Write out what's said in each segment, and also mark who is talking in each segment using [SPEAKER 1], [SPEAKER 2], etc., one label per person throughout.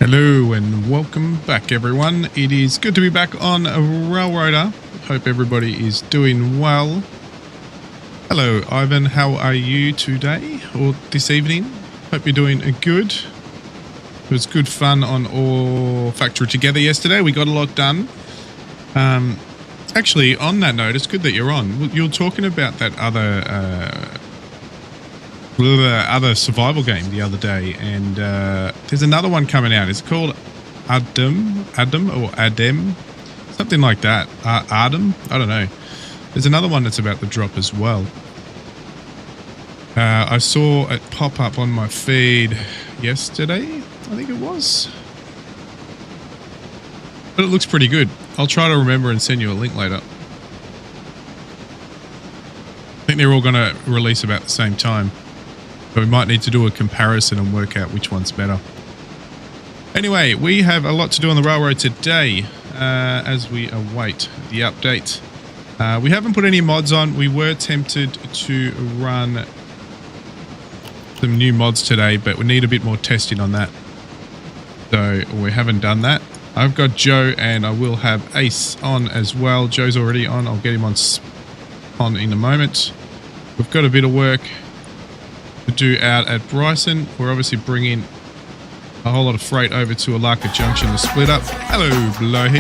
[SPEAKER 1] Hello and welcome back, everyone. It is good to be back on a Railroader. Hope everybody is doing well. Hello, Ivan. How are you today or this evening? Hope you're doing good. It was good fun on all Factory Together yesterday. We got a lot done. Actually, on that note, it's good that you're on. You're talking about that other survival game the other day, and there's another one coming out. It's called Adam, something like that. Adam, I don't know. There's another one that's about to drop as well. I saw it pop up on my feed yesterday, I think it was, but it looks pretty good. I'll try to remember and send you a link later. I think they're all going to release about the same time. But we might need to do a comparison and work out which one's better. Anyway, we have a lot to do on the railroad today as we await the update. We haven't put any mods on. We were tempted to run some new mods today, but we need a bit more testing on that. So we haven't done that. I've got Joe and I will have Ace on as well. Joe's already on. I'll get him on in a moment. We've got a bit of work to do out at Bryson. We're obviously bringing a whole lot of freight over to Alaka Junction to split up. Hello, Blohy.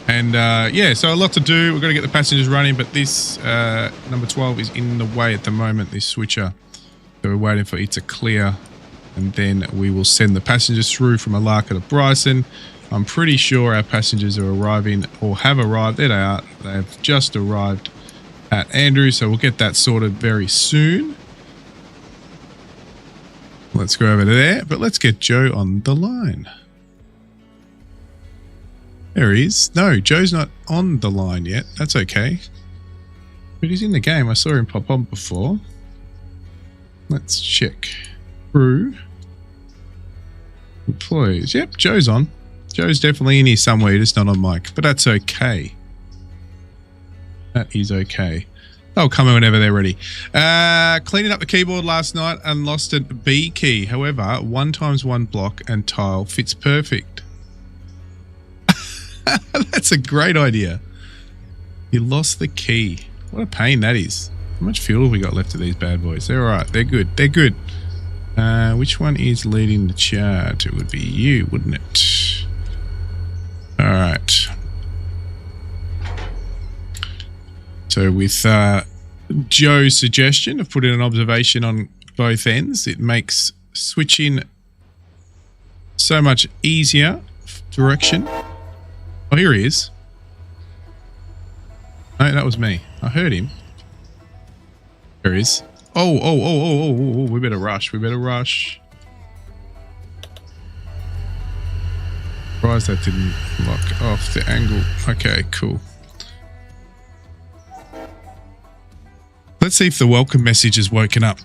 [SPEAKER 1] And yeah, so a lot to do. We've got to get the passengers running, but this number 12 is in the way at the moment, this switcher. So we're waiting for it to clear, and then we will send the passengers through from Alaka to Bryson. I'm pretty sure our passengers are arriving or have arrived. There they are. They have just arrived at Andrew, so we'll get that sorted very soon. Let's go over to there, but let's get Joe on the line. There he is. No, Joe's not on the line yet. That's okay. But he's in the game. I saw him pop on before. Let's check. Crew. Employees. Yep, Joe's on. Joe's definitely in here somewhere, just not on mic, but that's okay. That is okay. They'll come in whenever they're ready. Cleaning up the keyboard last night and lost a B key. However, 1x1 block and tile fits perfect. That's a great idea. You lost the key. What a pain that is. How much fuel have we got left of these bad boys? They're all right. They're good. They're good. Which one is leading the charge? It would be you, wouldn't it? All right. So with Joe's suggestion of putting an observation on both ends, it makes switching so much easier. Direction. Oh, here he is. No, that was me. I heard him. There he is. Oh, we better rush. We better rush. Surprised that didn't lock off the angle. Okay, cool. Let's see if the welcome message has woken up.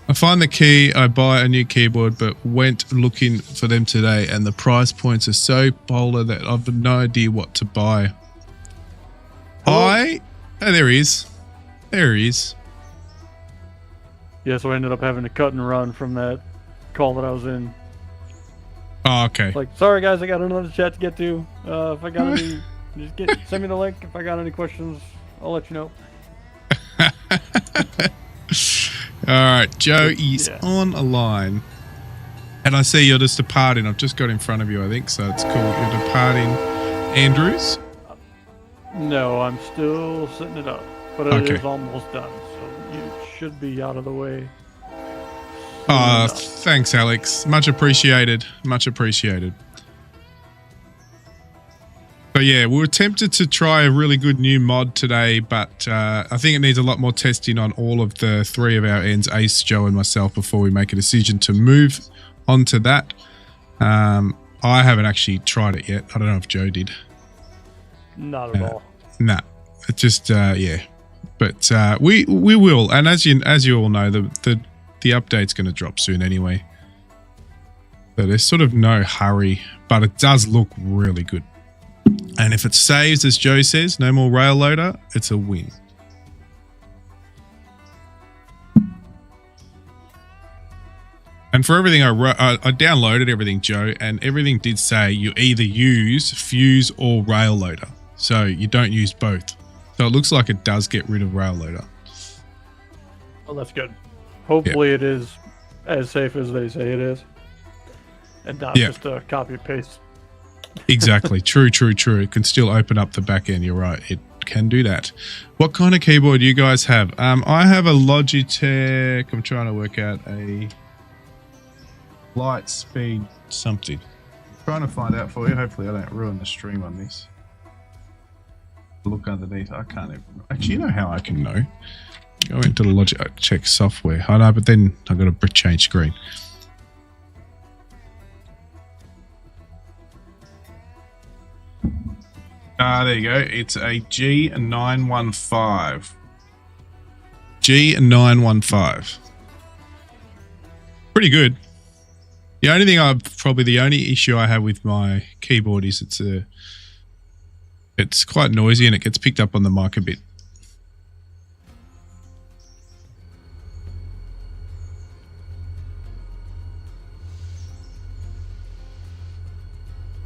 [SPEAKER 1] I find the key, I buy a new keyboard, but went looking for them today, and the price points are so polar that I've no idea what to buy. Oh, there he is. There he is.
[SPEAKER 2] Yeah, so I ended up having to cut and run from that call that I was in.
[SPEAKER 1] Oh, okay.
[SPEAKER 2] Like, sorry guys, I got another chat to get to. If I got any, send me the link. If I got any questions, I'll let you know.
[SPEAKER 1] All right, Joe is on a line, and I see you're just departing. I've just got in front of you, I think, so it's cool. You're departing Andrews.
[SPEAKER 2] No, I'm still setting it up, but it is almost done, so you should be out of the way.
[SPEAKER 1] Thanks, Alex. Much appreciated. Much appreciated. So yeah, we were tempted to try a really good new mod today, but I think it needs a lot more testing on all of the three of our ends, Ace, Joe, and myself, before we make a decision to move on to that. I haven't actually tried it yet. I don't know if Joe did.
[SPEAKER 2] Not at all.
[SPEAKER 1] Nah, it just yeah. But we will, and as you all know, the update's going to drop soon anyway. So there's sort of no hurry, but it does look really good. And if it saves, as Joe says, no more rail loader, it's a win. And for everything, I downloaded everything, Joe, and everything did say you either use fuse or rail loader. So you don't use both. So it looks like it does get rid of rail loader.
[SPEAKER 2] Well, that's good. Hopefully it is as safe as they say it is. And not just a copy and paste.
[SPEAKER 1] Exactly. True. It can still open up the back end. You're right. It can do that. What kind of keyboard do you guys have? I have a Logitech. I'm trying to work out a light speed something. I'm trying to find out for you. Hopefully I don't ruin the stream on this. Look underneath. I can't even. Actually, you know how I can know? Go into the Logitech software. I know, but then I've got to change screen. There you go. It's a G915. G915. Pretty good. The only thing the only issue I have with my keyboard is it's quite noisy and it gets picked up on the mic a bit.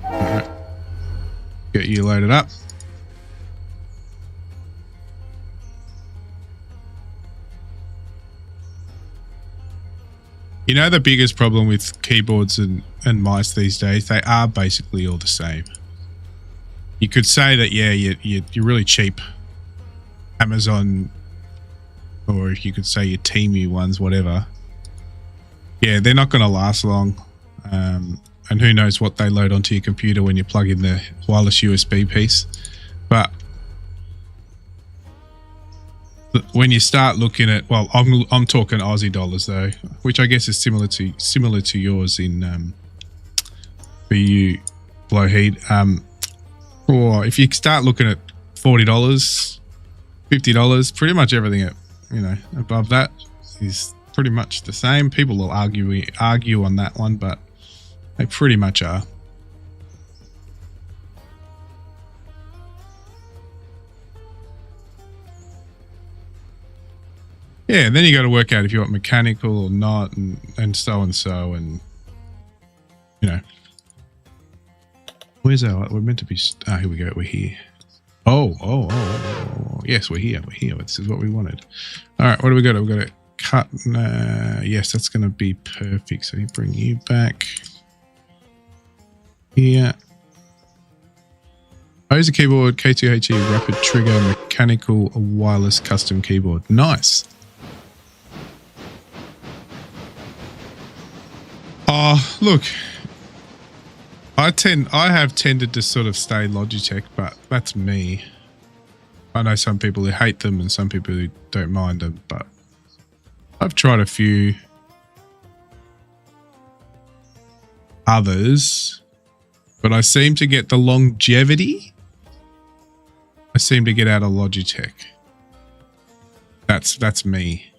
[SPEAKER 1] All right. Get you loaded up. You know the biggest problem with keyboards and mice these days, they are basically all the same. You could say that, you're really cheap Amazon, or if you could say your Temu ones, whatever. Yeah, they're not going to last long. And who knows what they load onto your computer when you plug in the wireless USB piece. But when you start looking at, well, I'm talking Aussie dollars though, which I guess is similar to yours in for you, Blowheed. Or if you start looking at $40, $50, pretty much everything above that is pretty much the same. People will argue on that one, but they pretty much are. Yeah, and then you got to work out if you want mechanical or not, and so and so, and where's our? We're meant to be. Here we go. We're here. Oh. Yes, we're here. This is what we wanted. All right, what do we got? We've got to cut. Yes, that's going to be perfect. So you bring you back here. Use a keyboard, K2HE rapid trigger, mechanical wireless custom keyboard. Nice. Oh, look. I have tended to sort of stay Logitech, but that's me. I know some people who hate them and some people who don't mind them, but I've tried a few others, but I seem to get the longevity. I seem to get out of Logitech. That's me.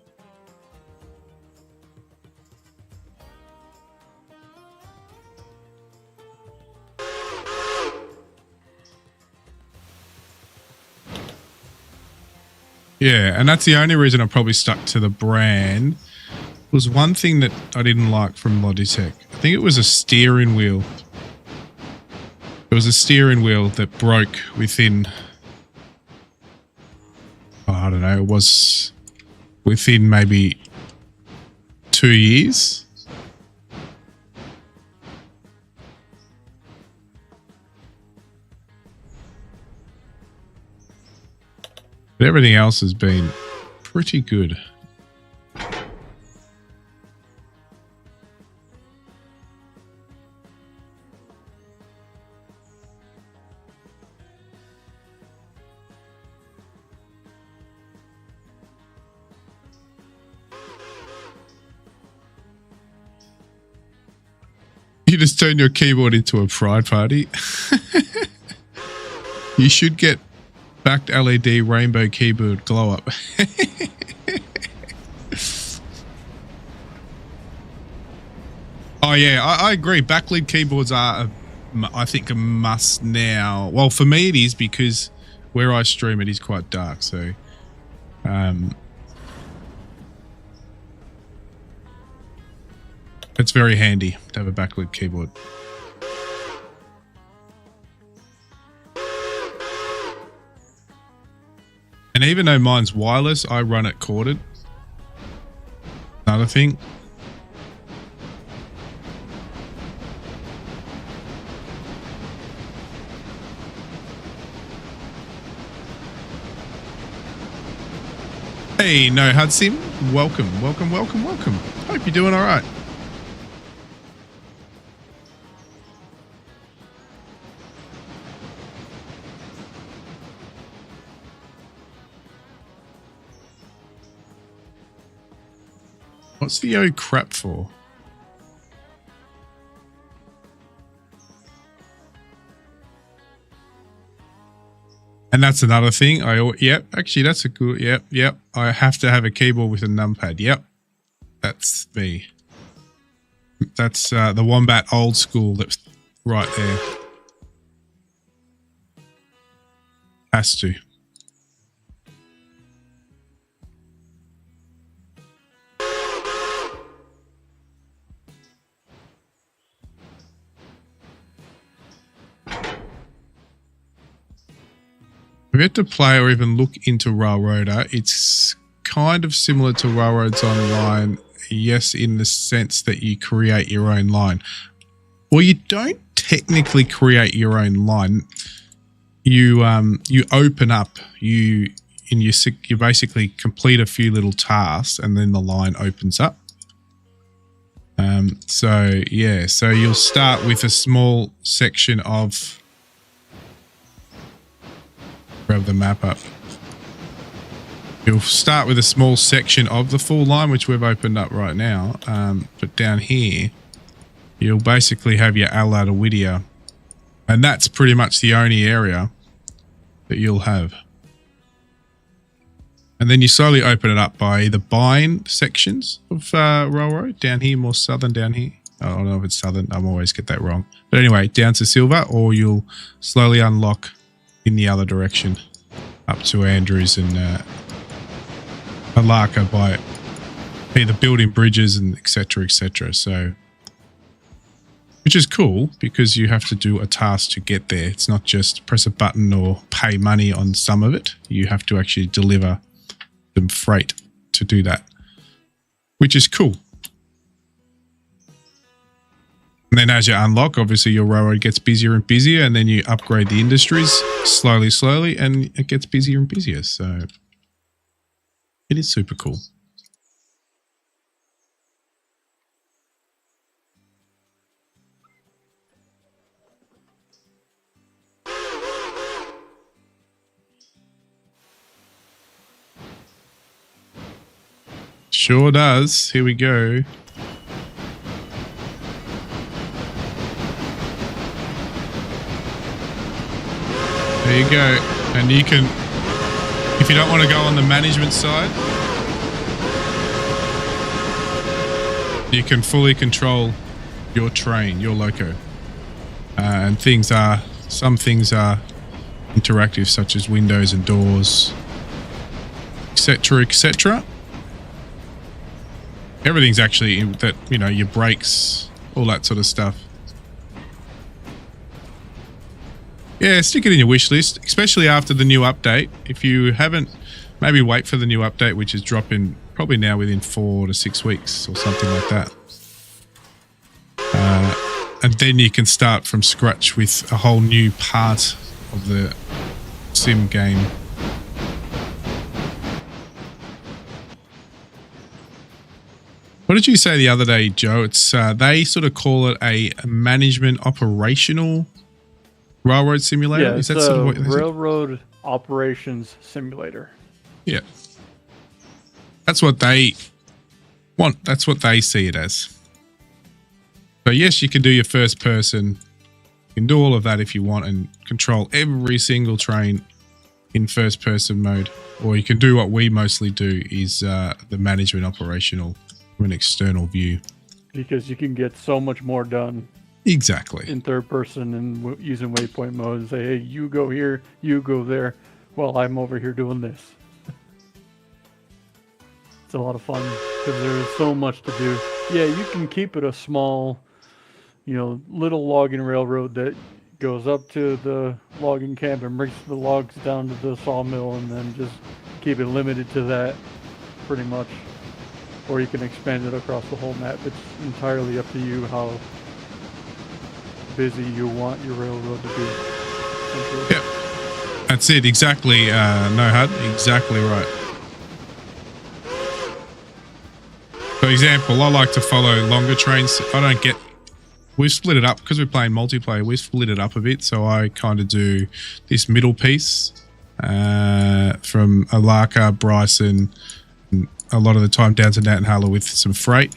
[SPEAKER 1] Yeah, and that's the only reason I probably stuck to the brand. Was one thing that I didn't like from Logitech. I think it was a steering wheel. It was a steering wheel that broke within, I don't know, it was within maybe 2 years. But everything else has been pretty good. You just turn your keyboard into a pride party. You should get backed LED rainbow keyboard glow up. Oh yeah, I agree. Backlit keyboards are I think a must now. Well, for me it is, because where I stream it is quite dark, so it's very handy to have a backlit keyboard. And even though mine's wireless, I run it corded. Another thing. Hey, No Hudsim, welcome. Hope you're doing all right. What's the O crap for? And that's another thing. Yep, actually that's a good, yep. I have to have a keyboard with a numpad. Yep. That's me. That's the Wombat old school that's right there. Has to. If you had to play or even look into Railroader, it's kind of similar to Railroads Online, yes, in the sense that you create your own line. Well, you don't technically create your own line. You open up, you basically complete a few little tasks, and then the line opens up. So you'll start with a small section of. Grab the map up. You'll start with a small section of the full line, which we've opened up right now. But down here, you'll basically have your Alla to Whittier. And that's pretty much the only area that you'll have. And then you slowly open it up by either buying sections of Railroad, down here, more southern down here. I don't know if it's southern. I always get that wrong. But anyway, down to silver, or you'll slowly unlock in the other direction up to Andrews and Alaka by either building bridges and etc. So, which is cool because you have to do a task to get there. It's not just press a button or pay money on some of it. You have to actually deliver some freight to do that, which is cool. And then as you unlock, obviously your railroad gets busier and busier, and then you upgrade the industries slowly, and it gets busier and busier. So it is super cool. Sure does. Here we go. There you go. And you can, if you don't want to go on the management side, you can fully control your train, your loco. And some things are interactive, such as windows and doors, etc. Everything's actually that, your brakes, all that sort of stuff. Yeah, stick it in your wish list, especially after the new update. If you haven't, maybe wait for the new update, which is dropping probably now within 4 to 6 weeks or something like that. And then you can start from scratch with a whole new part of the sim game. What did you say the other day, Joe? It's they sort of call it a management operational railroad simulator.
[SPEAKER 2] Yeah,
[SPEAKER 1] is that sort of what
[SPEAKER 2] railroad operations simulator? Yeah,
[SPEAKER 1] that's what they want. That's what they see it as. So yes, you can do your first person. You can do all of that if you want and control every single train in first person mode, or you can do what we mostly do, is the management operational from an external view.
[SPEAKER 2] Because you can get so much more done
[SPEAKER 1] Exactly.
[SPEAKER 2] in third person and using waypoint mode and say, hey, you go here, you go there, while I'm over here doing this. It's a lot of fun because there's so much to do. Yeah, you can keep it a small, little logging railroad that goes up to the logging camp and brings the logs down to the sawmill, and then just keep it limited to that pretty much. Or you can expand it across the whole map. It's entirely up to you how busy you want your railroad to be.
[SPEAKER 1] Yeah, that's it. Exactly. No HUD. Exactly right. For example, I like to follow longer trains. We've split it up because we're playing multiplayer. We've split it up a bit, so I kind of do this middle piece from Alaka, Bryson, and a lot of the time down to Nantahala with some freight.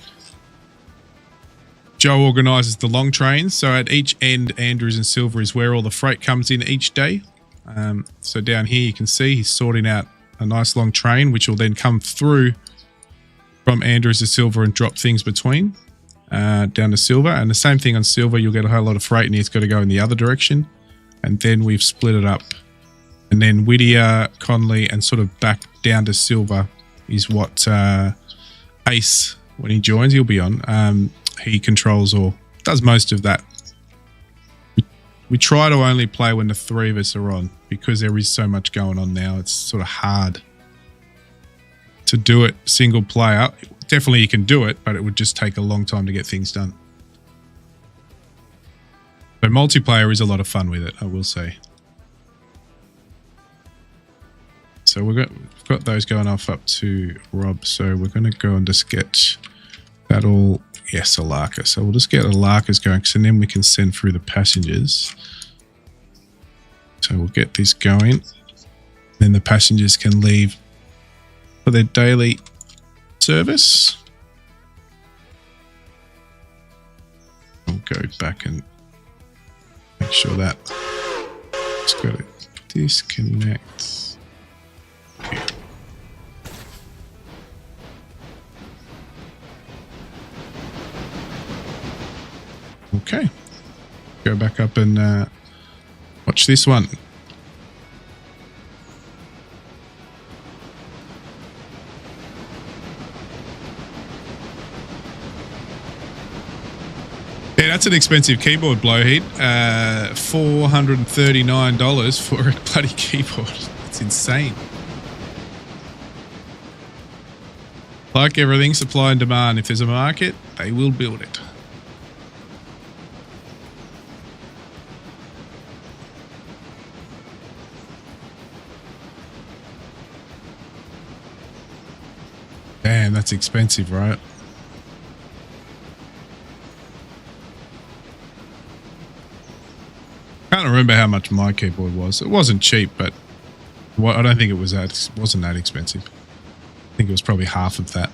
[SPEAKER 1] Joe organises the long trains, so at each end, Andrews and Silver is where all the freight comes in each day. So down here you can see he's sorting out a nice long train, which will then come through from Andrews to Silver and drop things between. Down to Silver, and the same thing on Silver. You'll get a whole lot of freight and it's got to go in the other direction, and then we've split it up, and then Whittier, Conley, and sort of back down to Silver is what Ace, when he joins, he'll be on. He controls or does most of that. We try to only play when the three of us are on because there is so much going on now. It's sort of hard to do it single player. Definitely you can do it, but it would just take a long time to get things done. But multiplayer is a lot of fun with it, I will say. So we've got those going off up to Rob. So we're going to go and just get that all. Yes, Alaka. So we'll just get Alakas going, and then we can send through the passengers. So we'll get this going. Then the passengers can leave for their daily service. I'll go back and make sure that it's got to disconnect. Here. Okay, go back up and watch this one. Yeah, that's an expensive keyboard, Blowheat. $439 for a bloody keyboard. It's insane. Like everything, supply and demand. If there's a market, they will build it. Damn, that's expensive, right? Can't remember how much my keyboard was. It wasn't cheap, but I don't think it wasn't that expensive. I think it was probably half of that.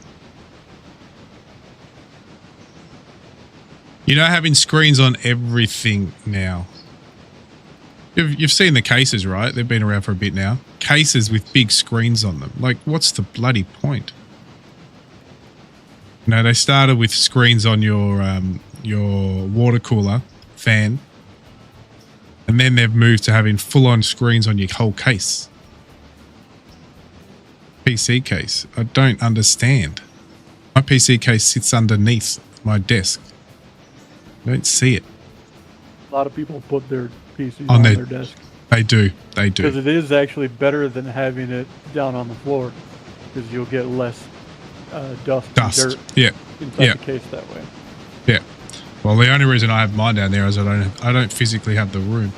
[SPEAKER 1] You know, having screens on everything now. You've seen the cases, right? They've been around for a bit now. Cases with big screens on them. Like, what's the bloody point? You know, they started with screens on your water cooler fan, and then they've moved to having full-on screens on your whole case. PC case. I don't understand. My PC case sits underneath my desk. I don't see it.
[SPEAKER 2] A lot of people put their PCs on their desk.
[SPEAKER 1] They do. They do.
[SPEAKER 2] Because it is actually better than having it down on the floor, because you'll get less dust and dirt inside the case that way.
[SPEAKER 1] Yeah. Well, the only reason I have mine down there is I don't physically have the room.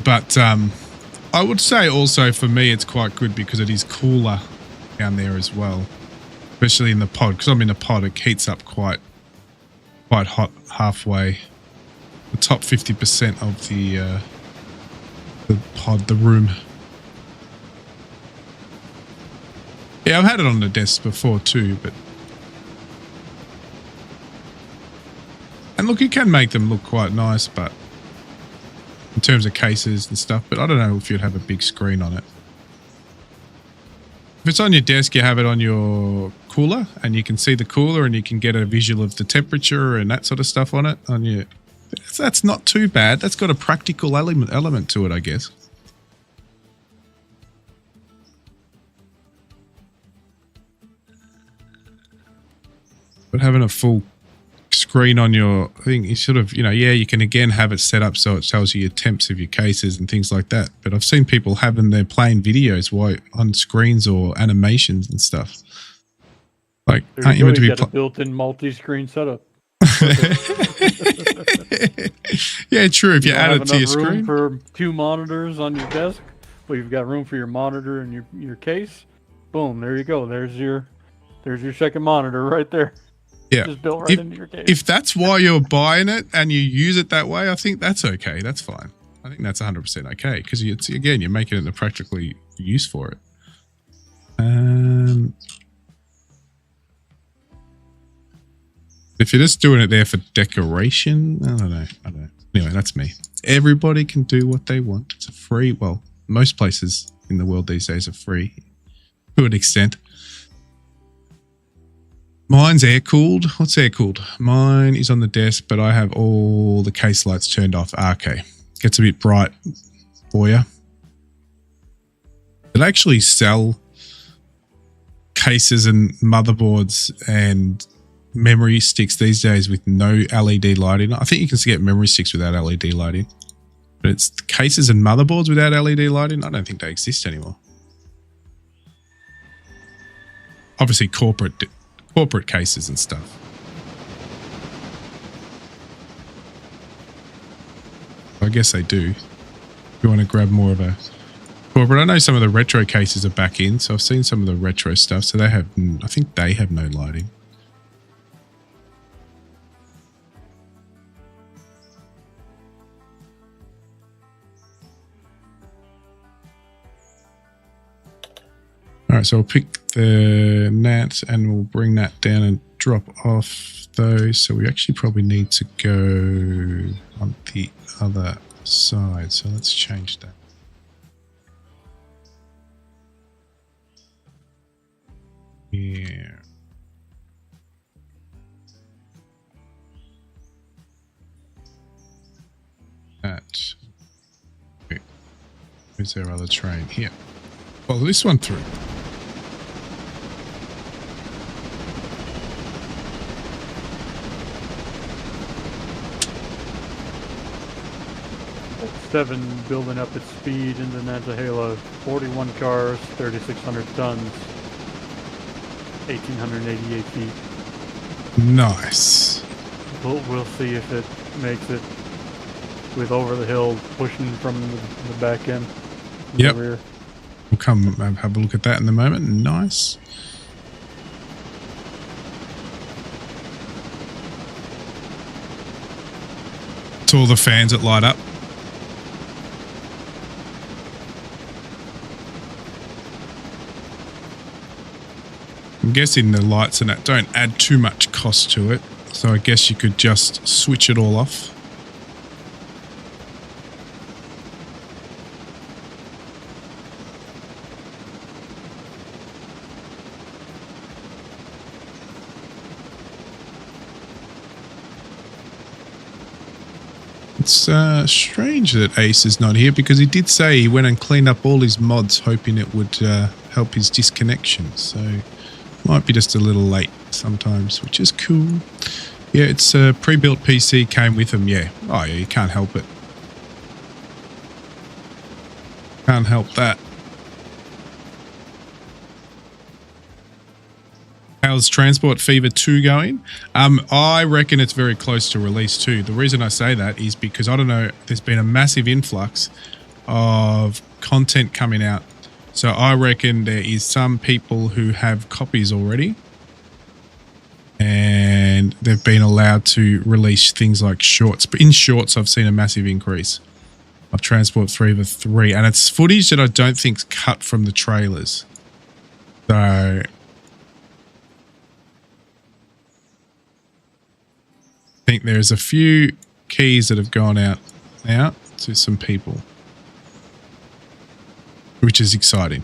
[SPEAKER 1] But I would say also for me it's quite good because it is cooler down there as well, especially in the pod. Because I'm in a pod, it heats up quite hot halfway. The top 50% of the pod, the room. Yeah, I've had it on the desk before too, but... And look, you can make them look quite nice, but... In terms of cases and stuff, but I don't know if you'd have a big screen on it. If it's on your desk, you have it on your cooler, and you can see the cooler, and you can get a visual of the temperature and that sort of stuff on it. That's not too bad. That's got a practical element to it, I guess. But having a full screen on your thing, you sort of, you can again have it set up so it tells you your temps of your cases and things like that. But I've seen people having their playing videos on screens or animations and stuff. Like, aren't you meant to be
[SPEAKER 2] got a built-in multi-screen setup?
[SPEAKER 1] Yeah, true. If you add it to your
[SPEAKER 2] room
[SPEAKER 1] screen
[SPEAKER 2] for 2 monitors on your desk, but you've got room for your monitor and your case. Boom, there you go. There's your second monitor right there.
[SPEAKER 1] Yeah.
[SPEAKER 2] Just built right into your case.
[SPEAKER 1] If that's why you're buying it and you use it that way, I think that's okay. That's fine. I think that's 100% okay because you're making it a practically use for it. If you're just doing it there for decoration, I don't know. Anyway, that's me. Everybody can do what they want. It's a free. Well, most places in the world these days are free to an extent. Mine's air-cooled. What's air-cooled? Mine is on the desk, but I have all the case lights turned off. Okay. Gets a bit bright for you. They actually sell cases and motherboards and memory sticks these days with no LED lighting. I think you can get memory sticks without LED lighting. But it's cases and motherboards without LED lighting. I don't think they exist anymore. Obviously, corporate cases and stuff. I guess they do. If you want to grab more of a corporate, I know some of the retro cases are back in, so I've seen some of the retro stuff. So I think they have no lighting. All right, so I'll pick the gnat and we'll bring that down and drop off those. So we actually probably need to go on the other side. So let's change that. Yeah. That. Okay. Where's our other train? Here. Follow this one through.
[SPEAKER 2] 7 building up its speed in the Nantahala. 41 cars, 3,600 tons, 1,888 feet.
[SPEAKER 1] Nice.
[SPEAKER 2] We'll see if it makes it with over the hill pushing from the back end.
[SPEAKER 1] Yep.
[SPEAKER 2] The rear.
[SPEAKER 1] We'll come have a look at that in a moment. Nice. It's all the fans that light up. I'm guessing the lights and that don't add too much cost to it. So I guess you could just switch it all off. It's strange that Ace is not here because he did say he went and cleaned up all his mods hoping it would help his disconnection. So might be just a little late sometimes, which is cool. Yeah, it's a pre-built PC came with him. Yeah. Oh yeah, you can't help it. Can't help that. How's Transport Fever 2 going? I reckon it's very close to release 2. The reason I say that is because, I don't know, there's been a massive influx of content coming out. So I reckon there is some people who have copies already and they've been allowed to release things like shorts. But in shorts, I've seen a massive increase of Transport Fever 3. And it's footage that I don't think's cut from the trailers. So I think there's a few keys that have gone out now to some people, which is exciting.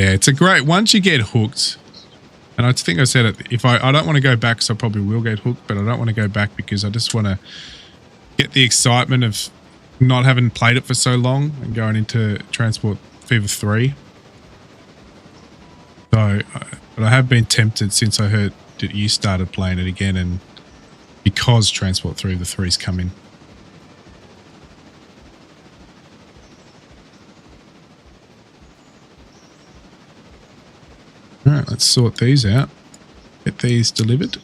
[SPEAKER 1] Yeah, it's a great, once you get hooked, and I think I said it, if I don't want to go back, so I probably will get hooked, but I don't want to go back because I just want to get the excitement of not having played it for so long and going into Transport Fever 3. So, but I have been tempted since I heard that you started playing it again, and because Transport Fever 3's coming. Alright, let's sort these out. Get these delivered.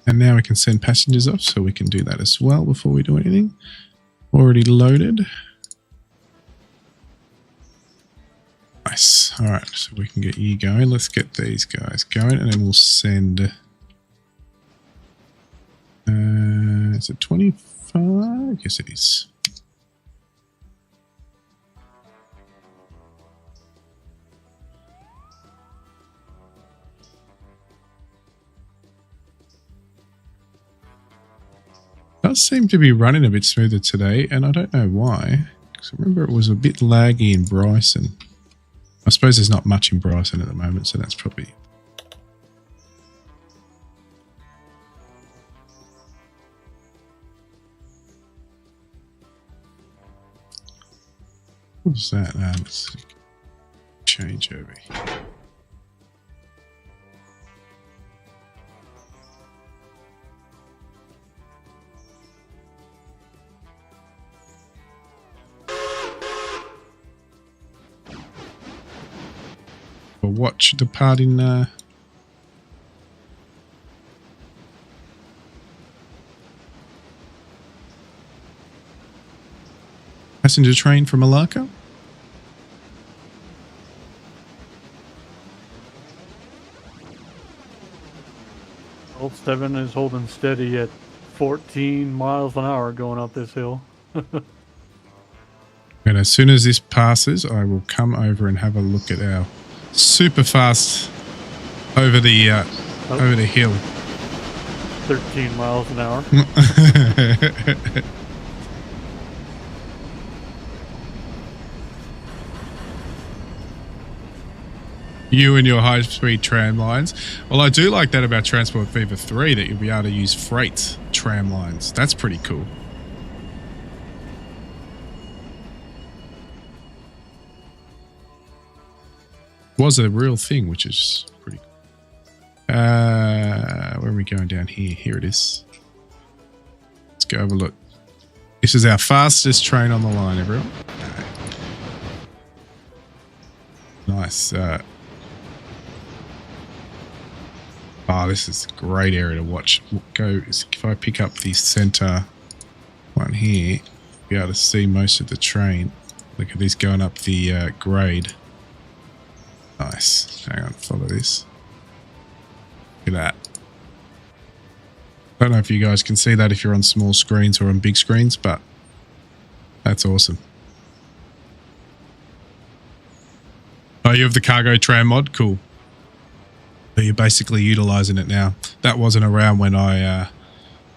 [SPEAKER 1] And now we can send passengers off, so we can do that as well before we do anything. Already loaded. Nice. Alright, so we can get you going. Let's get these guys going, and then we'll send... is it 25? Yes, it is. Does seem to be running a bit smoother today, and I don't know why. Because I remember it was a bit laggy in Bryson. I suppose there's not much in Bryson at the moment, so that's probably... What's that? Let's change over here. Watch departing passenger train from Malacca.
[SPEAKER 2] Old 7 is holding steady at 14 miles an hour going up this hill.
[SPEAKER 1] And as soon as this passes, I will come over and have a look at our super fast over the hill.
[SPEAKER 2] 13 miles an hour.
[SPEAKER 1] You and your high-speed tram lines. Well, I do like that about Transport Fever 3, that you'll be able to use freight tram lines. That's pretty cool. Was a real thing, which is pretty cool. Where are we going down here? Here it is. Let's go have a look. This is our fastest train on the line, everyone. Nice. This is a great area to watch. If I pick up the center one here, you'll be able to see most of the train. Look at this going up the grade. Nice. Hang on, follow this. Look at that. I don't know if you guys can see that if you're on small screens or on big screens, but that's awesome. Oh, you have the cargo tram mod? Cool. So you're basically utilizing it now. That wasn't around when I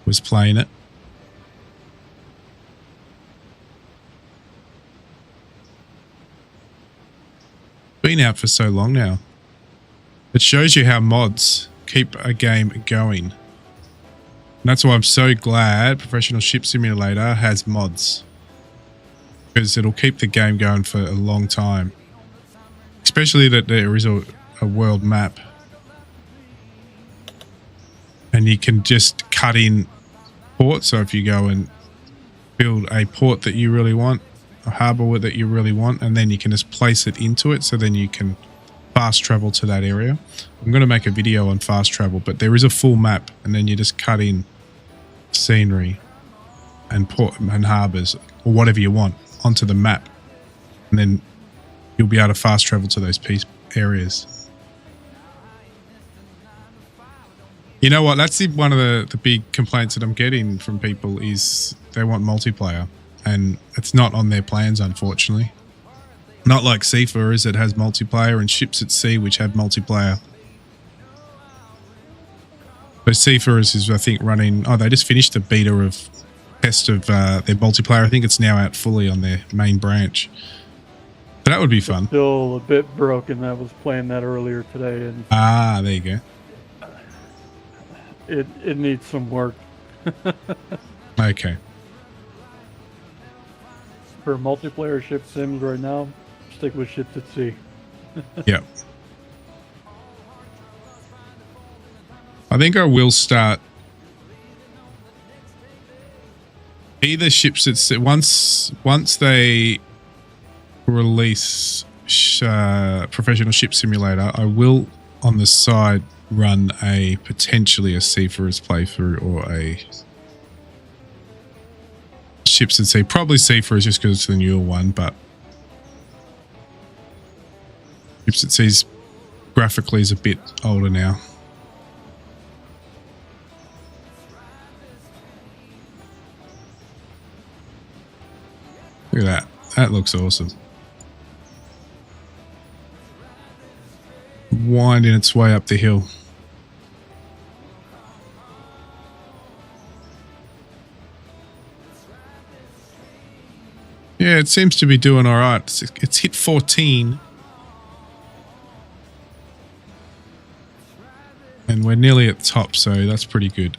[SPEAKER 1] was playing it. Been out for so long now. It shows you how mods keep a game going. And that's why I'm so glad Professional Ship Simulator has mods. Because it'll keep the game going for a long time. Especially that there is a world map. And you can just cut in ports. So if you go and build a port that you really want, a harbour that you really want, and then you can just place it into it, so then you can fast travel to that area. I'm going to make a video on fast travel, but there is a full map, and then you just cut in scenery and port and harbours or whatever you want onto the map, and then you'll be able to fast travel to those areas. You know what? That's one of the big complaints that I'm getting from people is they want multiplayer, and it's not on their plans, unfortunately. Not like Seafarers that has multiplayer and Ships at Sea which have multiplayer. So Seafarers is, I think, running... Oh, they just finished a beta of test of their multiplayer. I think it's now out fully on their main branch. That would be fun.
[SPEAKER 2] Still a bit broken. I was playing that earlier today, and
[SPEAKER 1] There you go.
[SPEAKER 2] it needs some work.
[SPEAKER 1] Okay.
[SPEAKER 2] For multiplayer ship sims right now, stick with ships at sea.
[SPEAKER 1] Yep. I think I will start either ships at sea. Once they release Professional Ship Simulator, I will on the side run potentially a Seafarers playthrough or a Ships at Sea. Probably Seafarers just because it's the newer one, but Ships at Sea's graphically is a bit older now. Look at that. That looks awesome. Winding its way up the hill. Yeah, it seems to be doing all right. It's hit 14. And we're nearly at the top, so that's pretty good.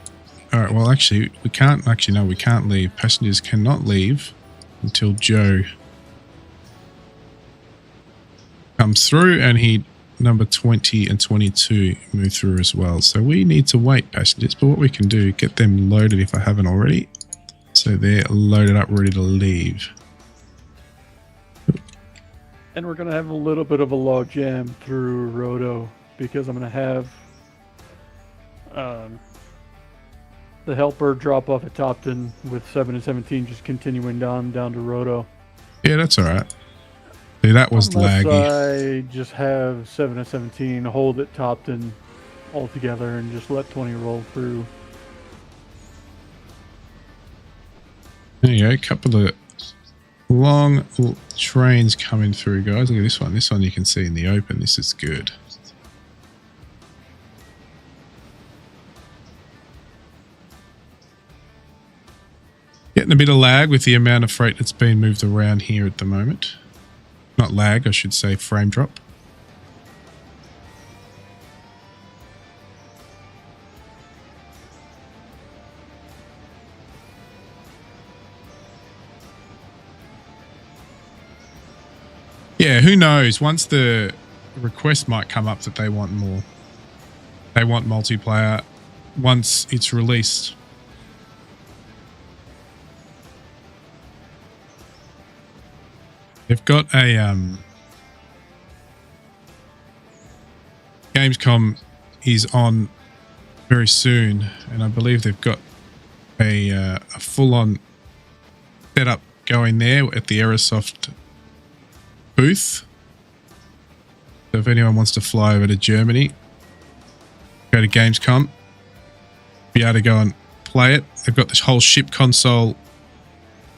[SPEAKER 1] All right, well, actually, we can't leave. Passengers cannot leave until Joe comes through, and number 20 and 22 move through as well. So we need to wait, passengers, but what we can do, get them loaded if I haven't already. So they're loaded up, ready to leave.
[SPEAKER 2] And we're going to have a little bit of a log jam through Roto because I'm going to have the helper drop off at Topton with 7 and 17 just continuing down to Roto.
[SPEAKER 1] Yeah, that's all right. See, that was
[SPEAKER 2] Unless
[SPEAKER 1] laggy.
[SPEAKER 2] I just have 7 and 17 hold at Topton altogether and just let 20 roll through.
[SPEAKER 1] There you go, a couple of long trains coming through, guys. Look at this one. This one you can see in the open. This is good. Getting a bit of lag with the amount of freight that's being moved around here at the moment. Not lag, I should say frame drop. Yeah, who knows? Once the request might come up that they want more. They want multiplayer once it's released. They've got a Gamescom is on very soon, and I believe they've got a full-on setup going there at the Aerosoft booth. So if anyone wants to fly over to Germany, go to Gamescom, be able to go and play it. They've got this whole ship console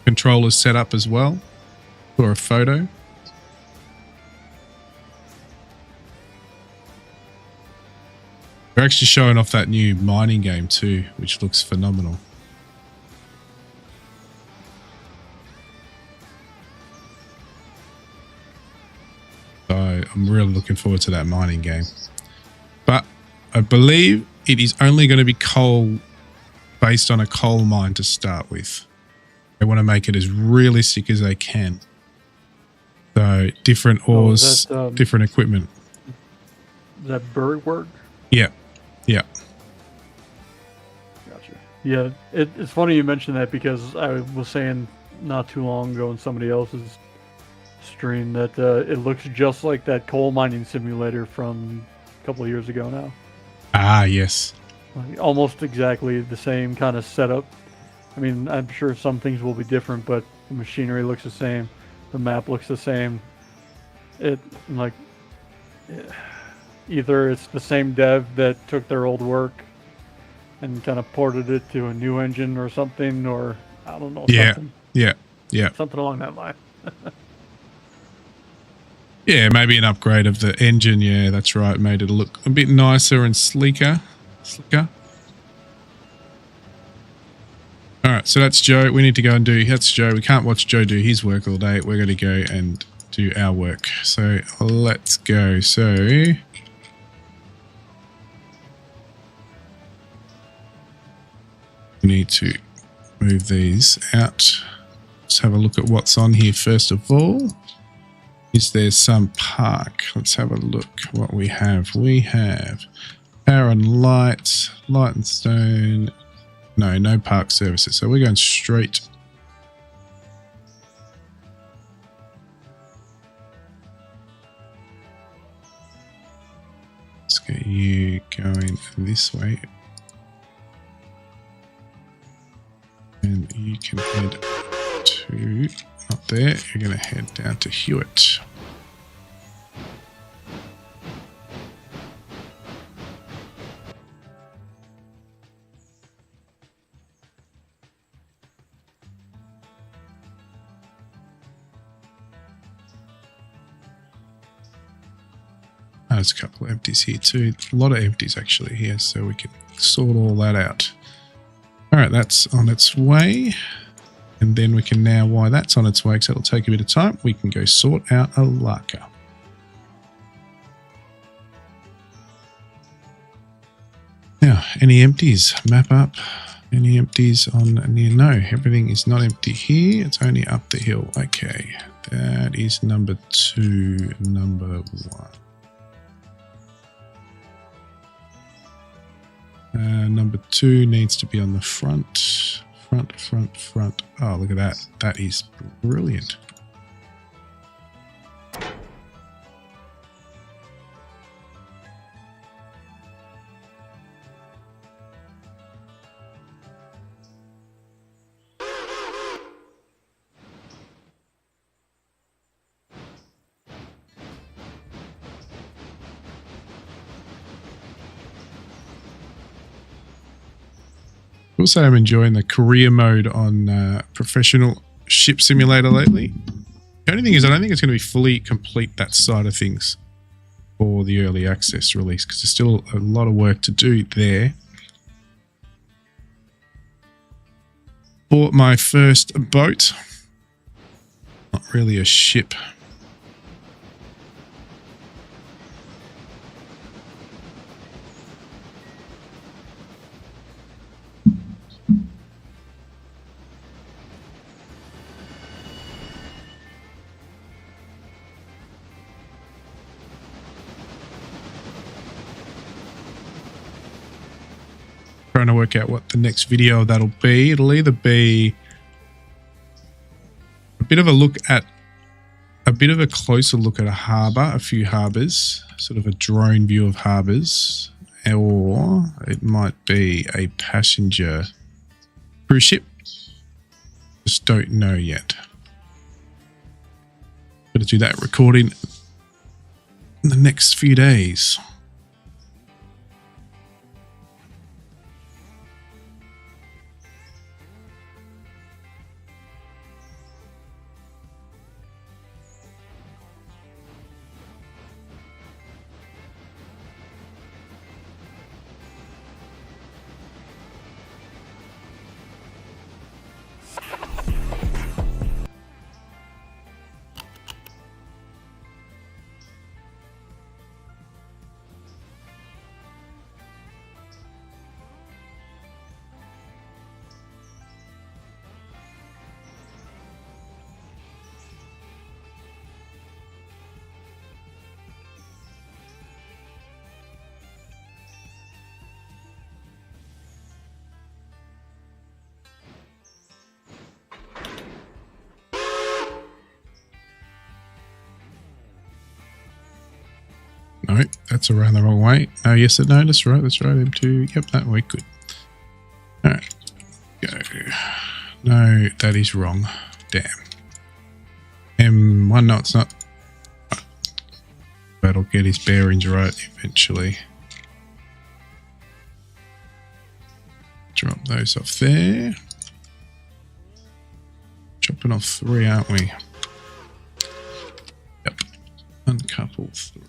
[SPEAKER 1] controllers set up as well. For a photo. We're actually showing off that new mining game too, which looks phenomenal. So I'm really looking forward to that mining game. But I believe it is only going to be coal based on a coal mine to start with. They want to make it as realistic as they can. So different ores, different equipment.
[SPEAKER 2] Is that bird work?
[SPEAKER 1] Yeah, yeah.
[SPEAKER 2] Gotcha. Yeah, it's funny you mentioned that because I was saying not too long ago in somebody else's stream that it looks just like that coal mining simulator from a couple of years ago now.
[SPEAKER 1] Ah, yes.
[SPEAKER 2] Like, almost exactly the same kind of setup. I mean, I'm sure some things will be different, but the machinery looks the same. The map looks the same. Either it's the same dev that took their old work and kind of ported it to a new engine or something, or I don't know.
[SPEAKER 1] Yeah,
[SPEAKER 2] something.
[SPEAKER 1] yeah.
[SPEAKER 2] Something along that line.
[SPEAKER 1] Yeah, maybe an upgrade of the engine. Yeah, that's right. Made it look a bit nicer and slicker. All right, so that's Joe. We need to go and that's Joe. We can't watch Joe do his work all day. We're going to go and do our work. So let's go. So we need to move these out. Let's have a look at what's on here first of all. Is there some park? Let's have a look what we have. We have power and light, light and stone. No, no park services. So we're going straight. Let's get you going this way. And you can head to, not there, you're going to head down to Hewitt. There's a couple of empties here too. A lot of empties actually here, so we can sort all that out. All right, that's on its way. And then we can now, while that's on its way, because it'll take a bit of time, we can go sort out a laka. Now, any empties? Map up. Any empties on near? No, everything is not empty here. It's only up the hill. Okay, that is number 2, number 1. Number 2 needs to be on the front. Front. Oh, look at that. That is brilliant. Also, I'm enjoying the career mode on Professional Ship Simulator lately. The only thing is I don't think it's going to be fully complete that side of things for the early access release because there's still a lot of work to do there. Bought my first boat. Not really a ship. Trying to work out what the next video that'll be. It'll either be a bit of a look at a bit of a closer look at a harbour, a few harbours, sort of a drone view of harbours, or it might be a passenger cruise ship. Just don't know yet. Gotta do that recording in the next few days. No, that's around the wrong way. Oh, yes, no, that's right. That's right. M2. Yep, that way. Good. All right. Go. No, that is wrong. Damn. M1, no, it's not. But I'll get his bearings right eventually. Drop those off there. Chopping off 3, aren't we? Yep. Uncouple 3.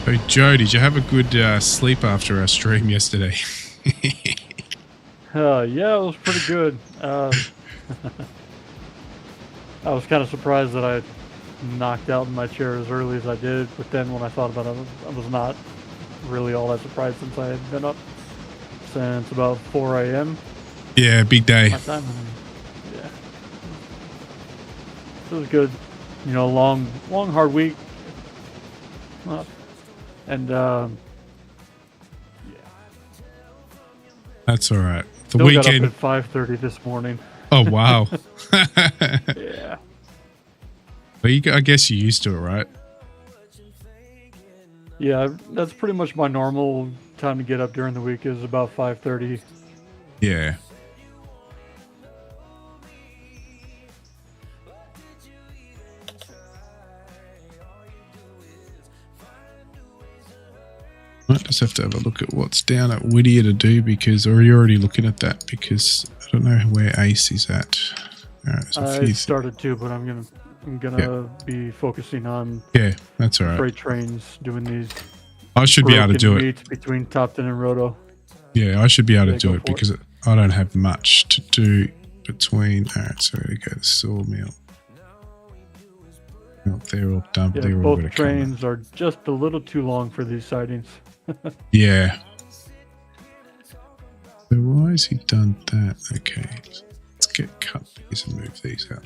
[SPEAKER 1] So, Joe, did you have a good sleep after our stream yesterday?
[SPEAKER 2] Yeah, it was pretty good. I was kind of surprised that I knocked out in my chair as early as I did, but then when I thought about it, I was not really all that surprised since I had been up since about 4 a.m.
[SPEAKER 1] Yeah, big day.
[SPEAKER 2] my time. Yeah, it was good. You know, long, hard week. And yeah,
[SPEAKER 1] That's all right. The
[SPEAKER 2] still
[SPEAKER 1] weekend.
[SPEAKER 2] got up at 5:30 this morning.
[SPEAKER 1] Oh, wow.
[SPEAKER 2] Yeah.
[SPEAKER 1] But I guess you're used to it, right?
[SPEAKER 2] Yeah, that's pretty much my normal time to get up during the week is about 5:30.
[SPEAKER 1] Yeah. Might just have to have a look at what's down at Whittier to do because, or you're already looking at that because I don't know where Ace is at. All right, there's a
[SPEAKER 2] I
[SPEAKER 1] few
[SPEAKER 2] started too, but I'm gonna be focusing on
[SPEAKER 1] yeah, that's all right.
[SPEAKER 2] freight trains doing these.
[SPEAKER 1] I should be able to do it.
[SPEAKER 2] Meets between Topton and Roto.
[SPEAKER 1] Yeah, I should be able to do it
[SPEAKER 2] go
[SPEAKER 1] because I don't have much to do between. All right, so we go to sawmill. Well, they're all done.
[SPEAKER 2] Yeah,
[SPEAKER 1] they're all
[SPEAKER 2] both
[SPEAKER 1] gonna
[SPEAKER 2] trains are just a little too long for these sidings.
[SPEAKER 1] Yeah. So why has he done that? Okay, let's cut these and move these out.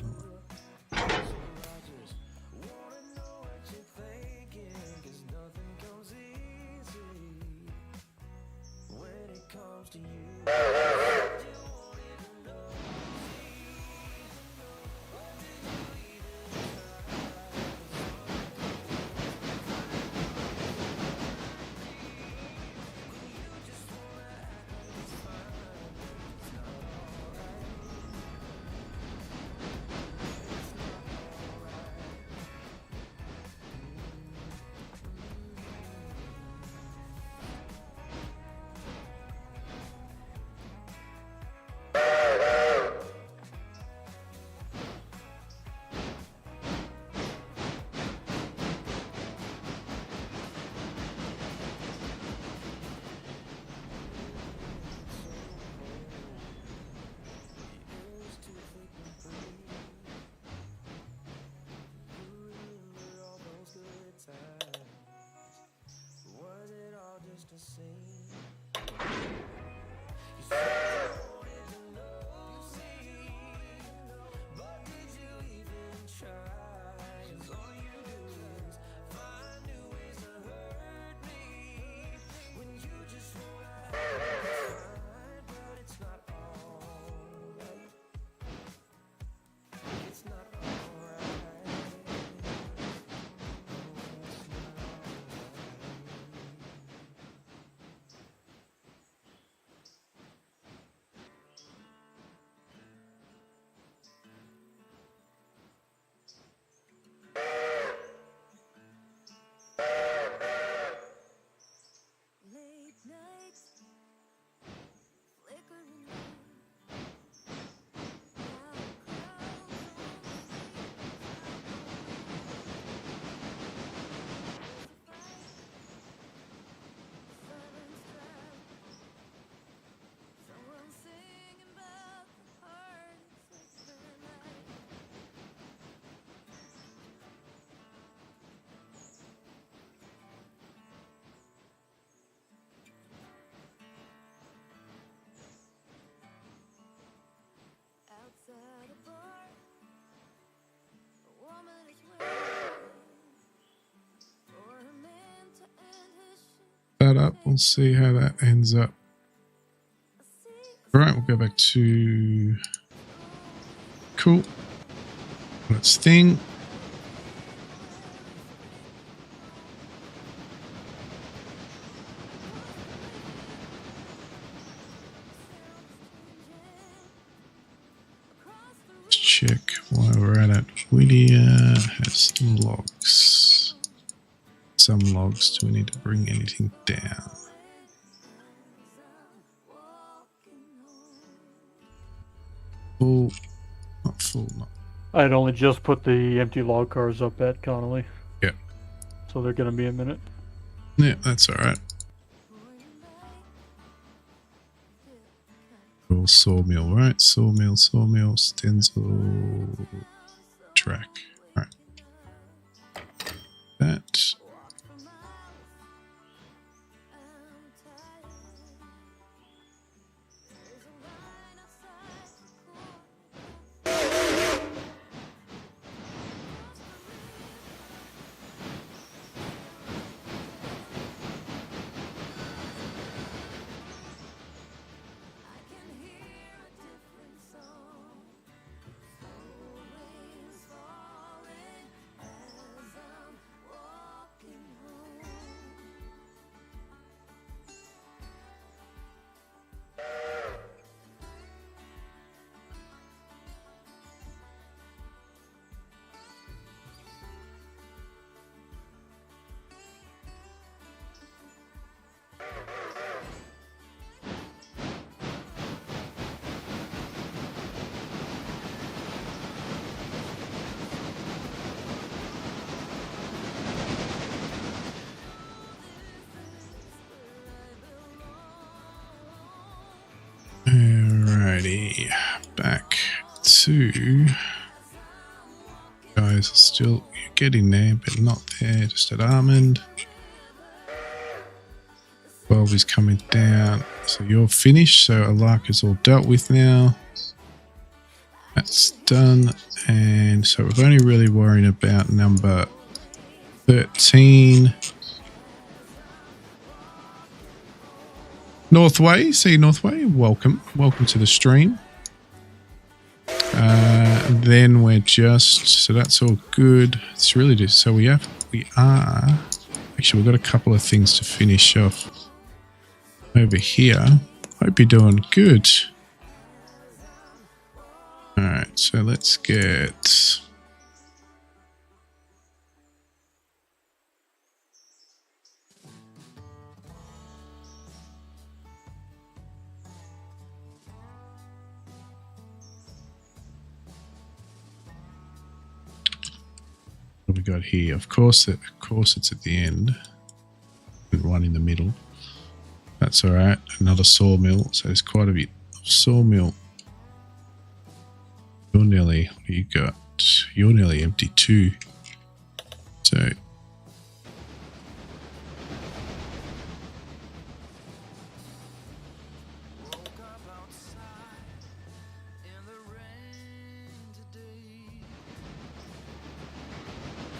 [SPEAKER 1] That up. We'll see how that ends up. All right, we'll go back to cool. Let's thing. Let's check while we're at it. Whittier has some logs. Some logs. Do we need to bring anything down? Full, not full, not.
[SPEAKER 2] I'd only just put the empty log cars up at Connolly.
[SPEAKER 1] Yeah.
[SPEAKER 2] So they're going to be a minute.
[SPEAKER 1] Yeah, that's all right. All sawmill, right? Sawmill, stencil, track. All right. That. Alrighty, back to guys are still getting there, but not there. Just at almond. 12 is coming down, so you're finished. So Alark is all dealt with now. That's done, and so we're only really worrying about number 13. Northway, see Northway, welcome to the stream. Then we're just, so that's all good. It's really just, so we are, actually we've got a couple of things to finish off over here. Hope you're doing good. All right, so let's get, what we got here? Of course it's at the end and one in the middle. That's all right. Another sawmill, so there's quite a bit of sawmill. You're nearly, what do you got? You're nearly empty too. So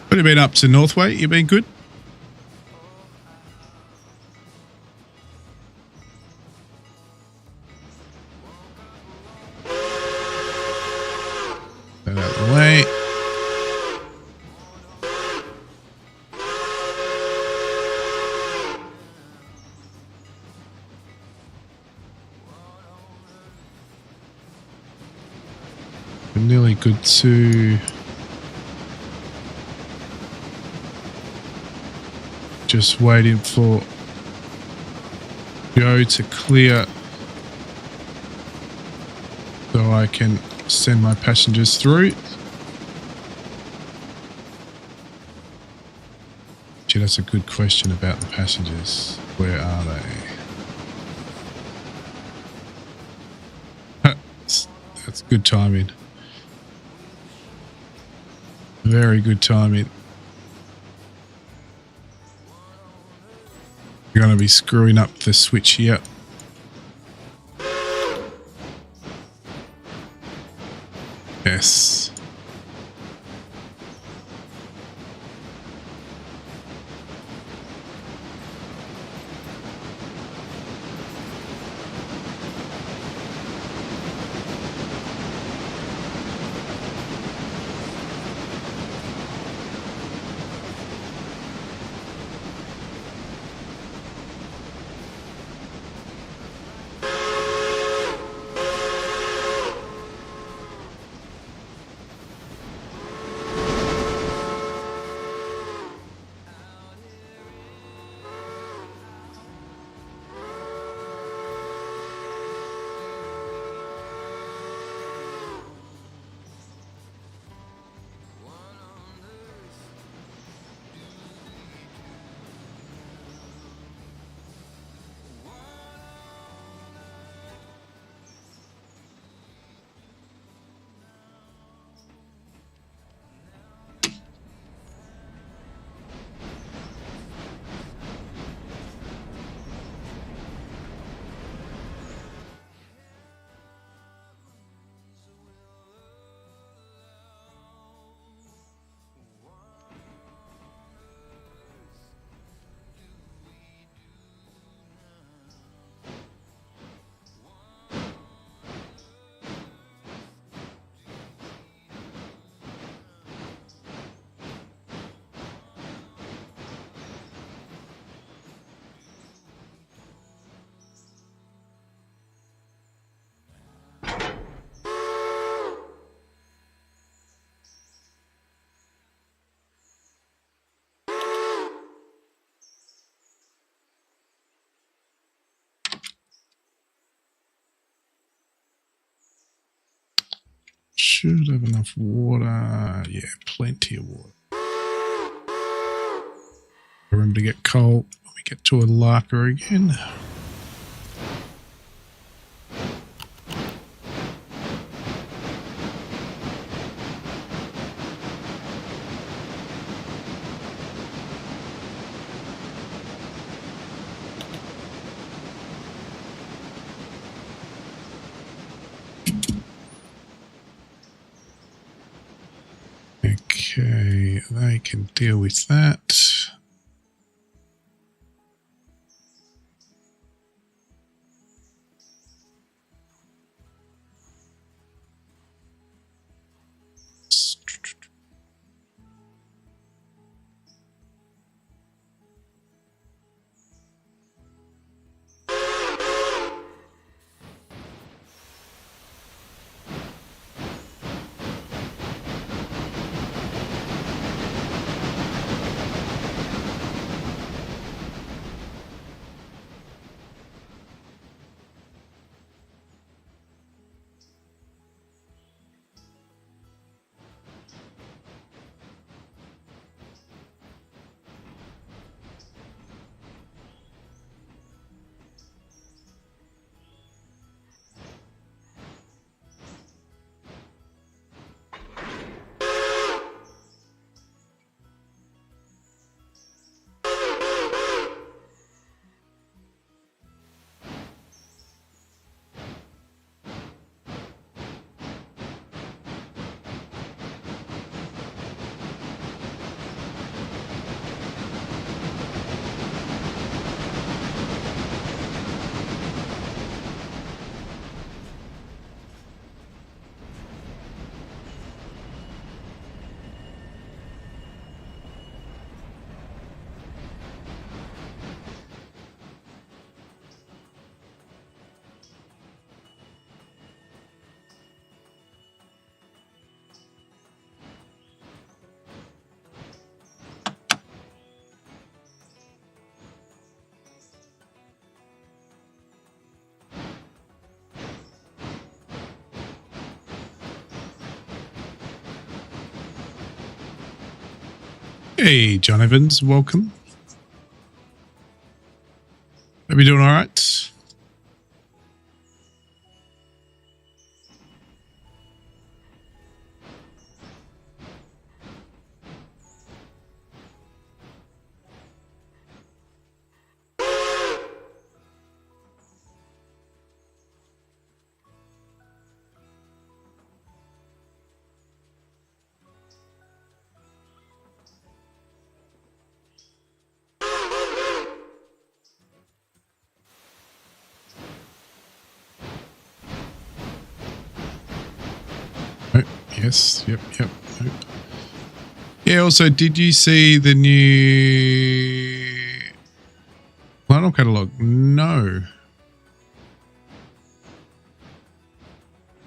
[SPEAKER 1] what have you been up to, Northway? You been good? That out of the way. We're nearly good to just waiting for Joe to clear so I can send my passengers through. Gee, that's a good question about the passengers. Where are they? That's good timing. Very good timing. You're going to be screwing up the switch here. Yes. should have enough water. Yeah, plenty of water. Remember to get coal when we get to a larker again. Okay, they can deal with that. Hey, John Evans, welcome. Are we doing all right? Yes, yep. Yeah, also, did you see the new vinyl catalogue? No.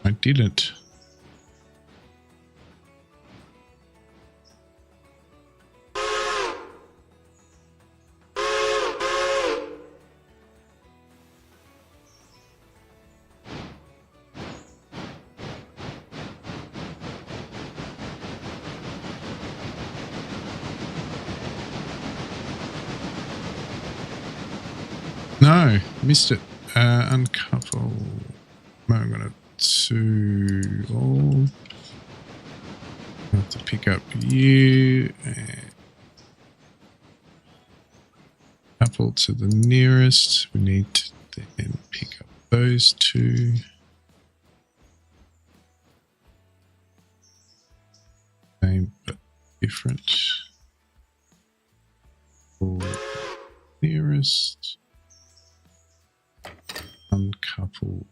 [SPEAKER 1] I didn't. No, missed it. Uncouple. I'm going to all. I have to pick up you and couple to the nearest. We need to then pick up those two. Same but different. For nearest. Uncouple.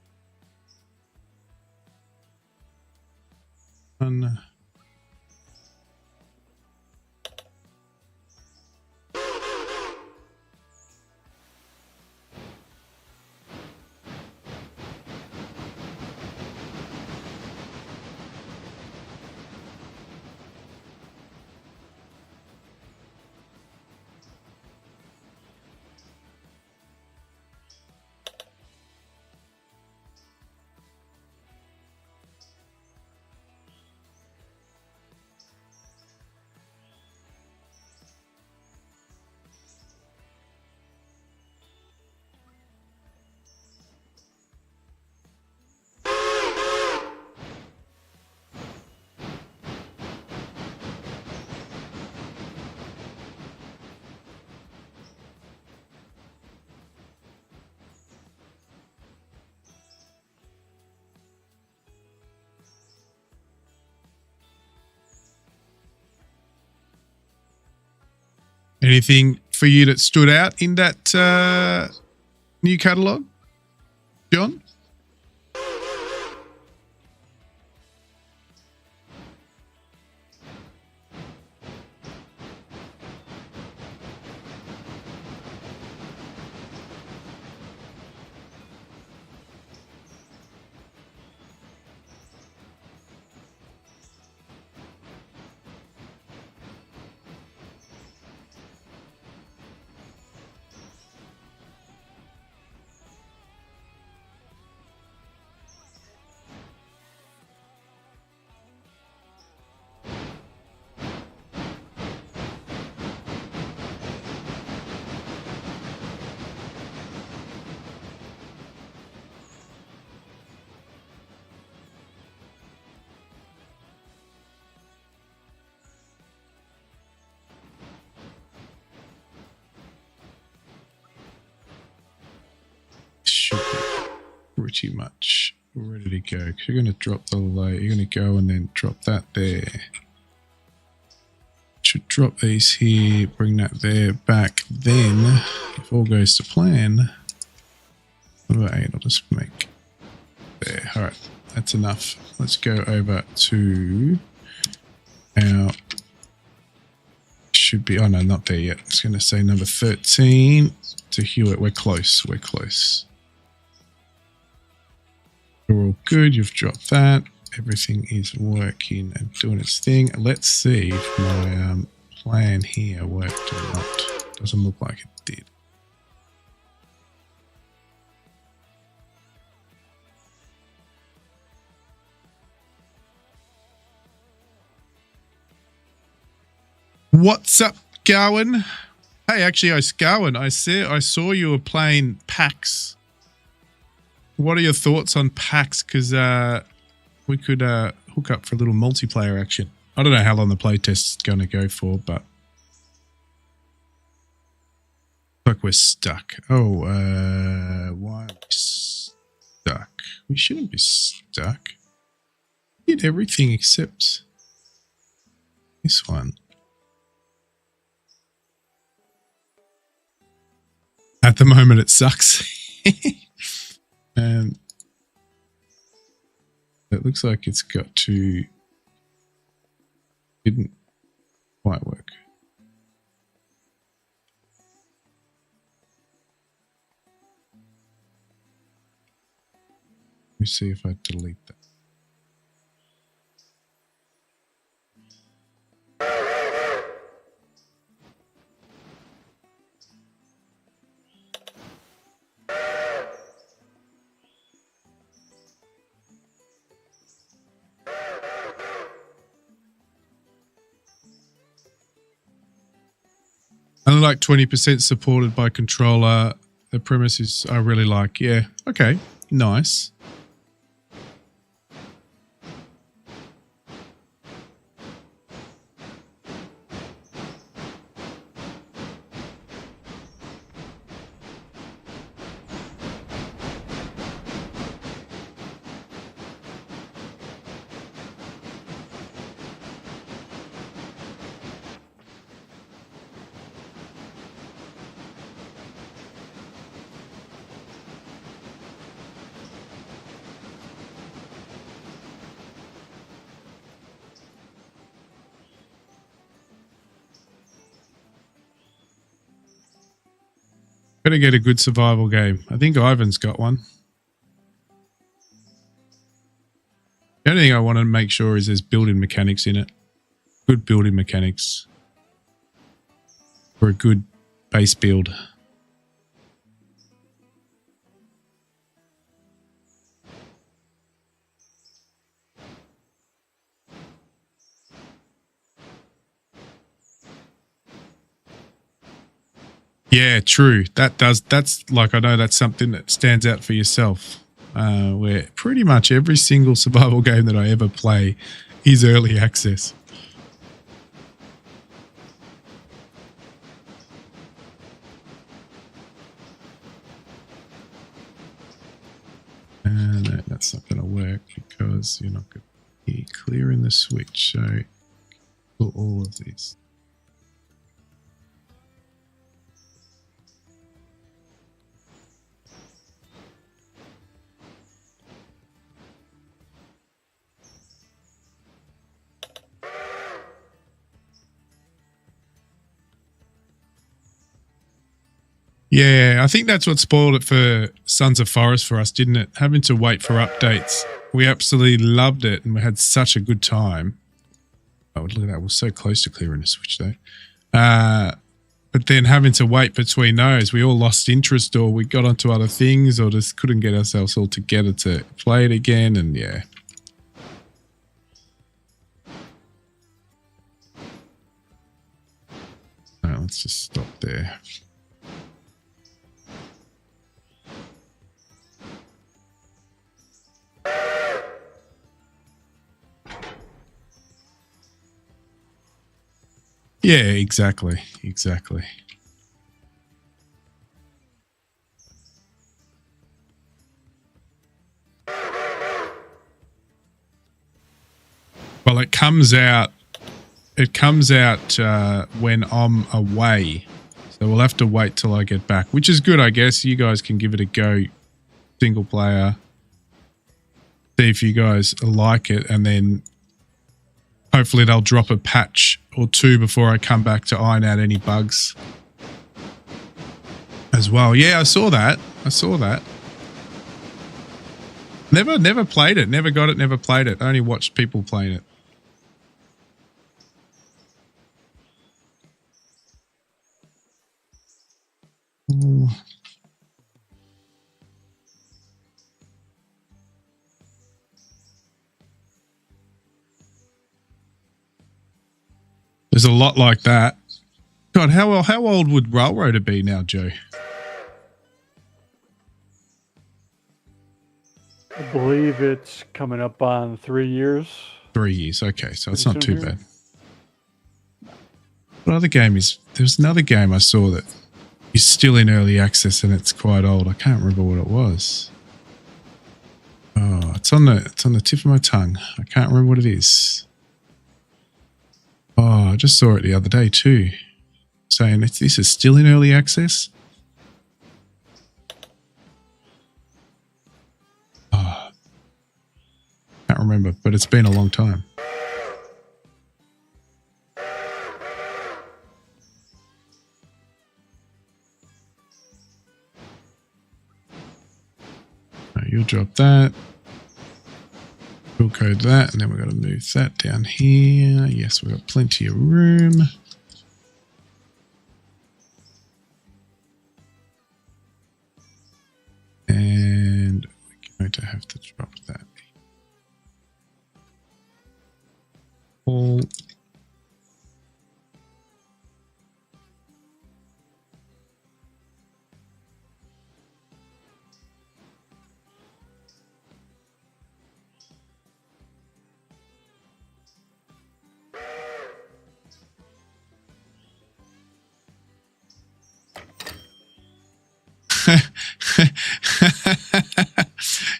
[SPEAKER 1] One. Anything for you that stood out in that new catalogue, John? Should be pretty much ready to go. You're going to drop the load. You're going to go and then drop that there. Should drop these here, bring that there, back. Then, if all goes to plan, what about 8? I'll just make there. All right, that's enough. Let's go over to our. Should be. Oh no, not there yet. I was going to say number 13 to Hewitt. We're close. We're close. We're all good. You've dropped that. Everything is working and doing its thing. Let's see if my plan here worked or not. Doesn't look like it did. What's up, Garwin? Hey, actually, Garwin, I saw you were playing PAX. What are your thoughts on PAX? Because we could hook up for a little multiplayer action. I don't know how long the playtest is going to go for, but like we're stuck. Oh, why are we stuck? We shouldn't be stuck. We did everything except this one. At the moment, it sucks. And it looks like it's got to, didn't quite work. Let me see if I delete that. Only like 20% supported by controller. The premise is I really like. Yeah. Okay. Nice. Better get a good survival game. I think Ivan's got one. The only thing I want to make sure is there's building mechanics in it. Good building mechanics. For a good base build. Yeah, true. That's like, I know that's something that stands out for yourself. Where pretty much every single survival game that I ever play is early access. And that's not going to work because you're not going to be clearing the switch. So pull all of these. Yeah, I think that's what spoiled it for Sons of Forest for us, didn't it? Having to wait for updates. We absolutely loved it and we had such a good time. Oh, look at that. We're so close to clearing the switch though. But then having to wait between those, we all lost interest or we got onto other things or just couldn't get ourselves all together to play it again. And yeah. All right, let's just stop there. Yeah, exactly. Exactly. Well, it comes out when I'm away. So we'll have to wait till I get back, which is good, I guess. You guys can give it a go, single player. See if you guys like it, and then hopefully they'll drop a patch or two before I come back to iron out any bugs as well. Yeah, I saw that. Never played it. Never got it. Never played it. I only watched people playing it. Ooh. There's a lot like that. God, how old would Railroader be now, Joe?
[SPEAKER 2] I believe it's coming up on 3 years.
[SPEAKER 1] 3 years, okay, so it's not too bad. What other game is? There's another game I saw that is still in early access and it's quite old. I can't remember what it was. Oh, it's on the tip of my tongue. I can't remember what it is. Oh, I just saw it the other day too, saying this is still in early access. Oh, can't remember, but it's been a long time. Right, you'll drop that. We'll code that, and then we've got to move that down here. Yes, we've got plenty of room. And we're going to have to drop that. All.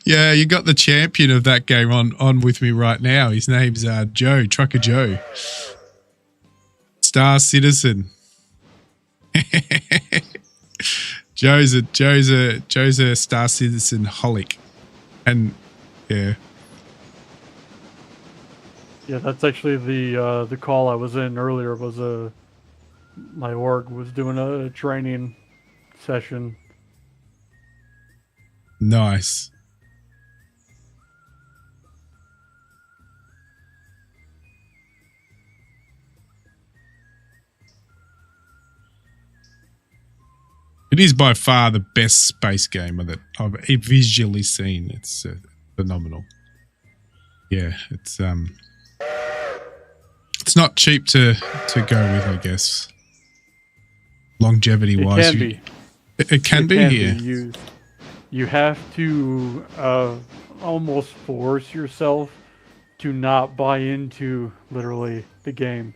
[SPEAKER 1] Yeah, you got the champion of that game on with me right now. His name's Joe, Trucker Joe. Star Citizen. Joe's a Star Citizen holic. And yeah.
[SPEAKER 2] Yeah, that's actually the call I was in earlier. Was my org was doing a training session.
[SPEAKER 1] Nice. It is by far the best space game that I've visually seen. It's phenomenal. Yeah, it's not cheap to go with, I guess. Longevity wise, it can be here.
[SPEAKER 2] You have to almost force yourself to not buy into literally the game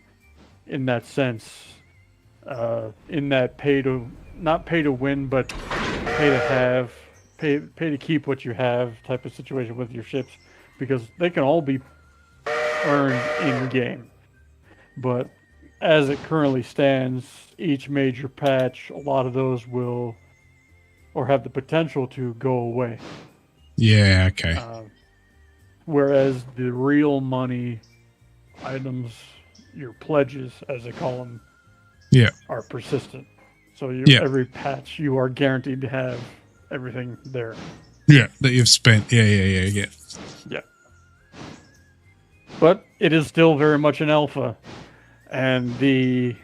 [SPEAKER 2] in that sense. In that not pay to win, but pay to have, pay to keep what you have type of situation with your ships, because they can all be earned in game. But as it currently stands, each major patch, a lot of those will, or have the potential to, go away.
[SPEAKER 1] Yeah, okay.
[SPEAKER 2] Whereas the real money items, your pledges, as they call them,
[SPEAKER 1] yeah,
[SPEAKER 2] are persistent. So
[SPEAKER 1] Yeah.
[SPEAKER 2] every patch you are guaranteed to have everything there.
[SPEAKER 1] Yeah, that you've spent. Yeah.
[SPEAKER 2] Yeah. But it is still very much an alpha. And the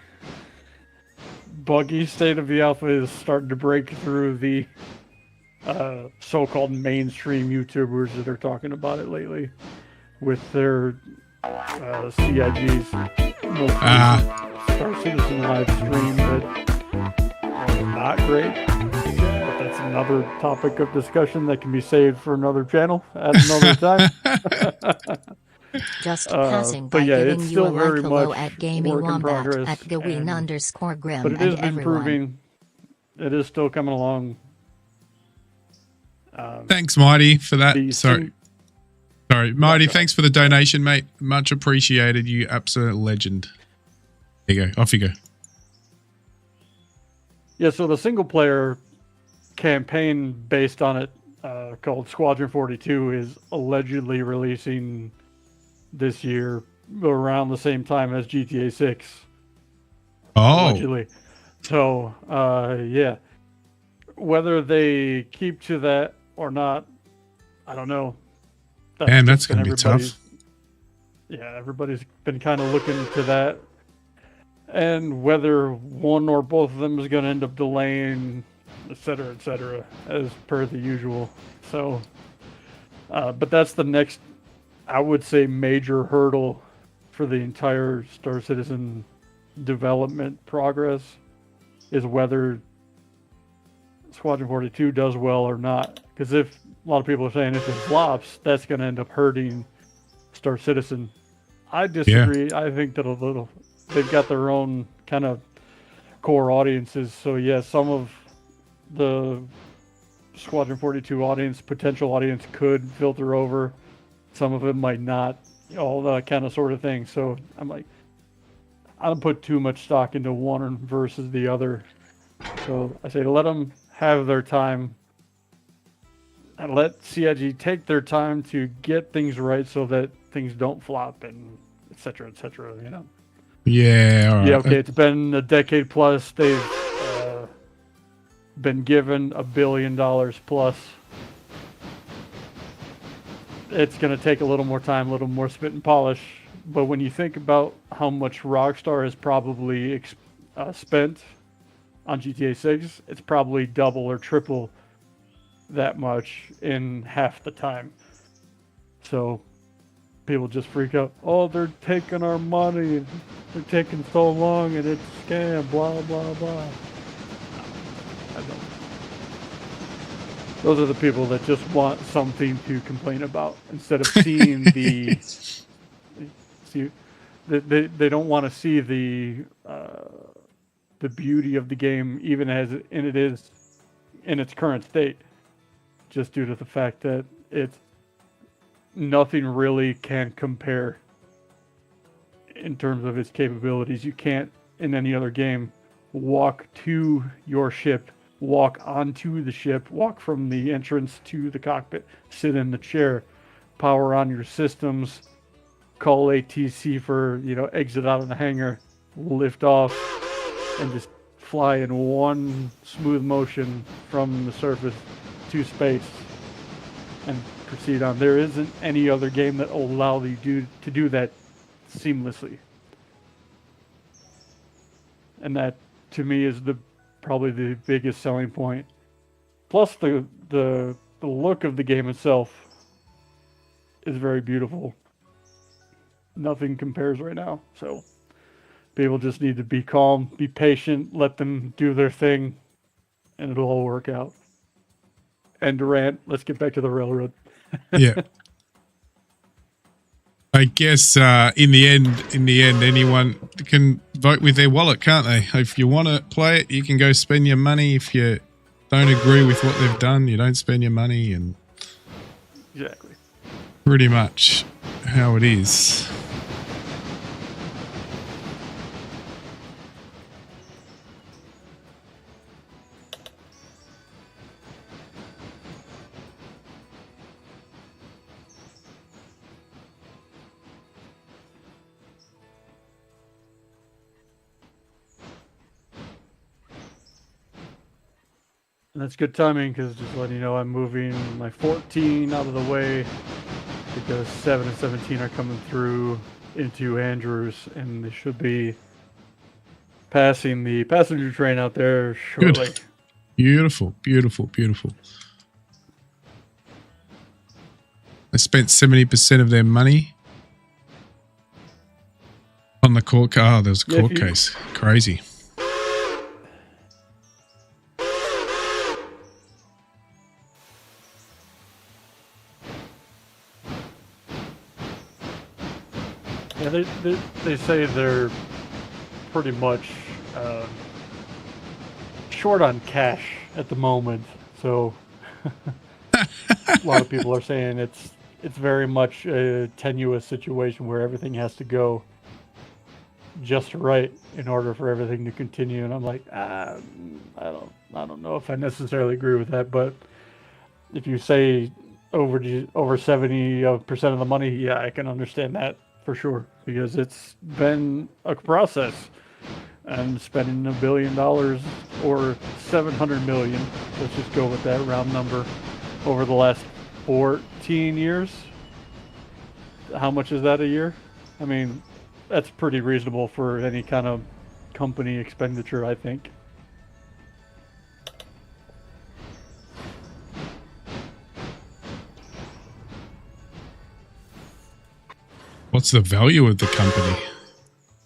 [SPEAKER 2] buggy state of the alpha is starting to break through the so-called mainstream YouTubers that are talking about it lately with their CIGs. Most recent Star Citizen live stream that was not great. But that's another topic of discussion that can be saved for another channel at another time.
[SPEAKER 3] Just passing by,
[SPEAKER 2] but yeah,
[SPEAKER 3] giving
[SPEAKER 2] it's
[SPEAKER 3] you a
[SPEAKER 2] still very
[SPEAKER 3] like hello
[SPEAKER 2] much
[SPEAKER 3] at Gaming
[SPEAKER 2] work in
[SPEAKER 3] Wombat
[SPEAKER 2] progress.
[SPEAKER 3] at Gaween_Grim
[SPEAKER 2] But it
[SPEAKER 3] and
[SPEAKER 2] is
[SPEAKER 3] everyone.
[SPEAKER 2] improving. It is still coming along.
[SPEAKER 1] Thanks, Mighty, for that. Sorry, Mighty. Thanks for the donation, mate. Much appreciated. You absolute legend. There you go. Off you go.
[SPEAKER 2] Yeah, so the single player campaign based on it, called Squadron 42, is allegedly releasing this year around the same time as GTA 6.
[SPEAKER 1] Oh.
[SPEAKER 2] Allegedly. So, yeah. Whether they keep to that or not, I don't know.
[SPEAKER 1] Damn, that's going to be tough.
[SPEAKER 2] Yeah, everybody's been kind of looking to that. And whether one or both of them is going to end up delaying, et cetera, as per the usual. So, but that's the next, I would say, major hurdle for the entire Star Citizen development progress, is whether Squadron 42 does well or not. Because if a lot of people are saying if it flops, that's going to end up hurting Star Citizen. I disagree. Yeah. I think that they've got their own kind of core audiences. So yeah, some of the Squadron 42 audience, potential audience, could filter over. Some of it might not. All that kind of sort of thing. So I'm like, I don't put too much stock into one versus the other. So I say let them have their time and let CIG take their time to get things right so that things don't flop and et cetera, you know?
[SPEAKER 1] Yeah. All right.
[SPEAKER 2] Yeah, okay, it's been a decade plus. They've been given $1 billion plus. It's going to take a little more time, a little more spit and polish. But when you think about how much Rockstar has probably spent on GTA 6, it's probably double or triple that much in half the time. So people just freak out. Oh, they're taking our money. They're taking so long and it's a scam, blah, blah, blah. I don't. Those are the people that just want something to complain about instead of seeing the... They don't want to see the beauty of the game, even as it is in its current state, just due to the fact that nothing really can compare in terms of its capabilities. You can't, in any other game, walk to your ship, walk onto the ship, walk from the entrance to the cockpit, sit in the chair, power on your systems, call ATC for, exit out of the hangar, lift off, and just fly in one smooth motion from the surface to space and proceed on. There isn't any other game that will allow you to do that seamlessly. And that, to me, is probably the biggest selling point. Plus, the look of the game itself is very beautiful. Nothing compares right now. So people just need to be calm, be patient, let them do their thing, and it'll all work out. And Durant, let's get back to the railroad.
[SPEAKER 1] Yeah. I guess in the end, anyone can vote with their wallet, can't they? If you want to play it, you can go spend your money. If you don't agree with what they've done, you don't spend your money, and
[SPEAKER 2] exactly,
[SPEAKER 1] pretty much how it is.
[SPEAKER 2] And that's good timing because just letting you know I'm moving my 14 out of the way because 7 and 17 are coming through into Andrews, and they should be passing the passenger train out there shortly.
[SPEAKER 1] Good. Beautiful, beautiful, beautiful. They spent 70% of their money on the court. Oh, there was a court case. Crazy.
[SPEAKER 2] Yeah, they say they're pretty much short on cash at the moment, so a lot of people are saying it's very much a tenuous situation where everything has to go just right in order for everything to continue. And I'm like, I don't know if I necessarily agree with that, but if you say over 70% of the money, yeah, I can understand that for sure, because it's been a process. And spending $1 billion or 700 million, let's just go with that round number, over the last 14 years. How much is that a year? I mean, that's pretty reasonable for any kind of company expenditure, I think.
[SPEAKER 1] What's the value of the company?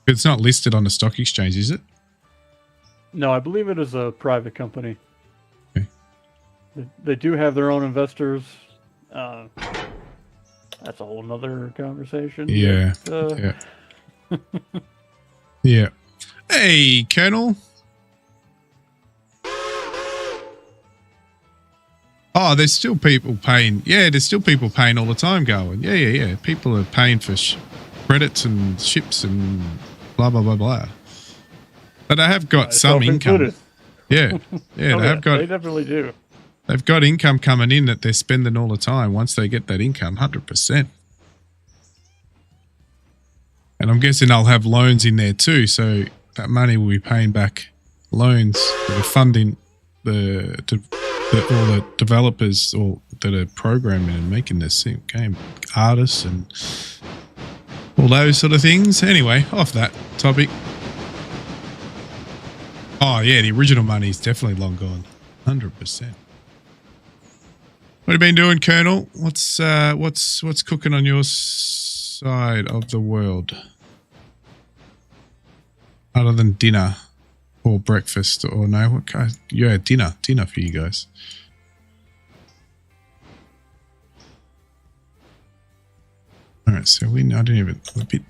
[SPEAKER 1] It's not listed on the stock exchange, is it?
[SPEAKER 2] No, I believe it is a private company.
[SPEAKER 1] Okay.
[SPEAKER 2] They do have their own investors. That's a whole nother conversation.
[SPEAKER 1] Yeah.
[SPEAKER 2] But,
[SPEAKER 1] Yeah. Yeah. Hey, Colonel. Oh, there's still people paying. Yeah, there's still people paying all the time going. Yeah. People are paying for credits and ships and blah, blah, blah, blah. But they have got some income. Yeah. Yeah,
[SPEAKER 2] they definitely do.
[SPEAKER 1] They've got income coming in that they're spending all the time once they get that income, 100%. And I'm guessing they'll have loans in there too, so that money will be paying back loans that are funding all the developers or that are programming and making this game, artists and all those sort of things. Anyway, off that topic. Oh yeah, the original money is definitely long gone, 100%. What have you been doing, Colonel? What's cooking on your side of the world, other than dinner or breakfast or no? What kind? Yeah, dinner for you guys. All right, so I didn't even a bit.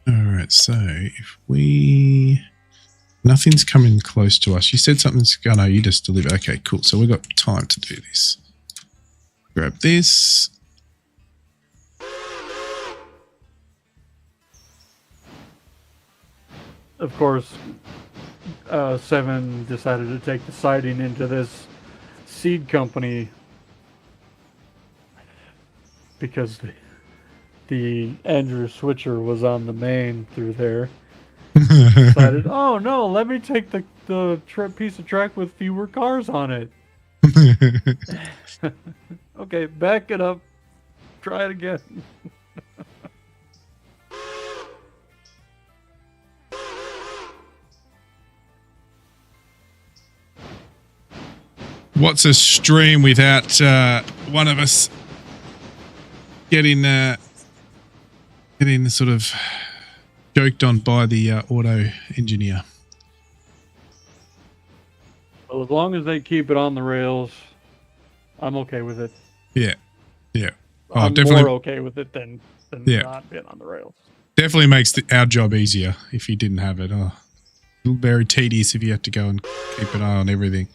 [SPEAKER 1] All right, so if we. Nothing's coming close to us. You said something's going. Oh, no, you just deliver. Okay, cool. So we've got time to do this. Grab this.
[SPEAKER 2] Of course, 7 decided to take the siding into this seed company because the Andrew switcher was on the main through there. Decided, oh no, let me take the piece of track with fewer cars on it. Okay, back it up. Try it again.
[SPEAKER 1] What's a stream without one of us getting sort of joked on by the auto engineer?
[SPEAKER 2] Well, as long as they keep it on the rails, I'm okay with it.
[SPEAKER 1] Yeah. Oh,
[SPEAKER 2] I'm
[SPEAKER 1] definitely
[SPEAKER 2] more okay with it than not being on the rails.
[SPEAKER 1] Definitely makes our job easier if you didn't have it. Oh, very tedious if you had to go and keep an eye on everything.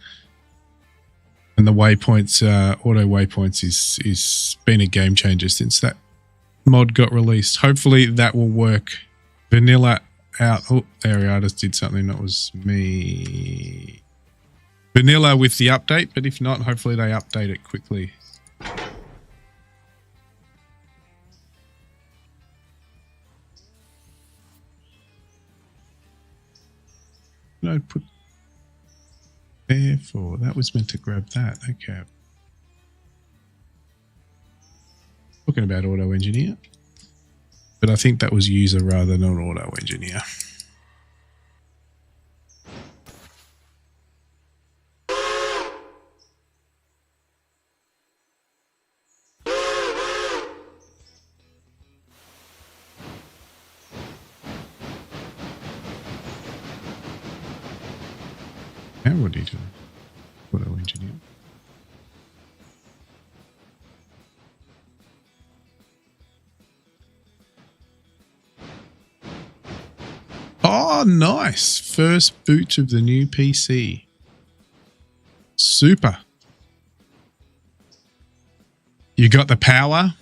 [SPEAKER 1] And the waypoints, auto waypoints is been a game changer since that mod got released. Hopefully that will work. Vanilla out. Oh, there I just did something. That was me. Vanilla with the update, but if not, hopefully they update it quickly. I put there for? That was meant to grab that. Okay. Talking about auto engineer, but I think that was user rather than auto engineer. Now what do you do? Auto engineer. Oh, nice. First boot of the new PC. Super. You got the power?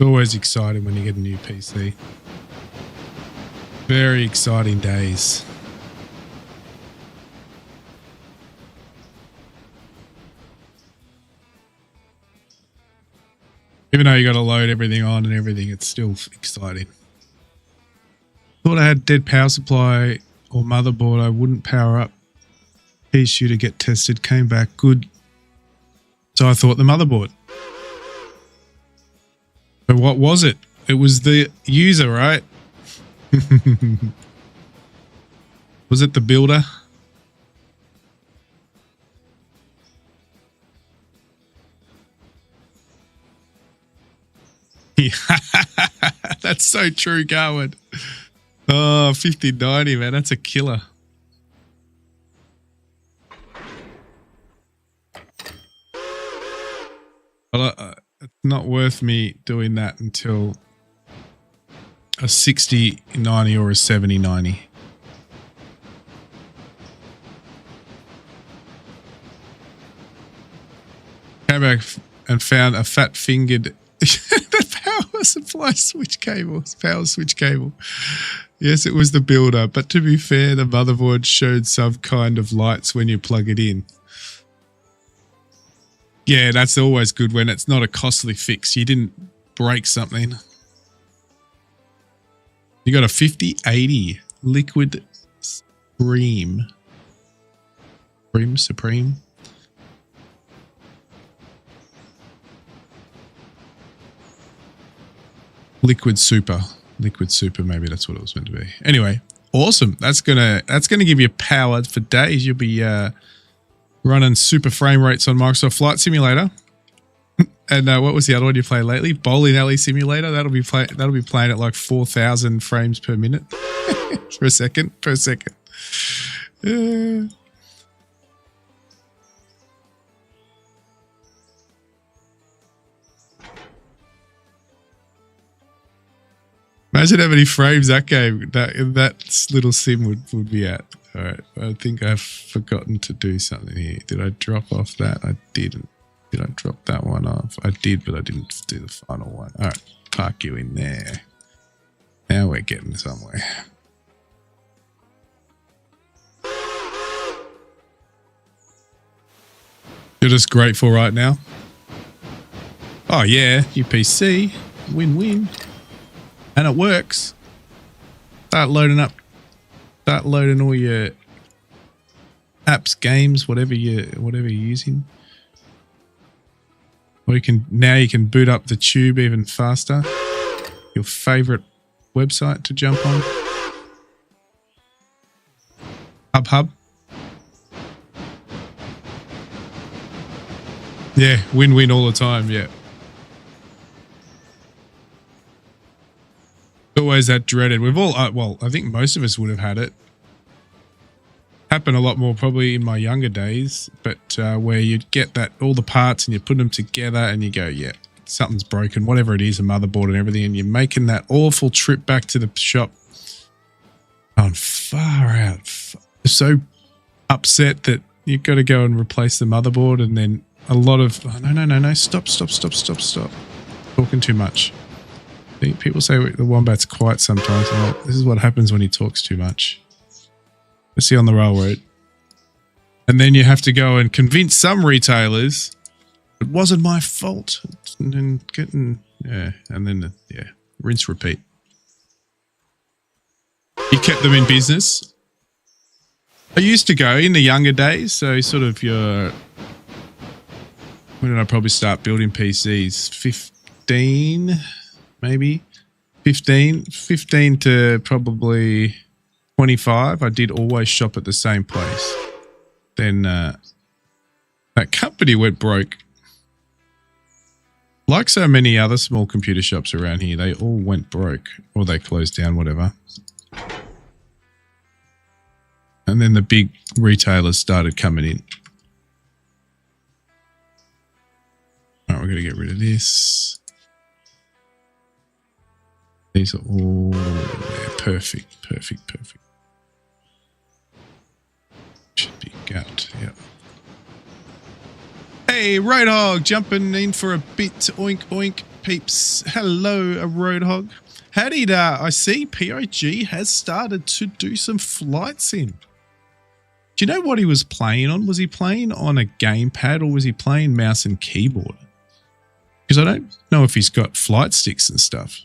[SPEAKER 1] Always exciting when you get a new PC. Very exciting days. Even though you got to load everything on and everything, it's still exciting. Thought I had dead power supply or motherboard. I wouldn't power up. Issue to get tested. Came back good. So I thought the motherboard. But what was it? It was the user, right? Was it the builder? That's so true, Garwood. Oh, 5090, man. That's a killer. Well, it's not worth me doing that until a 6090 or a 7090. Came back and found a fat-fingered power supply switch cable. Power switch cable. Yes, it was the builder, but to be fair, the motherboard showed some kind of lights when you plug it in. Yeah, that's always good when it's not a costly fix. You didn't break something. You got a 5080 liquid Supreme. Supreme. Liquid Super. Liquid Super, maybe that's what it was meant to be. Anyway, awesome. That's gonna give you power for days. You'll be running super frame rates on Microsoft Flight Simulator. And what was the other one you played lately? Bowling Alley Simulator. That'll be playing at like 4,000 frames per minute per second. Imagine how many frames that game, that little sim would be at. All right, I think I've forgotten to do something here. Did I drop off that? I didn't. Did I drop that one off? I did, but I didn't do the final one. All right, park you in there. Now we're getting somewhere. You're just grateful right now? Oh yeah, UPC, win-win. And it works. Start loading all your apps, games, whatever you're using. Or you can boot up the tube even faster. Your favorite website to jump on. Hub. Yeah, win-win all the time, yeah. Always that dreaded. We've all, well, I think most of us would have had it. Happened a lot more probably in my younger days, but where you'd get all the parts and you put them together and you go, yeah, something's broken, whatever it is, a motherboard and everything, and you're making that awful trip back to the shop. On far out. So upset that you've got to go and replace the motherboard, and then a lot of, oh, no, stop. Talking too much. People say the Wombat's quiet sometimes. Well, this is what happens when he talks too much. Let's see on the railroad. And then you have to go and convince some retailers it wasn't my fault. And then rinse, repeat. You kept them in business. I used to go in the younger days, so sort of when did I probably start building PCs? 15, maybe? 15 to probably 25. I did always shop at the same place. Then that company went broke. Like so many other small computer shops around here, they all went broke or they closed down, whatever. And then the big retailers started coming in. All right, we're going to get rid of this. These are all there. Perfect. Should be gut, yep. Hey, Roadhog, jumping in for a bit. Oink, oink, peeps. Hello, a Roadhog. Howdy, I see POG has started to do some flight sim. Do you know what he was playing on? Was he playing on a gamepad or was he playing mouse and keyboard? Because I don't know if he's got flight sticks and stuff.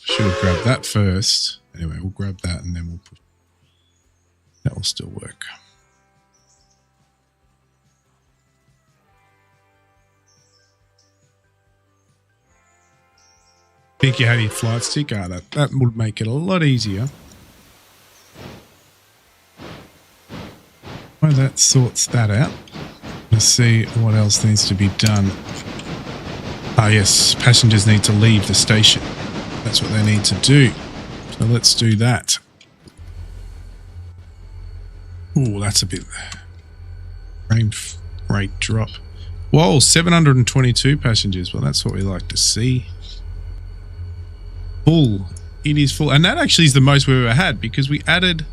[SPEAKER 1] Should have grabbed that first. Anyway, we'll grab that and then we'll put that will still work. Think you had your flight stick? That would make it a lot easier. Well, that sorts that out. Let's see what else needs to be done. Ah, yes, passengers need to leave the station. That's what they need to do. So let's do that. Oh, that's a bit frame rate drop. Whoa, 722 passengers. Well, that's what we like to see. Full. It is full. And that actually is the most we've ever had because we added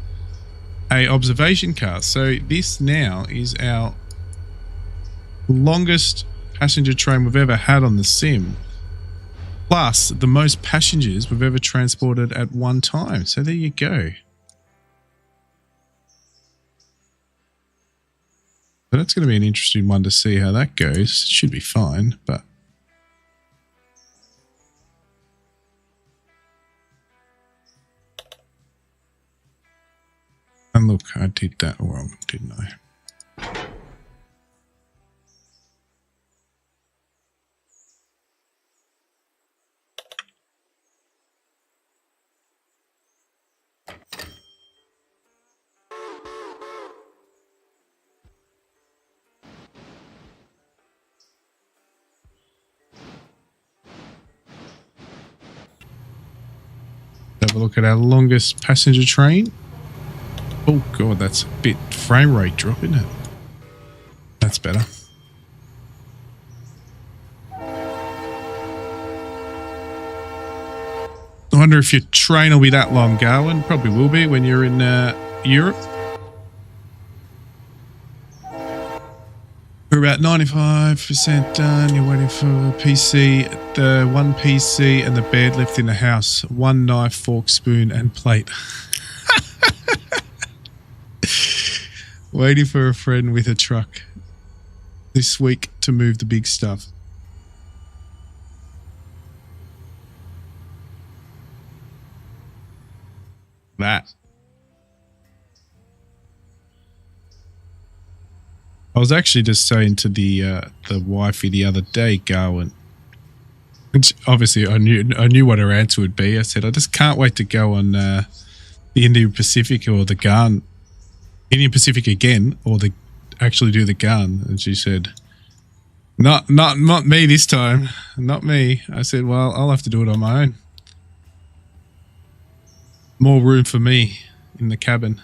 [SPEAKER 1] a observation car. So this now is our longest passenger train we've ever had on the sim. Plus the most passengers we've ever transported at one time. So there you go. So that's going to be an interesting one to see how that goes. It should be fine, but and look, I did that wrong, didn't I? Have a look at our longest passenger train. Oh god, that's a bit frame rate drop, isn't it? That's better. I wonder if your train will be that long, Garwin. Probably will be when you're in Europe. We're about 95% done. You're waiting for PC, the one PC and the bed left in the house. One knife, fork, spoon and plate. Waiting for a friend with a truck this week to move the big stuff. That. I was actually just saying to the wifey the other day, Garwin, Which obviously I knew what her answer would be. I said, I just can't wait to go on the Indian Pacific or the Gun. Indian Pacific again, or actually do the Gun. And she said, not me this time. Not me. I said, well, I'll have to do it on my own. More room for me in the cabin.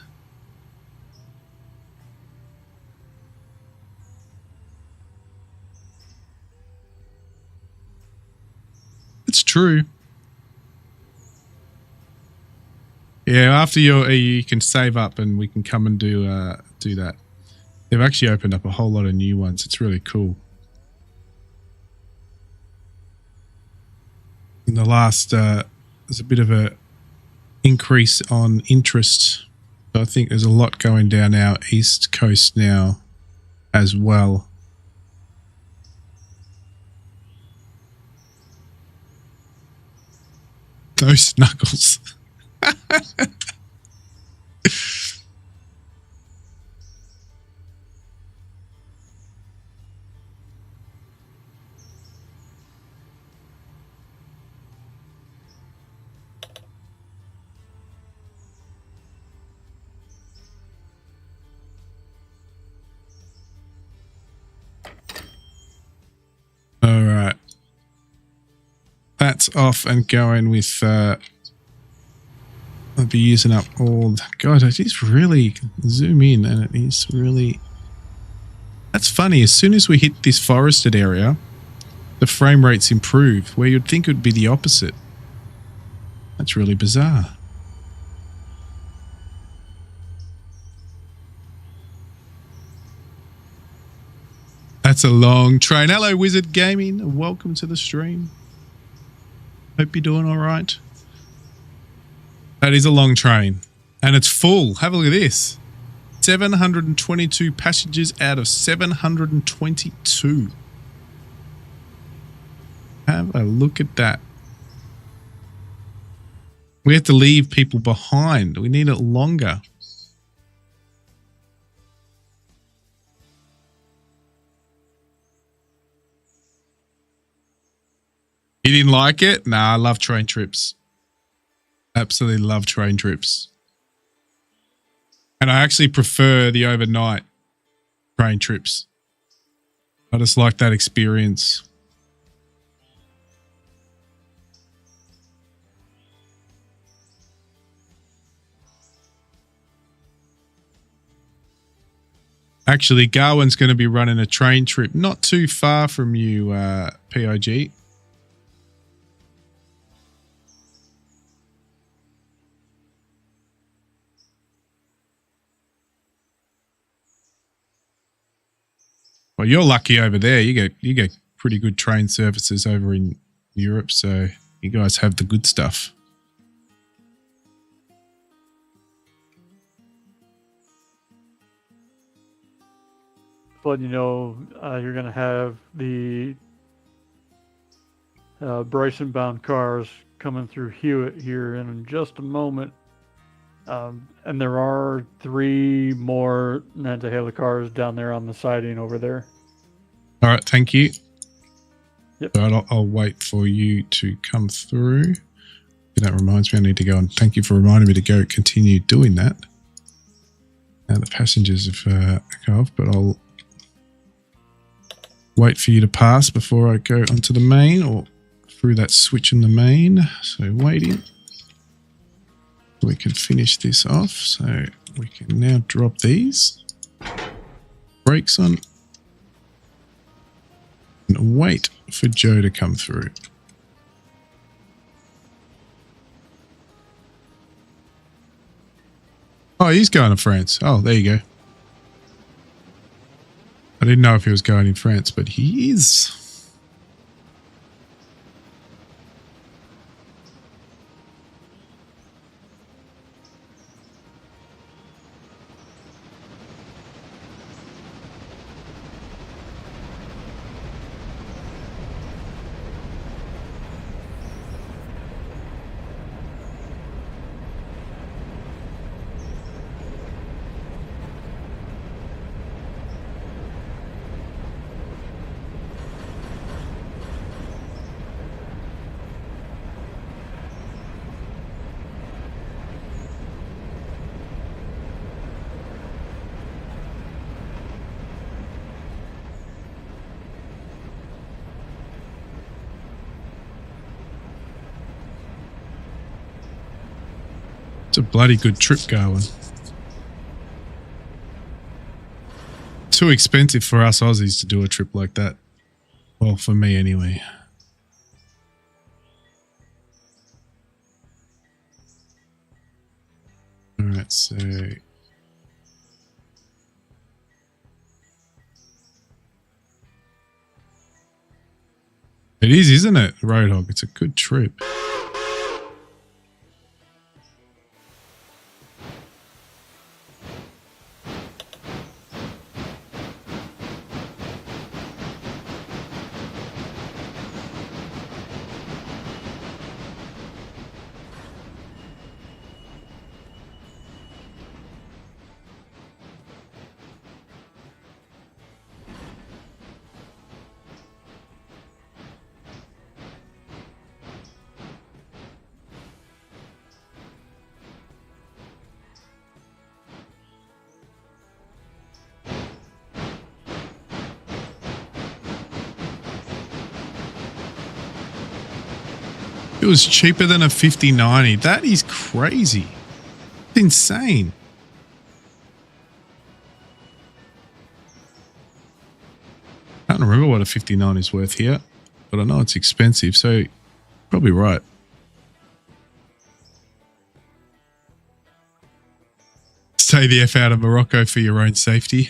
[SPEAKER 1] It's true. Yeah, after you can save up and we can come and do that. They've actually opened up a whole lot of new ones. It's really cool. In the last, there's a bit of a increase on interest. I think there's a lot going down our east coast now as well. No snuggles. All right. That's off and going with I'll be using up all. God, it is really zoom in, and it is really. That's funny. As soon as we hit this forested area, the frame rates improve. Where you'd think it would be the opposite. That's really bizarre. That's a long train. Hello, Wizard Gaming. Welcome to the stream. Hope you're doing all right. That is a long train. And it's full. Have a look at this. 722 passengers out of 722. Have a look at that. We have to leave people behind. We need it longer. You didn't like it? Nah, I love train trips. Absolutely love train trips. And I actually prefer the overnight train trips. I just like that experience. Actually, Garwin's going to be running a train trip not too far from you, PIG. Well, you're lucky over there. You get pretty good train services over in Europe, so you guys have the good stuff.
[SPEAKER 2] But you know, you're going to have the Bryson-bound cars coming through Hewitt here in just a moment. And there are 3 more Nantahala cars down there on the siding over there.
[SPEAKER 1] All right, thank you.
[SPEAKER 2] Yep.
[SPEAKER 1] Right, I'll wait for you to come through. That reminds me, I need to go and thank you for reminding me to go continue doing that. Now the passengers have come off, but I'll wait for you to pass before I go onto the main or through that switch in the main. So waiting. We can finish this off, so we can now drop these brakes on and wait for Joe to come through. Oh, he's going to France. Oh, there you go. I didn't know if he was going in France, but he is. It's a bloody good trip going. Too expensive for us Aussies to do a trip like that. Well, for me anyway. Alright, so... It is, isn't it, Roadhog? It's a good trip. It was cheaper than a 5090. That is crazy. It's insane. I can't remember what a 5090 is worth here, but I know it's expensive, so probably right. Stay the F out of Morocco for your own safety.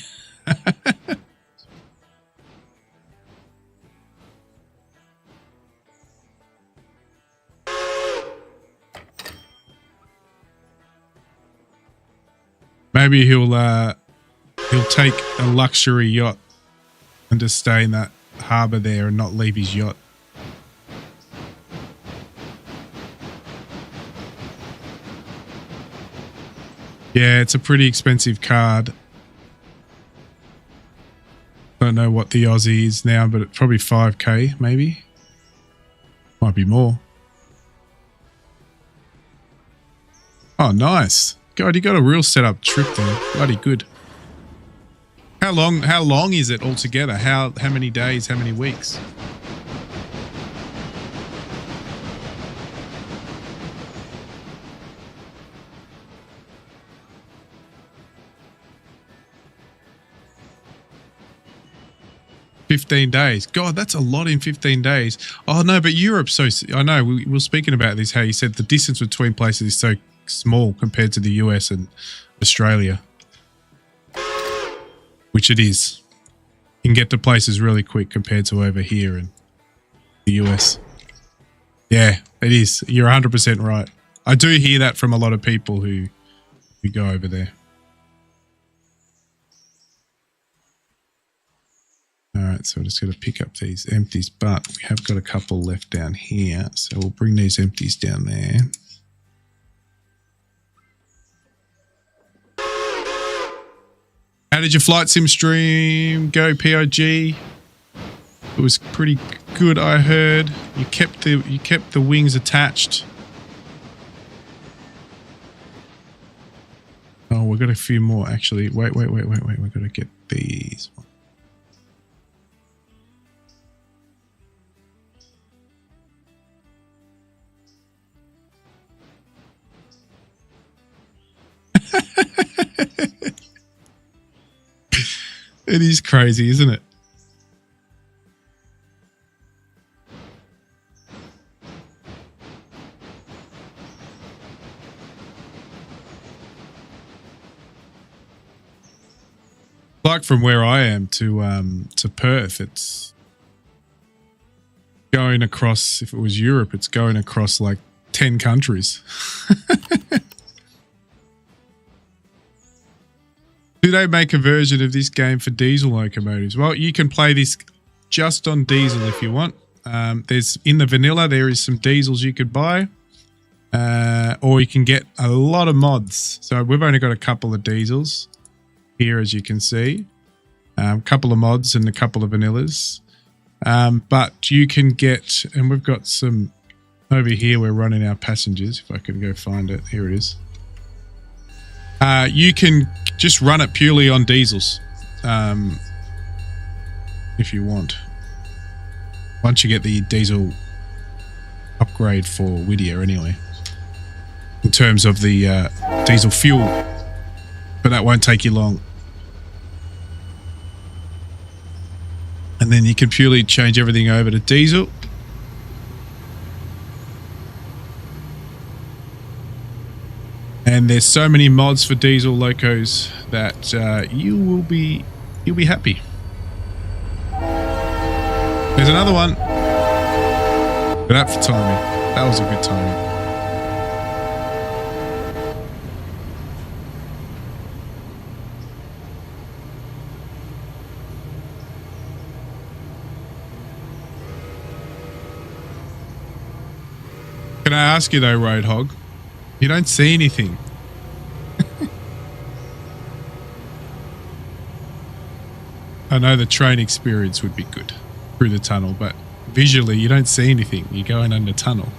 [SPEAKER 1] Maybe he'll take a luxury yacht and just stay in that harbour there and not leave his yacht. Yeah, it's a pretty expensive card. Don't know what the Aussie is now, but it's probably 5k maybe. Might be more. Oh, nice. God, you got a real setup trip there. Bloody good. How long is it altogether? How many days, how many weeks? $15 days. God, that's a lot in 15 days. Oh no, but Europe's so... I know, we were speaking about this, how you said the distance between places is so small compared to the US and Australia, which it is. You can get to places really quick compared to over here in the US. Yeah, it is. You're 100% right. I do hear that from a lot of people who go over there. All right, so we're just going to pick up these empties, but we have got a couple left down here, so we'll bring these empties down there. How did your flight sim stream go, POG? It was pretty good, I heard. You kept the wings attached. Oh, we've got a few more actually. Wait. We've got to get these. It is crazy, isn't it? Like from where I am to Perth, it's going across, if it was Europe, it's going across like 10 countries. Do they make a version of this game for diesel locomotives? Well, you can play this just on diesel if you want. There's in the vanilla, there is some diesels you could buy, or you can get a lot of mods. So we've only got a couple of diesels here, as you can see, a couple of mods and a couple of vanillas. But you can get, and we've got some over here. We're running our passengers. If I can go find it, here it is. You can just run it purely on diesels, if you want. Once you get the diesel upgrade for Whittier, anyway. in terms of the diesel fuel, but that won't take you long. And then you can purely change everything over to diesel. And there's so many mods for diesel locos that you'll be happy. There's another one. But that for timing. That was a good timing. Can I ask you though, Roadhog? You don't see anything. I know the train experience would be good through the tunnel, but visually you don't see anything. You're going under tunnel.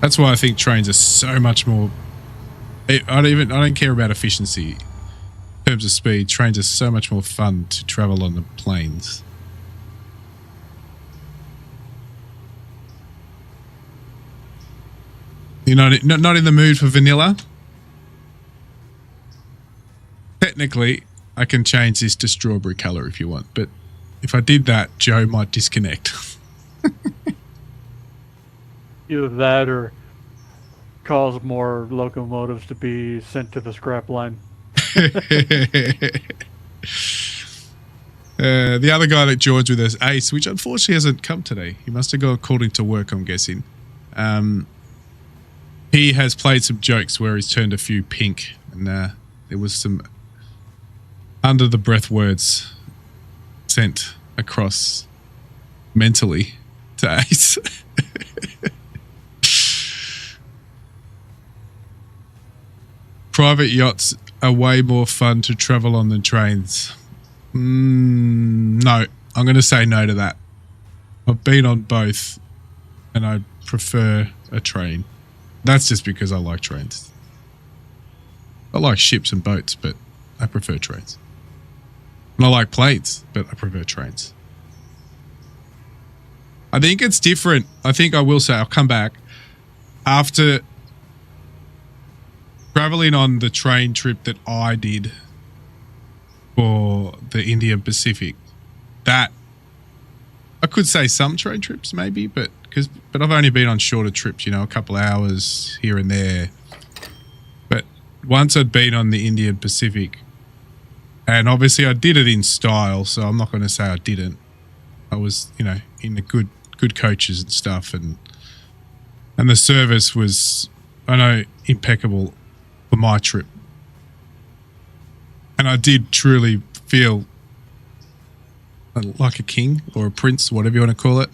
[SPEAKER 1] That's why I think trains are so much more. I don't care about efficiency. In terms of speed, trains are so much more fun to travel on the plains. You're not in the mood for vanilla? Technically, I can change this to strawberry color if you want, but if I did that, Joe might disconnect.
[SPEAKER 2] Either that or cause more locomotives to be sent to the scrap line.
[SPEAKER 1] The other guy that joins with us, Ace, which unfortunately hasn't come today. He must have gone according to work, I'm guessing. He has played some jokes where he's turned a few pink, and there was some under the breath words sent across mentally to Ace. Private yachts are way more fun to travel on than trains. No, I'm going to say no to that. I've been on both and I prefer a train. That's just because I like trains. I like ships and boats, but I prefer trains. And I like planes, but I prefer trains. I think it's different. I think I will say, I'll come back after traveling on the train trip that I did for the Indian Pacific. That I could say some train trips maybe, but I've only been on shorter trips, you know, a couple hours here and there. But once I'd been on the Indian Pacific, and obviously I did it in style, so I'm not going to say I didn't. I was, you know, in the good coaches and stuff, and the service was, I know, impeccable for my trip. And I did truly feel like a king or a prince, whatever you want to call it.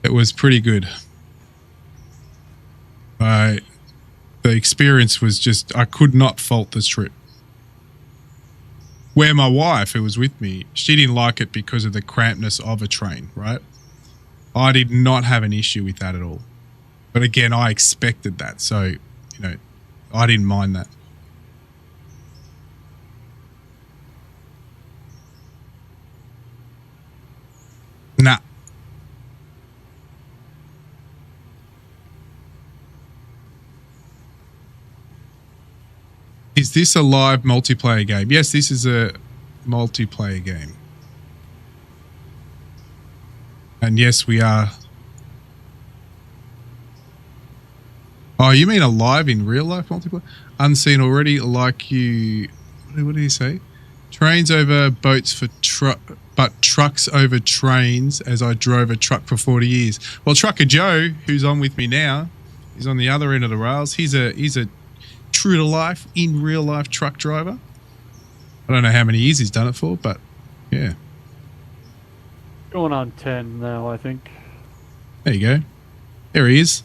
[SPEAKER 1] It was pretty good. The experience was just, I could not fault this trip. Where my wife, who was with me, she didn't like it because of the crampedness of a train, right? I did not have an issue with that at all. But again, I expected that. So, you know, I didn't mind that. Nah. Is this a live multiplayer game? Yes, this is a multiplayer game. And yes, we are. Oh, you mean a live in real life multiplayer? Unseen already, like you. What did he say? Trains over boats for but trucks over trains, as I drove a truck for 40 years. Well, Trucker Joe, who's on with me now, is on the other end of the rails. He's a true to life, in real life truck driver. I don't know how many years he's done it for, but yeah.
[SPEAKER 2] Going on 10 now, I think.
[SPEAKER 1] There you go. There he is.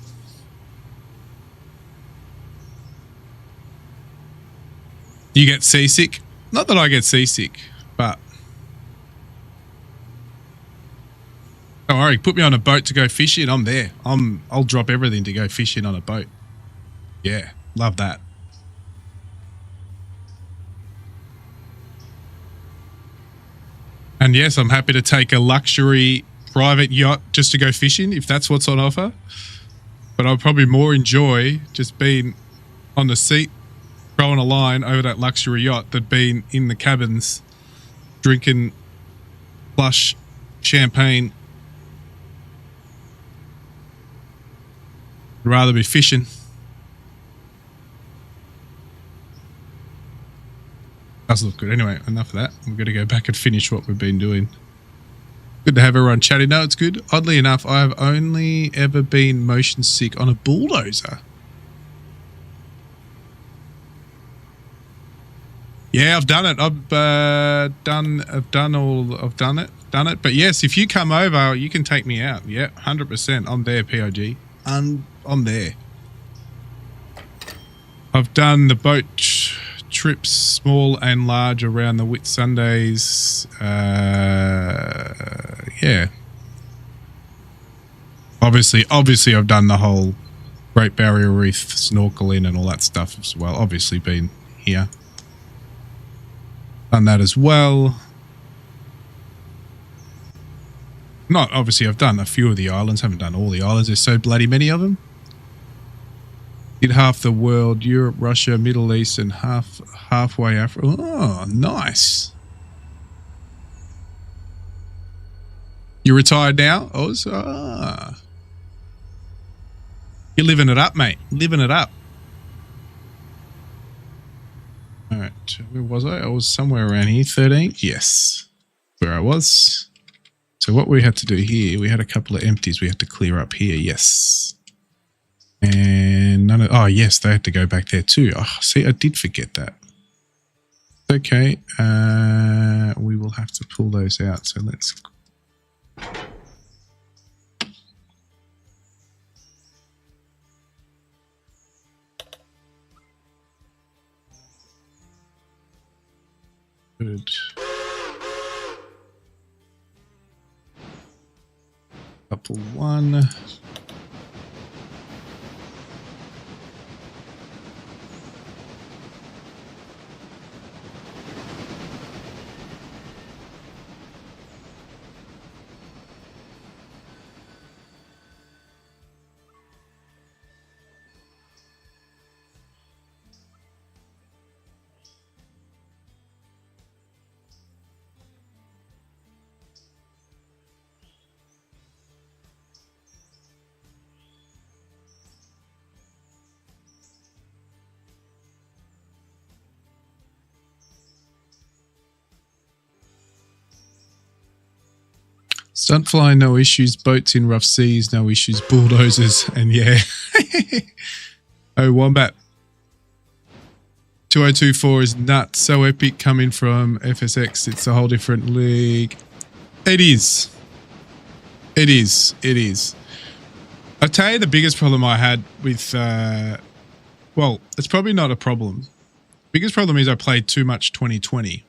[SPEAKER 1] You get seasick? Not that I get seasick, but don't worry, put me on a boat to go fishing, I'm there. I'll drop everything to go fishing on a boat. Yeah, love that. And yes, I'm happy to take a luxury private yacht just to go fishing if that's what's on offer. But I'll probably more enjoy just being on the seat, throwing a line over that luxury yacht than being in the cabins drinking plush champagne. I'd rather be fishing. Does look good. Anyway, enough of that. We're going to go back and finish what we've been doing. Good to have everyone chatting. No, it's good. Oddly enough, I have only ever been motion sick on a bulldozer. Yeah, I've done it. I've done it. But yes, if you come over, you can take me out. Yeah, 100%. I'm there, PIG. I'm there. I've done the boat trips, small and large, around the Whitsundays. Yeah. Obviously, I've done the whole Great Barrier Reef snorkeling and all that stuff as well. Obviously, been here. Done that as well. Not obviously, I've done a few of the islands. Haven't done all the islands. There's so bloody many of them. Did half the world: Europe, Russia, Middle East, and halfway Africa. Oh, nice. You retired now, Oz? Ah. You're living it up, mate. Living it up. All right, where was I? I was somewhere around here. 13th? Yes, where I was. So what we had to do here, we had a couple of empties we had to clear up here. Yes. And none of, oh yes, they had to go back there too. Oh, see, I did forget that. Okay, we will have to pull those out. So let's. Good. Couple one. Stunt flying, no issues. Boats in rough seas, no issues. Bulldozers, and yeah. Oh, Wombat. 2024 is nuts. So epic coming from FSX. It's a whole different league. It is. It is. It is. I'll tell you the biggest problem I had with... well, it's probably not a problem. Biggest problem is I played too much 2020.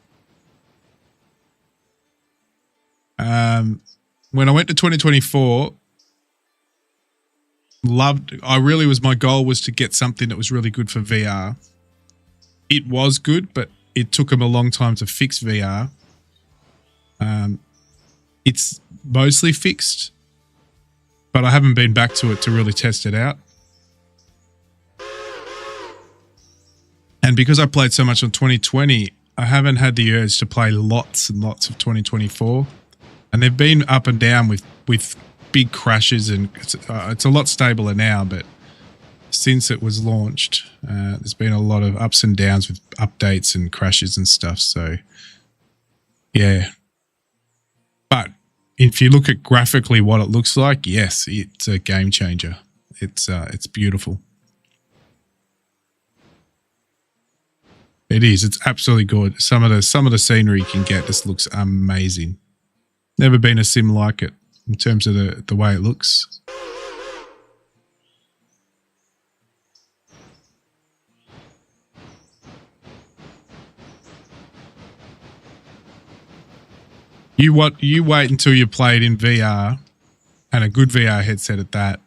[SPEAKER 1] When I went to 2024, my goal was to get something that was really good for VR. It was good, but it took them a long time to fix VR. It's mostly fixed, but I haven't been back to it to really test it out. And because I played so much on 2020, I haven't had the urge to play lots and lots of 2024. And they've been up and down with big crashes, and it's a lot stabler now. But since it was launched, there's been a lot of ups and downs with updates and crashes and stuff. So, yeah. But if you look at graphically what it looks like, yes, it's a game changer. It's beautiful. It is. It's absolutely good. Some of the scenery you can get just looks amazing. Never been a sim like it in terms of the way it looks. You wait until you play it in VR, and a good VR headset at that.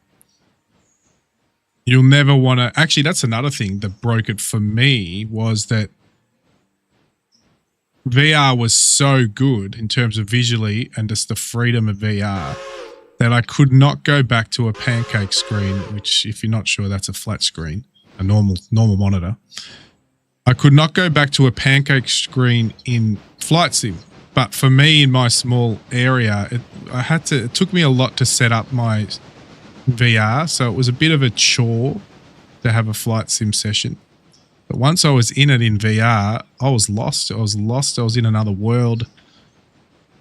[SPEAKER 1] You'll never want to... Actually, that's another thing that broke it for me, was that VR was so good in terms of visually and just the freedom of VR that I could not go back to a pancake screen, which, if you're not sure, that's a flat screen, a normal monitor. I could not go back to a pancake screen in Flight Sim. But for me, in my small area, it took me a lot to set up my VR, so it was a bit of a chore to have a Flight Sim session. But once I was in it in VR, I was lost. I was in another world.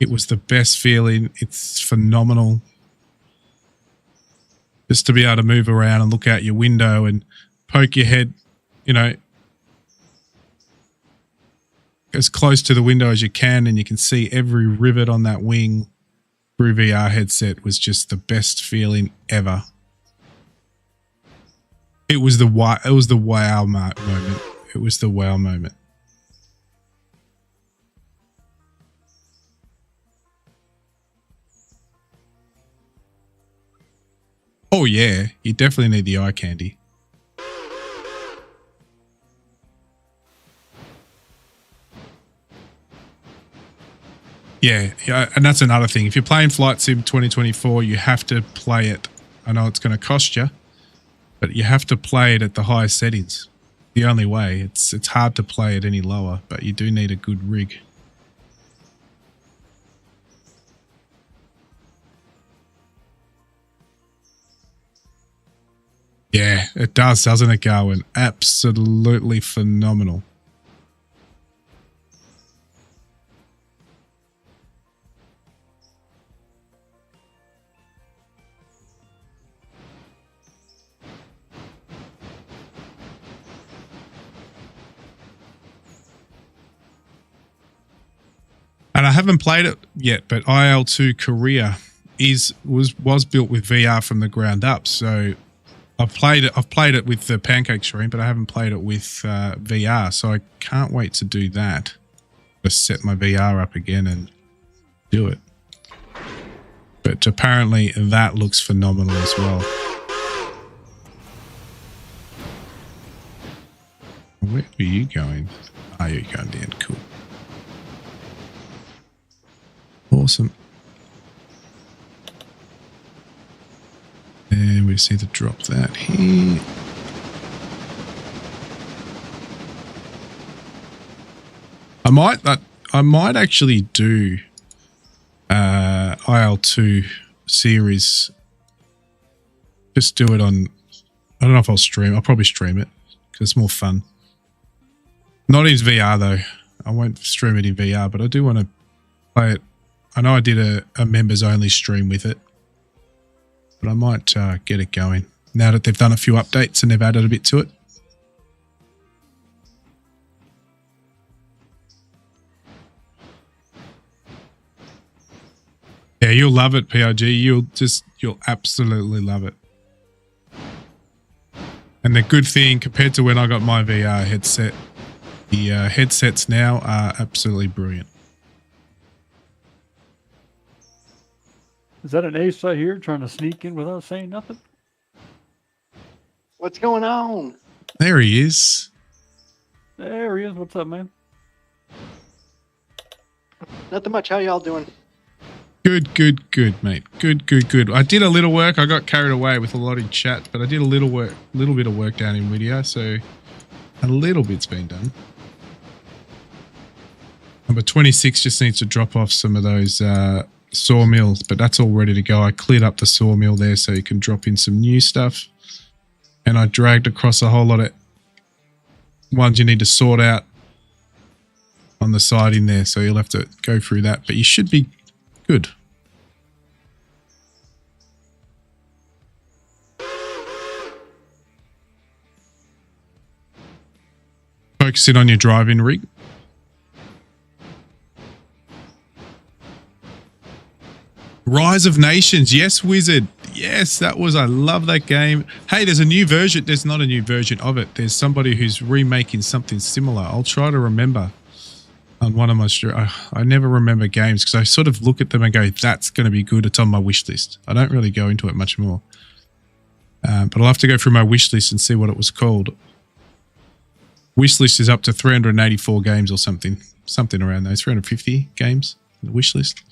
[SPEAKER 1] It was the best feeling. It's phenomenal. Just to be able to move around and look out your window and poke your head, you know, as close to the window as you can, and you can see every rivet on that wing through VR headset was just the best feeling ever. It was the wow moment. It was the wow moment. Oh yeah, you definitely need the eye candy. Yeah, and that's another thing. If you're playing Flight Sim 2024, you have to play it. I know it's going to cost you, but you have to play it at the highest settings. The only way. It's hard to play it any lower, but you do need a good rig. Yeah, it does, doesn't it, Garwin? Absolutely phenomenal. And I haven't played it yet, but IL2 Korea was built with VR from the ground up. So I've played it with the pancake screen, but I haven't played it with VR. So I can't wait to do that. Just set my VR up again and do it. But apparently that looks phenomenal as well. Where are you going? Oh, you're going down. Cool. Awesome. And we just need to drop that here. I might actually do IL2 series. Just do it on. I don't know if I'll stream. I'll probably stream it because it's more fun. Not in VR though. I won't stream it in VR, but I do want to play it. I know I did a members only stream with it, but I might get it going now that they've done a few updates and they've added a bit to it. Yeah, you'll love it, PRG. You'll absolutely love it. And the good thing compared to when I got my VR headset, the headsets now are absolutely brilliant.
[SPEAKER 2] Is that an ace right here trying to sneak in without saying nothing?
[SPEAKER 4] What's going on?
[SPEAKER 1] There he is.
[SPEAKER 2] There he is. What's up, man?
[SPEAKER 4] Nothing much. How y'all doing?
[SPEAKER 1] Good, mate. Good. I did a little work. I got carried away with a lot in chat, but I did a little bit of work down in video, so a little bit's been done. Number 26 just needs to drop off some of those sawmills, but that's all ready to go. I cleared up the sawmill there so you can drop in some new stuff, and I dragged across a whole lot of ones you need to sort out on the side in there, so you'll have to go through that, but you should be good. Focus in on your drive-in rig. Rise of Nations. Yes, Wizard. Yes, that was, I love that game. Hey, there's a new version. There's not a new version of it. There's somebody who's remaking something similar. I'll try to remember on one of my, I never remember games because I sort of look at them and go, that's going to be good. It's on my wish list. I don't really go into it much more. But I'll have to go through my wish list and see what it was called. Wish list is up to 384 games or something around those 350 games in the wish list.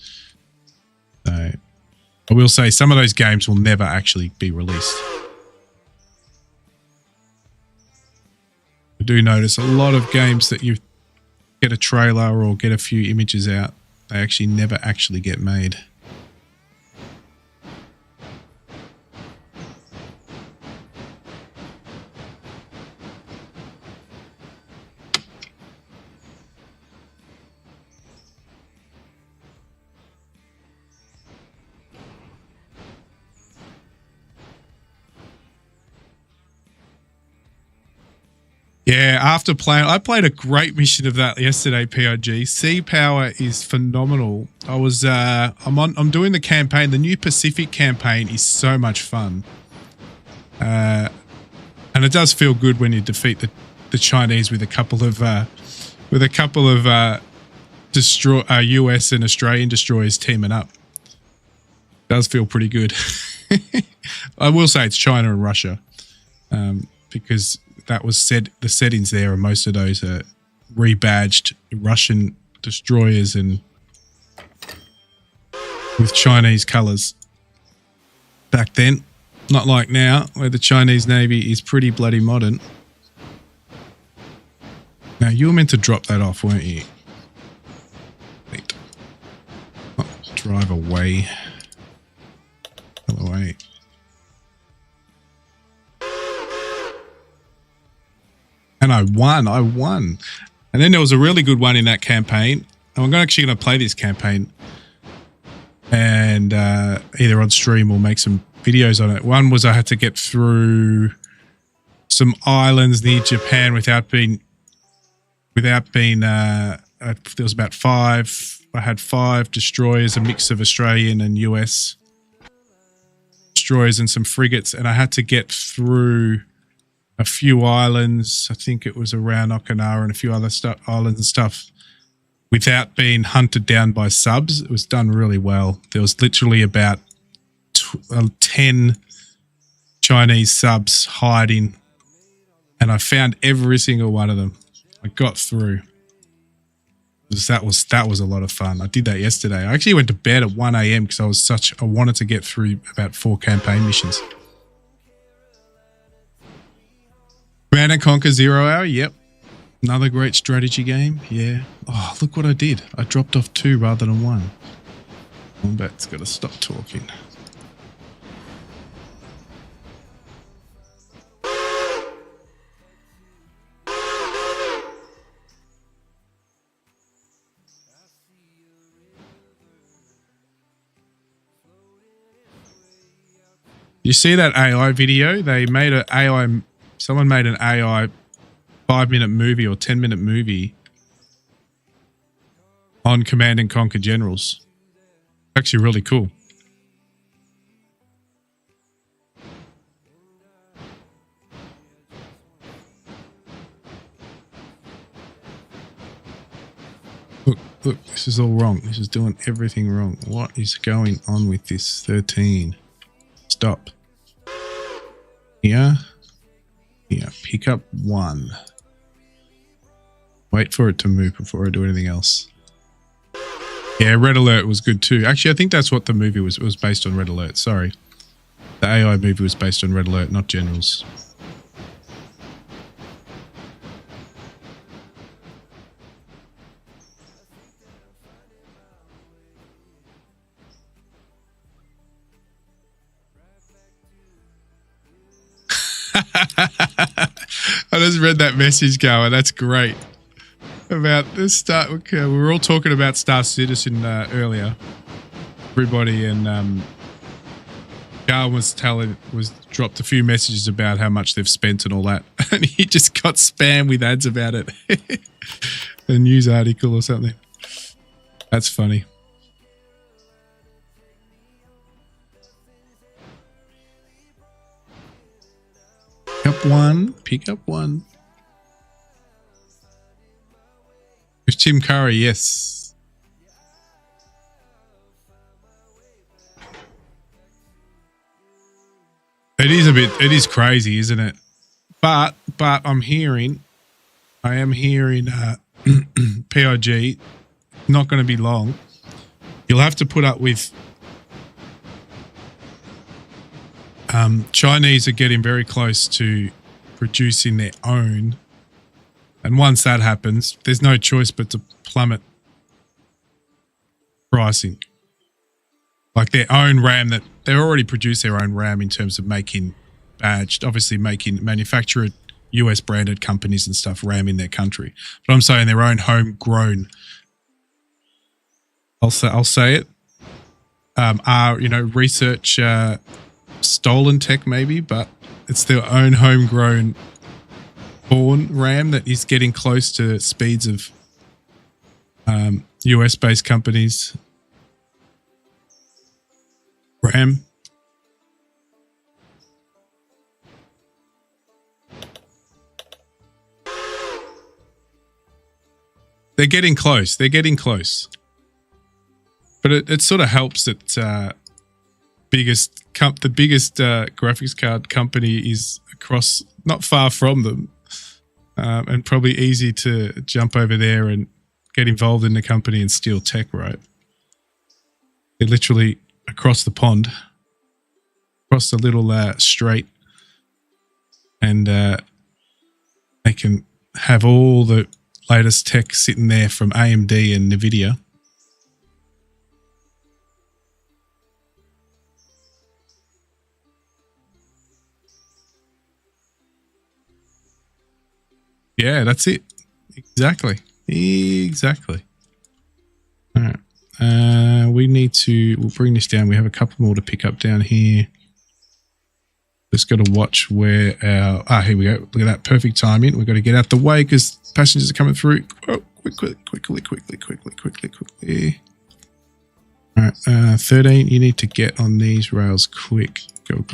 [SPEAKER 1] So I will say some of those games will never actually be released. I do notice a lot of games that you get a trailer or get a few images out, they actually never actually get made. Yeah, after playing, I played a great mission of that yesterday. PIG Sea Power is phenomenal. I'm doing the campaign. The new Pacific campaign is so much fun, and it does feel good when you defeat the Chinese with a couple of US and Australian destroyers teaming up. It does feel pretty good. I will say it's China and Russia, because that was said. The settings there, and most of those are rebadged Russian destroyers and with Chinese colors. Back then, not like now, where the Chinese Navy is pretty bloody modern. Now, you were meant to drop that off, weren't you? Wait. Oh, drive away. Away. And I won. And then there was a really good one in that campaign. And I'm actually going to play this campaign and either on stream or make some videos on it. One was I had to get through some islands near Japan without being there was about 5. I had 5 destroyers, a mix of Australian and US destroyers and some frigates, and I had to get through a few islands. I think it was around Okinawa and a few other islands and stuff without being hunted down by subs. It was done really well. There was literally about 10 Chinese subs hiding, and I found every single one of them. I got through. That was a lot of fun. I did that yesterday. I actually went to bed at 1 a.m. because I wanted to get through about 4 campaign missions. Command & Conquer 0 Hour, yep. Another great strategy game, yeah. Oh, look what I did. I dropped off 2 rather than 1. Wombat's got to stop talking. You see that AI video? They made an AI... Someone made an AI 5-minute movie or 10-minute movie on Command & Conquer Generals. Actually really cool. Look, this is all wrong. This is doing everything wrong. What is going on with this? 13. Stop. Here. Yeah, pick up 1. Wait for it to move before I do anything else. Yeah, Red Alert was good too. Actually, I think that's what the movie was. It was based on Red Alert. Sorry. The AI movie was based on Red Alert, not Generals. I just read that message going. That's great. About the start. Okay, we were all talking about Star Citizen earlier. Everybody, and Carl was dropped a few messages about how much they've spent and all that, and he just got spammed with ads about it. A news article or something. That's funny. Pick up one. With Tim Curry, yes. It is crazy, isn't it? But I'm hearing I am here in PIG. Not going to be long. You'll have to put up with Chinese are getting very close to producing their own. And once that happens, there's no choice but to plummet pricing. Like their own RAM that they already produce their own RAM in terms of making badged, obviously manufactured US branded companies and stuff RAM in their country. But I'm saying their own homegrown, I'll say it, are, research stolen tech maybe, but it's their own homegrown born RAM that is getting close to speeds of US based companies RAM. They're getting close. They're getting close. But it sort of helps that the biggest graphics card company is across, not far from them, and probably easy to jump over there and get involved in the company and steal tech, right? They're literally across the pond, across the little strait, and they can have all the latest tech sitting there from AMD and NVIDIA. Yeah, that's it. Exactly. All right. We'll bring this down. We have a couple more to pick up down here. Just got to watch where here we go. Look at that. Perfect timing. We've got to get out the way because passengers are coming through. Oh, quickly. All right. 13, you need to get on these rails quick. Go.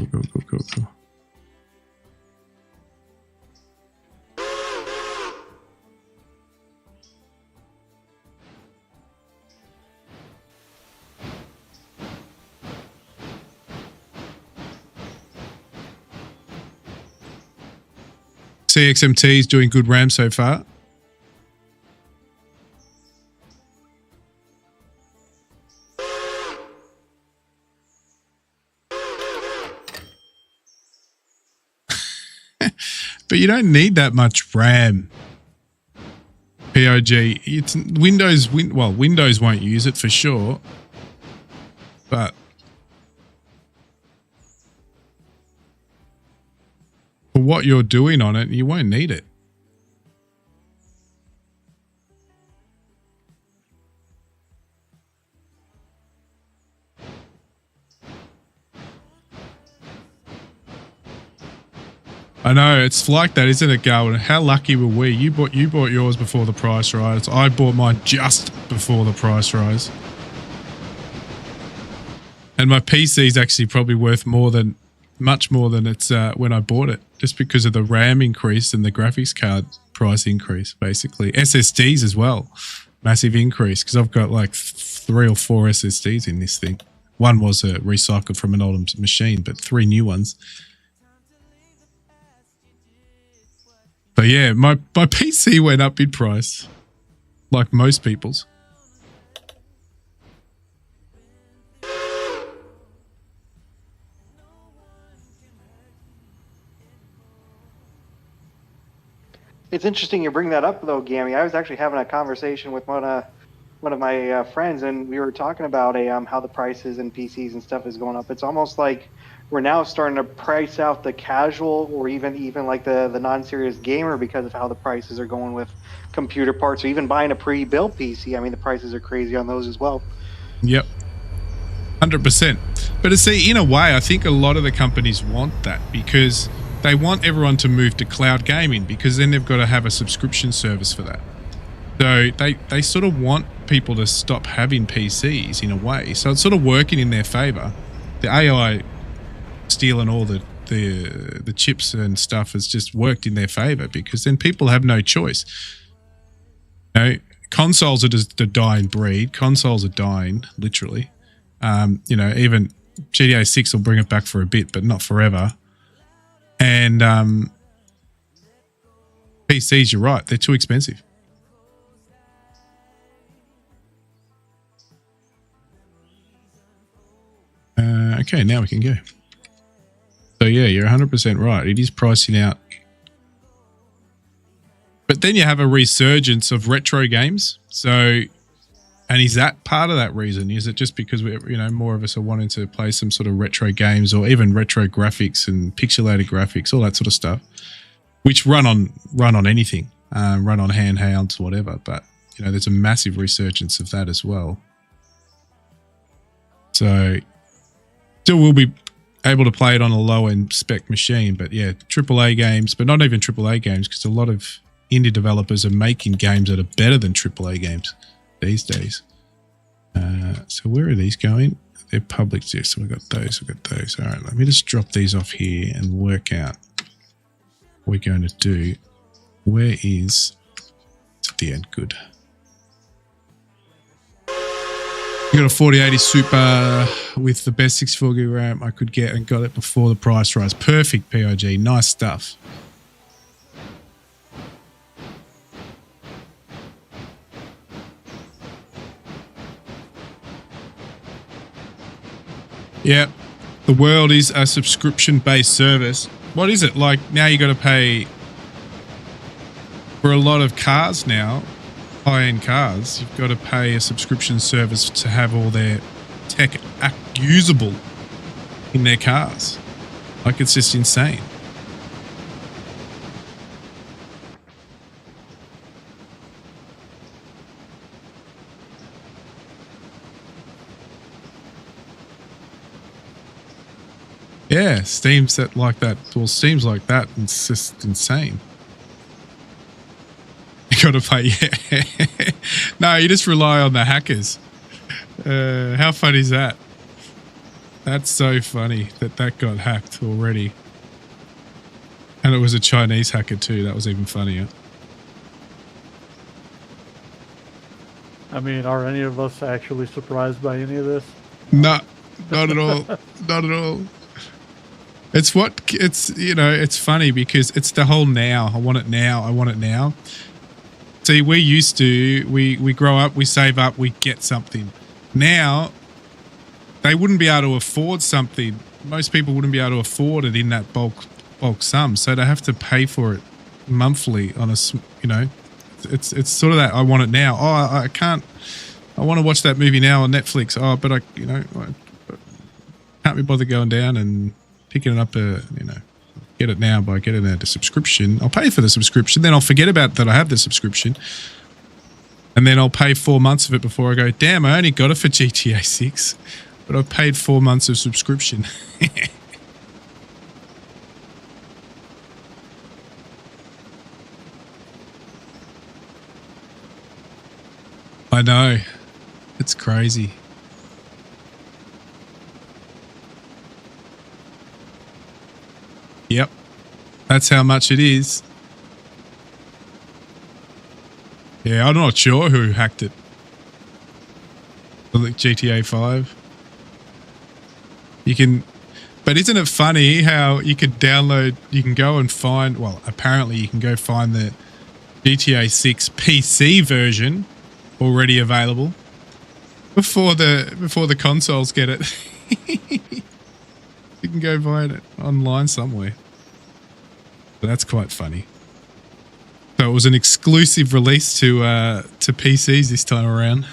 [SPEAKER 1] CXMT is doing good RAM so far. But you don't need that much RAM. POG. It's Windows. Windows won't use it for sure. But for what you're doing on it, you won't need it. I know, it's like that, isn't it, Garwin? How lucky were we? You bought yours before the price rise. I bought mine just before the price rise. And my PC is actually probably worth much more than it's when I bought it, just because of the RAM increase and the graphics card price increase, basically. SSDs as well, massive increase, because I've got like 3 or 4 SSDs in this thing. One was recycled from an old machine, but 3 new ones. But yeah, my PC went up in price, like most people's.
[SPEAKER 4] It's interesting you bring that up, though, Gammy. I was actually having a conversation with one of my friends, and we were talking about how the prices and PCs and stuff is going up. It's almost like we're now starting to price out the casual or even like the non-serious gamer because of how the prices are going with computer parts, or even buying a pre-built PC. I mean, the prices are crazy on those as well.
[SPEAKER 1] Yep. 100%. But to see, in a way, I think a lot of the companies want that because they want everyone to move to cloud gaming, because then they've got to have a subscription service for that. So they sort of want people to stop having PCs in a way. So it's sort of working in their favor. The AI stealing all the chips and stuff has just worked in their favor, because then people have no choice. Consoles are just the dying breed. Consoles are dying, literally. Even GTA 6 will bring it back for a bit, but not forever. And PCs, you're right. They're too expensive. Okay, now we can go. So yeah, you're 100% right. It is pricing out. But then you have a resurgence of retro games. So, and is that part of that reason? Is it just because we, more of us are wanting to play some sort of retro games, or even retro graphics and pixelated graphics, all that sort of stuff, which run on anything, run on handhelds, whatever. But there's a massive resurgence of that as well. So, still will be able to play it on a low-end spec machine, but yeah, AAA games, but not even AAA games, because a lot of indie developers are making games that are better than AAA games these days. So where are these going? They're public. Yes, so we've got those. All right, let me just drop these off here and work out what we're going to do. Where is... It's at the end. Good. I got a 4080 Super with the best 64 gig RAM I could get and got it before the price rise. Perfect, PIG. Nice stuff. Yeah, the world is a subscription-based service. What is it? Like, now you got to pay for a lot of cars now. High-end cars, you've got to pay a subscription service to have all their tech usable in their cars. Like, it's just insane. Yeah, Steam's that like that. Well, Steam's like that. It's just insane. Got to pay, yeah. No, you just rely on the hackers. How funny is that? That's so funny that got hacked already. And it was a Chinese hacker too. That was even funnier. I
[SPEAKER 2] mean, are any of us actually surprised by any of this?
[SPEAKER 1] No, not at all. Not at all. It's it's funny because it's the whole now. I want it now. I want it now. See, we grow up, we save up, we get something. Now, they wouldn't be able to afford something. Most people wouldn't be able to afford it in that bulk sum. So they have to pay for it monthly on it's sort of that, I want it now. Oh, I can't, I want to watch that movie now on Netflix. Oh, but I can't be bothered going down and picking it up, get it now by getting a subscription. I'll pay for the subscription, then I'll forget about that I have the subscription, and then I'll pay 4 months of it before I go, damn, I only got it for GTA 6, but I've paid 4 months of subscription. I know. It's crazy. Yep. That's how much it is. Yeah, I'm not sure who hacked it. GTA 5. You can... But isn't it funny how you could download... You can go and find... Well, apparently you can go find the GTA 6 PC version already available before the consoles get it. You can go find it online somewhere. But that's quite funny. So it was an exclusive release to PCs this time around.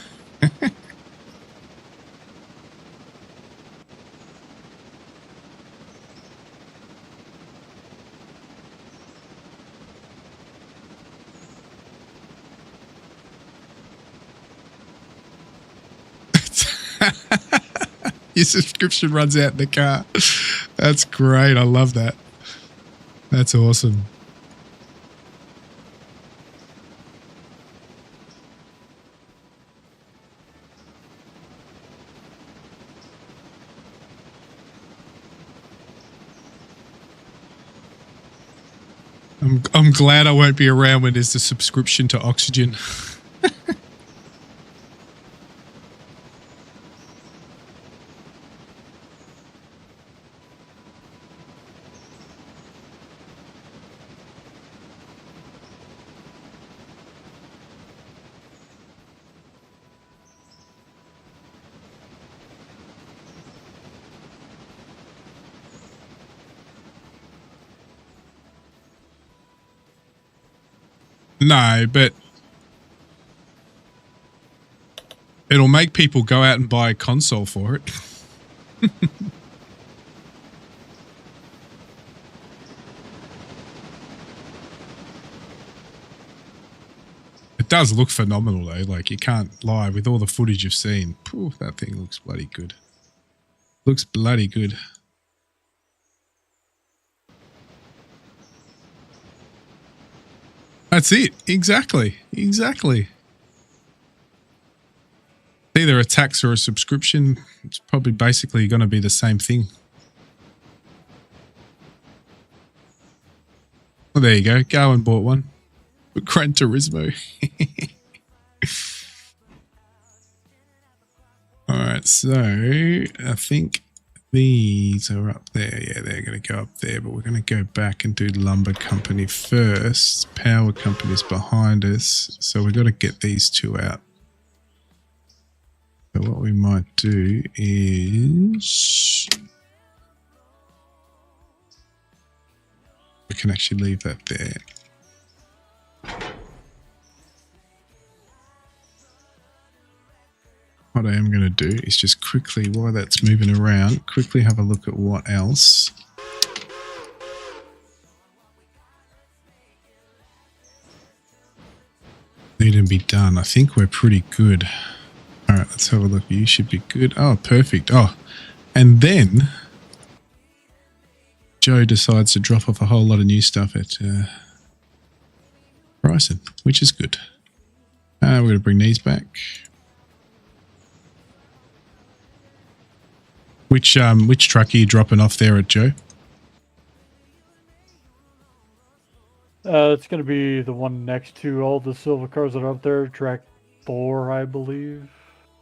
[SPEAKER 1] Your subscription runs out in the car. That's great. I love that. That's awesome. I'm glad I won't be around when there's the subscription to Oxygen. No, but it'll make people go out and buy a console for it. It does look phenomenal though, like you can't lie with all the footage you've seen. Pooh, that thing looks bloody good. Looks bloody good. That's it. Exactly. Exactly. Either a tax or a subscription. It's probably basically going to be the same thing. Well, there you go. Go and bought one. Gran Turismo. Alright, so I think these are up there. Yeah, they're going to go up there, but we're going to go back and do lumber company first. Power company's behind us, so we've got to get these two out. So what we might do is we can actually leave that there. What I am going to do is just quickly, while that's moving around, quickly have a look at what else need to be done. I think we're pretty good. All right, let's have a look. You should be good. Oh, perfect. Oh, and then Joe decides to drop off a whole lot of new stuff at Bryson, which is good. We're going to bring these back. Which truck are you dropping off there at, Joe?
[SPEAKER 2] It's going to be the one next to all the silver cars that are up there, track 4, I believe.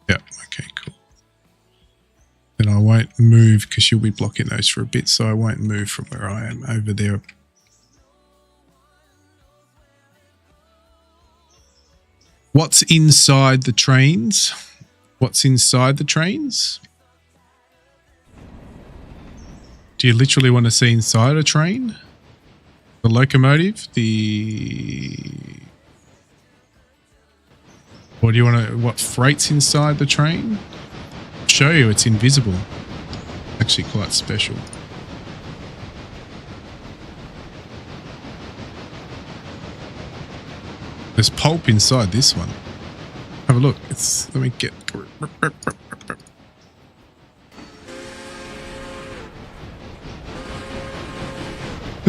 [SPEAKER 1] Yeah, okay, cool. Then I won't move because you'll be blocking those for a bit, so I won't move from where I am over there. What's inside the trains? What's inside the trains? Do you literally want to see inside a train? The locomotive? Or do you want to, what freight's inside the train? I'll show you, it's invisible. Actually quite special. There's pulp inside this one. Have a look. Let me get...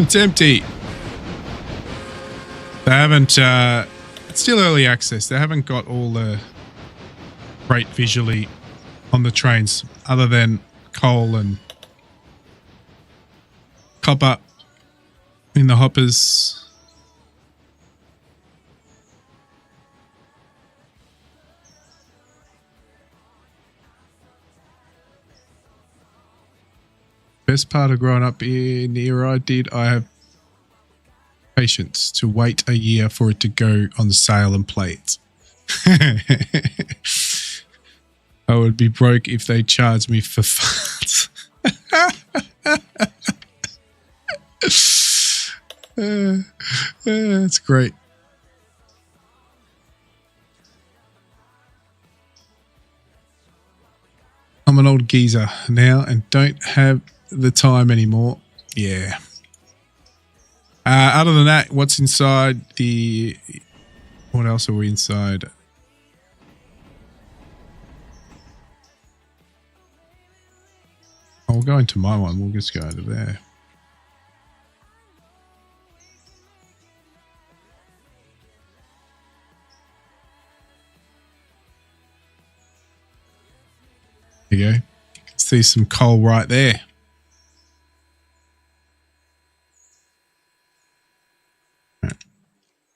[SPEAKER 1] It's empty. They haven't, it's still early access. They haven't got all the freight visually on the trains other than coal and copper in the hoppers. Best part of growing up in the era I did, I have patience to wait a year for it to go on sale and play it. I would be broke if they charged me for farts. That's great. I'm an old geezer now and don't have the time anymore. Yeah. Other than that, what's inside the... What else are we inside? Oh, we'll go into my one. We'll just go into there. There you go. You can see some coal right there.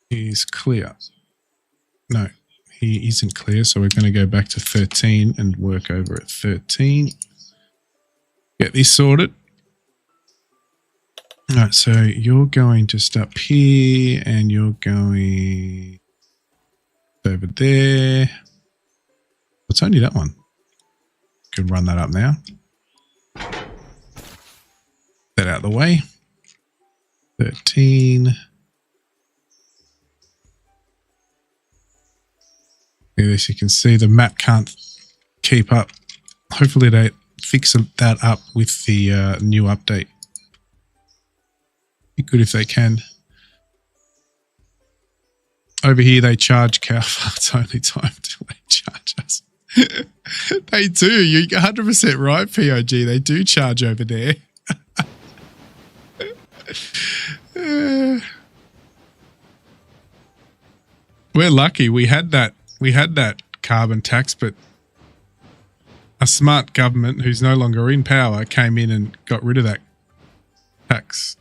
[SPEAKER 1] He's clear. No, he isn't clear, so we're going to go back to 13 and work over at 13. Get this sorted. All right, so you're going just up here and you're going over there. It's only that one. Could run that up now. That out of the way. 13. As you can see, the map can't keep up. Hopefully they fix that up with the new update. Be good if they can. Over here, they charge cow farts only time till they charge us. They do. You're 100% right, POG. They do charge over there. We're lucky. We had that carbon tax, but a smart government who's no longer in power came in and got rid of that tax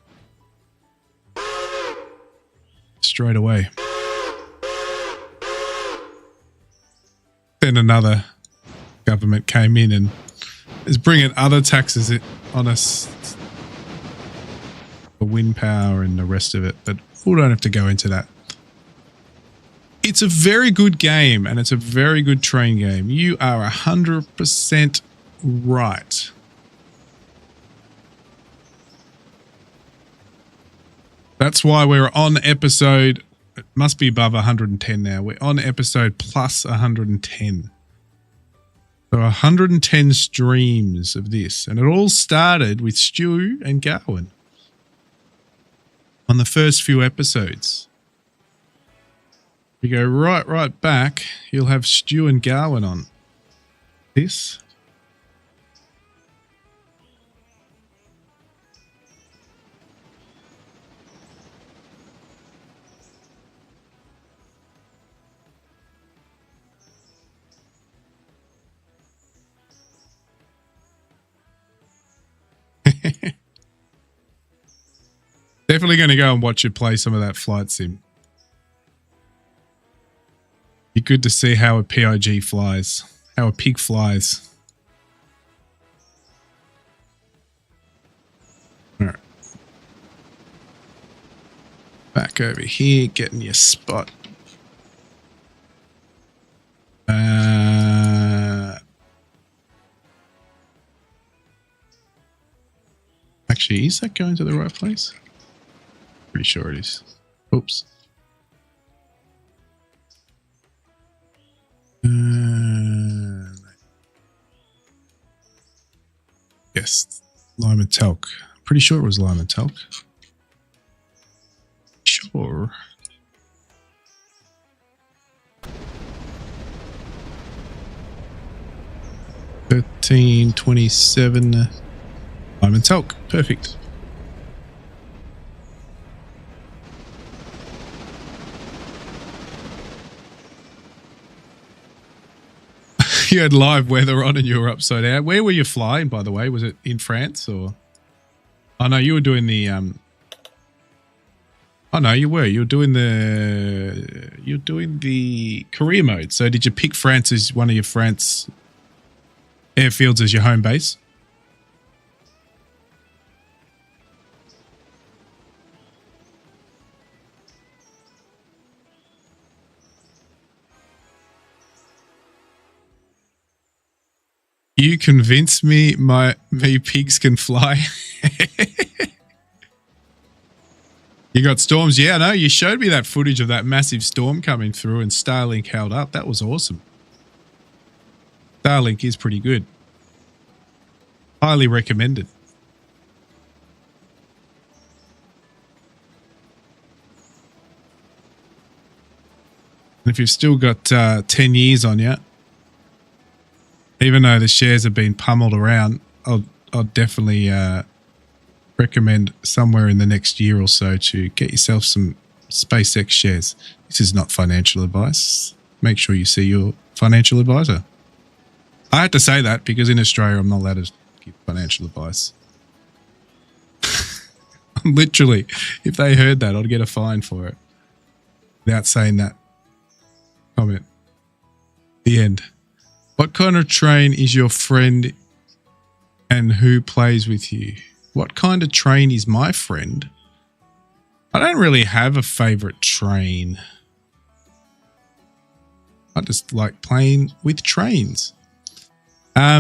[SPEAKER 1] straight away. Then another government came in and is bringing other taxes on us for wind power and the rest of it, but we don't have to go into that. It's a very good game, and it's a very good train game. You are 100% right. That's why we're on episode, it must be above 110 now. We're on episode plus 110. So 110 streams of this. And it all started with Stu and Garwin on the first few episodes. You go right back, you'll have Stu and Garwin on this. Definitely going to go and watch you play some of that flight sim. Be good to see how a PIG flies, how a pig flies. All right. Back over here, getting your spot. Actually, is that going to the right place? Pretty sure it is. Oops. Yes, lime and talc. Pretty sure it was lime and talc. Sure. $13.27 lime and talc. Perfect. You had live weather on and you were upside down. Where were you flying, by the way? Was it in France or? Oh no, you were doing the oh no, you were doing the career mode. So did you pick France as one of your France airfields as your home base? You convinced me me pigs can fly. You got storms. Yeah, no, you showed me that footage of that massive storm coming through and Starlink held up. That was awesome. Starlink is pretty good. Highly recommended. And if you've still got 10 years on you, even though the shares have been pummeled around, I'll definitely recommend somewhere in the next year or so to get yourself some SpaceX shares. This is not financial advice. Make sure you see your financial advisor. I had to say that because in Australia I'm not allowed to give financial advice. Literally, if they heard that, I'd get a fine for it. Without saying that comment. The end. What kind of train is your friend and who plays with you? What kind of train is my friend? I don't really have a favorite train. I just like playing with trains. I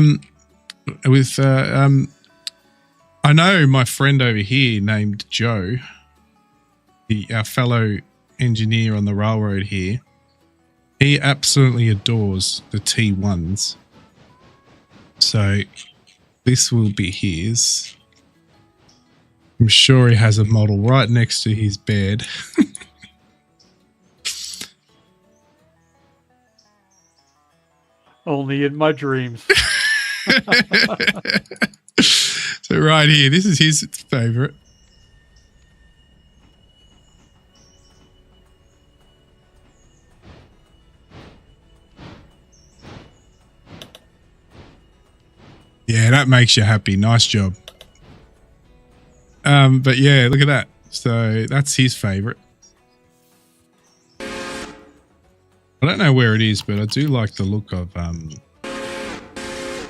[SPEAKER 1] know my friend over here named Joe, our fellow engineer on the railroad here. He absolutely adores the T1s. So this will be his. I'm sure he has a model right next to his bed.
[SPEAKER 2] Only in my dreams.
[SPEAKER 1] So right here, this is his favorite. Yeah, that makes you happy. Nice job. But yeah, look at that. So that's his favorite. I don't know where it is, but I do like the look of I'll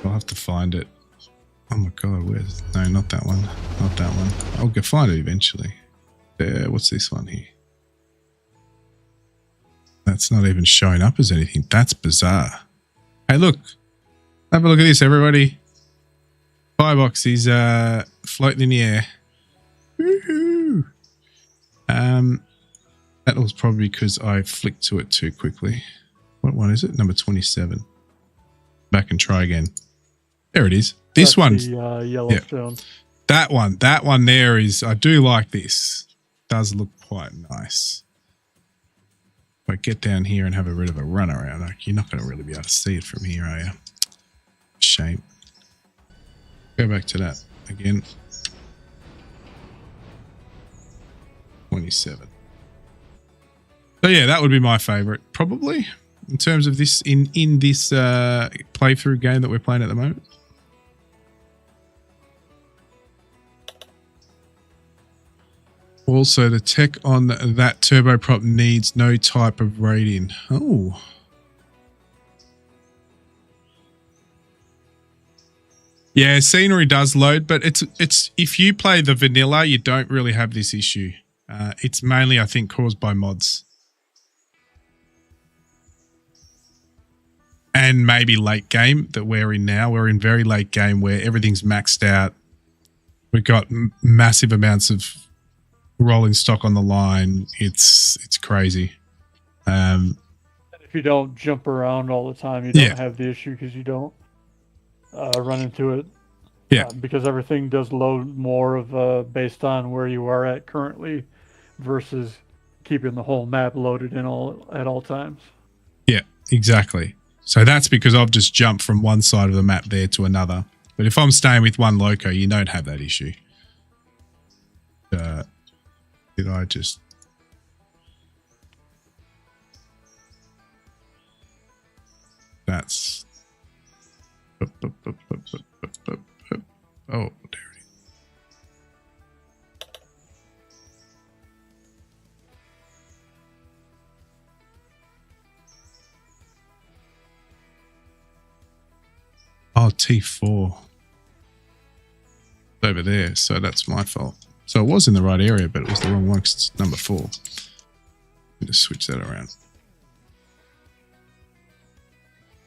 [SPEAKER 1] have to find it. Oh my god, where's no, not that one. Not that one. I'll go find it eventually. What's this one here? That's not even showing up as anything. That's bizarre. Hey, look. Have a look at this, everybody. Firebox is floating in the air. Woohoo! That was probably because I flicked to it too quickly. What one is it? Number 27. Back and try again. There it is. This one.
[SPEAKER 2] Yellowstone.
[SPEAKER 1] Yeah. That one there is, I do like this. Does look quite nice. If I get down here and have a bit of a run around, like, you're not going to really be able to see it from here, are you? Shame. Go back to that again. 27. So yeah, that would be my favorite, probably, in terms of this in this playthrough game that we're playing at the moment. Also, the tech on that turboprop needs no type of rating. Oh. Yeah, scenery does load, but it's if you play the vanilla, you don't really have this issue. It's mainly, I think, caused by mods. And maybe late game that we're in now. We're in very late game where everything's maxed out. We've got massive amounts of rolling stock on the line. It's crazy.
[SPEAKER 2] If you don't jump around all the time, you don't have the issue because you don't run into it.
[SPEAKER 1] Yeah.
[SPEAKER 2] Because everything does load more of based on where you are at currently versus keeping the whole map loaded in at all times.
[SPEAKER 1] Yeah, exactly. So that's because I've just jumped from one side of the map there to another. But if I'm staying with one loco, you don't have that issue. Did I just... That's... Oh, there it is. Oh, T4. It's over there, so that's my fault. So it was in the right area, but it was the wrong one because it's number 4. Let me just switch that around.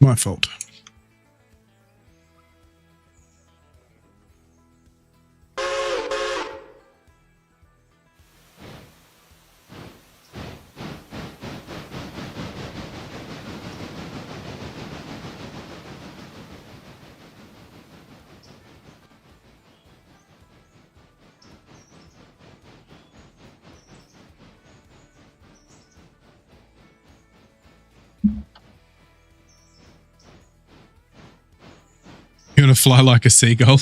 [SPEAKER 1] My fault. You want to fly like a seagull?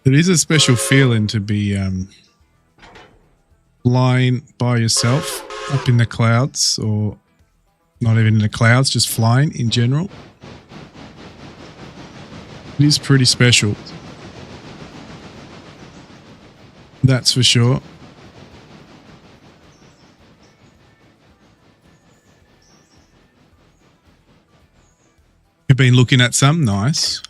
[SPEAKER 1] It is a special feeling to be flying by yourself up in the clouds, or not even in the clouds, just flying in general. It is pretty special. That's for sure. You've been looking at some. Nice.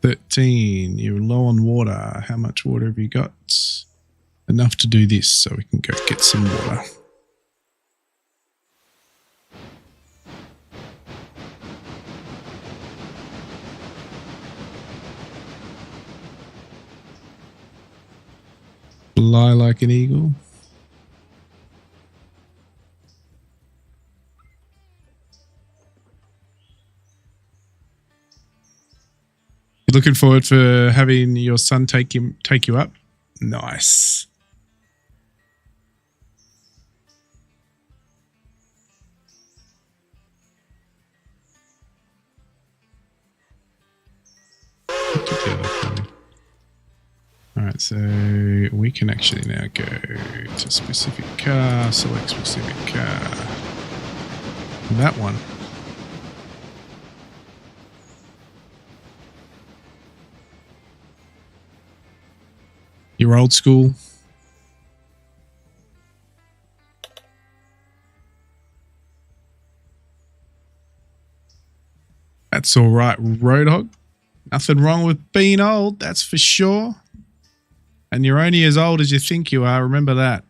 [SPEAKER 1] $13. You're low on water. How much water have you got? Enough to do this, so we can go get some water. Fly like an eagle. You looking forward for having your son take you up? Nice. Alright, so we can actually now go to specific car, select specific car. That one. You're old school. That's all right, Roadhog. Nothing wrong with being old, that's for sure. And you're only as old as you think you are. Remember that.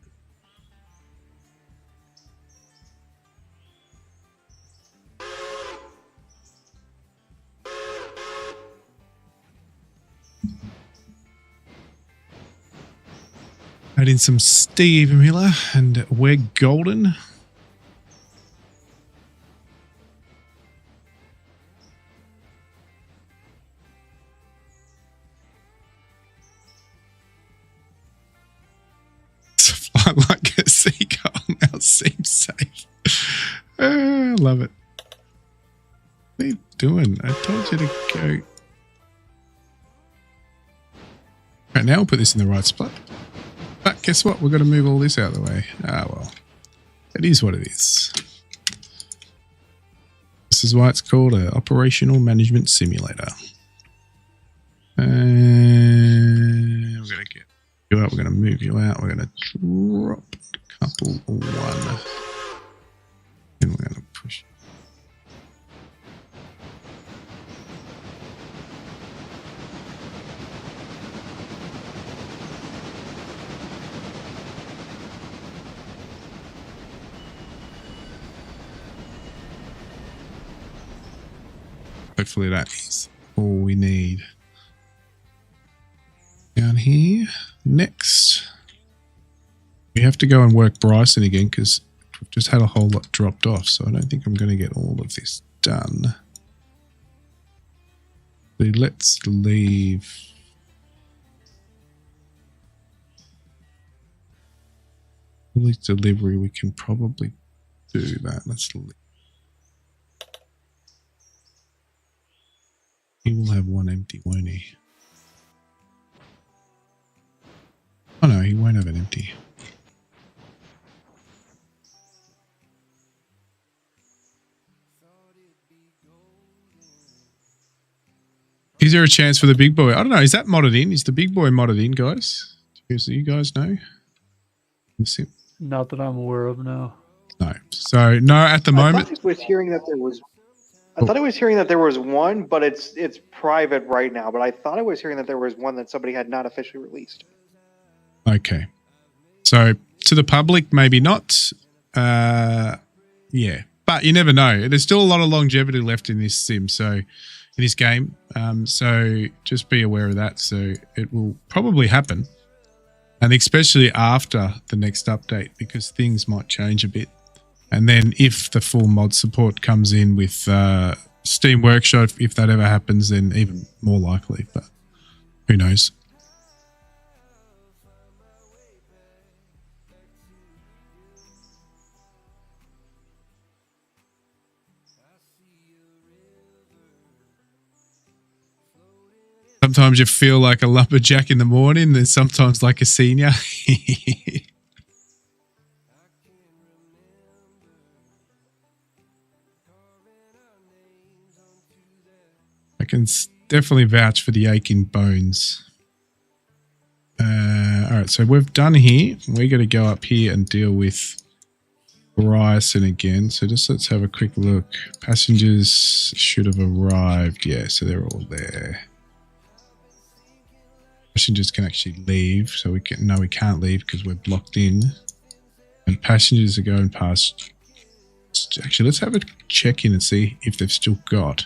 [SPEAKER 1] Add in some Steve Miller and we're golden. Fly like a seagull now seems safe. I love it. What are you doing? I told you to go. Right, now we'll put this in the right spot. But guess what? We're going to move all this out of the way. Ah, well. It is what it is. This is why it's called an operational management simulator. And we're going to get you out. We're going to move you out. We're going to drop couple one. And we're going to push. Hopefully that is all we need. Down here. Next. We have to go and work Bryson again because we've just had a whole lot dropped off. So I don't think I'm going to get all of this done. So let's leave. Police delivery, we can probably do that. Let's leave. He will have one empty, won't he? Oh no, he won't have an empty. Is there a chance for the big boy? I don't know. Is that modded in? Is the big boy modded in, guys? Do you guys know?
[SPEAKER 2] Not that I'm aware of, no.
[SPEAKER 1] No. So, no, at the moment.
[SPEAKER 4] I was hearing that there was... I thought I was hearing that there was one, but it's private right now. But I thought I was hearing that there was one that somebody had not officially released. Okay.
[SPEAKER 1] So to the public, maybe not. Yeah, but you never know. There's still a lot of longevity left in this sim, so in this game. So just be aware of that. So it will probably happen, and especially after the next update, because things might change a bit. And then if the full mod support comes in with Steam Workshop, if that ever happens, then even more likely, but who knows? Sometimes you feel like a lumberjack in the morning, then sometimes like a senior. I can definitely vouch for the aching bones. All right, so we've done here. We're going to go up here and deal with Bryson again. So just let's have a quick look. Passengers should have arrived. Yeah, so they're all there. Passengers can actually leave. So we can't leave because we're blocked in. And passengers are going past. Actually, let's have a check in and see if they've still got.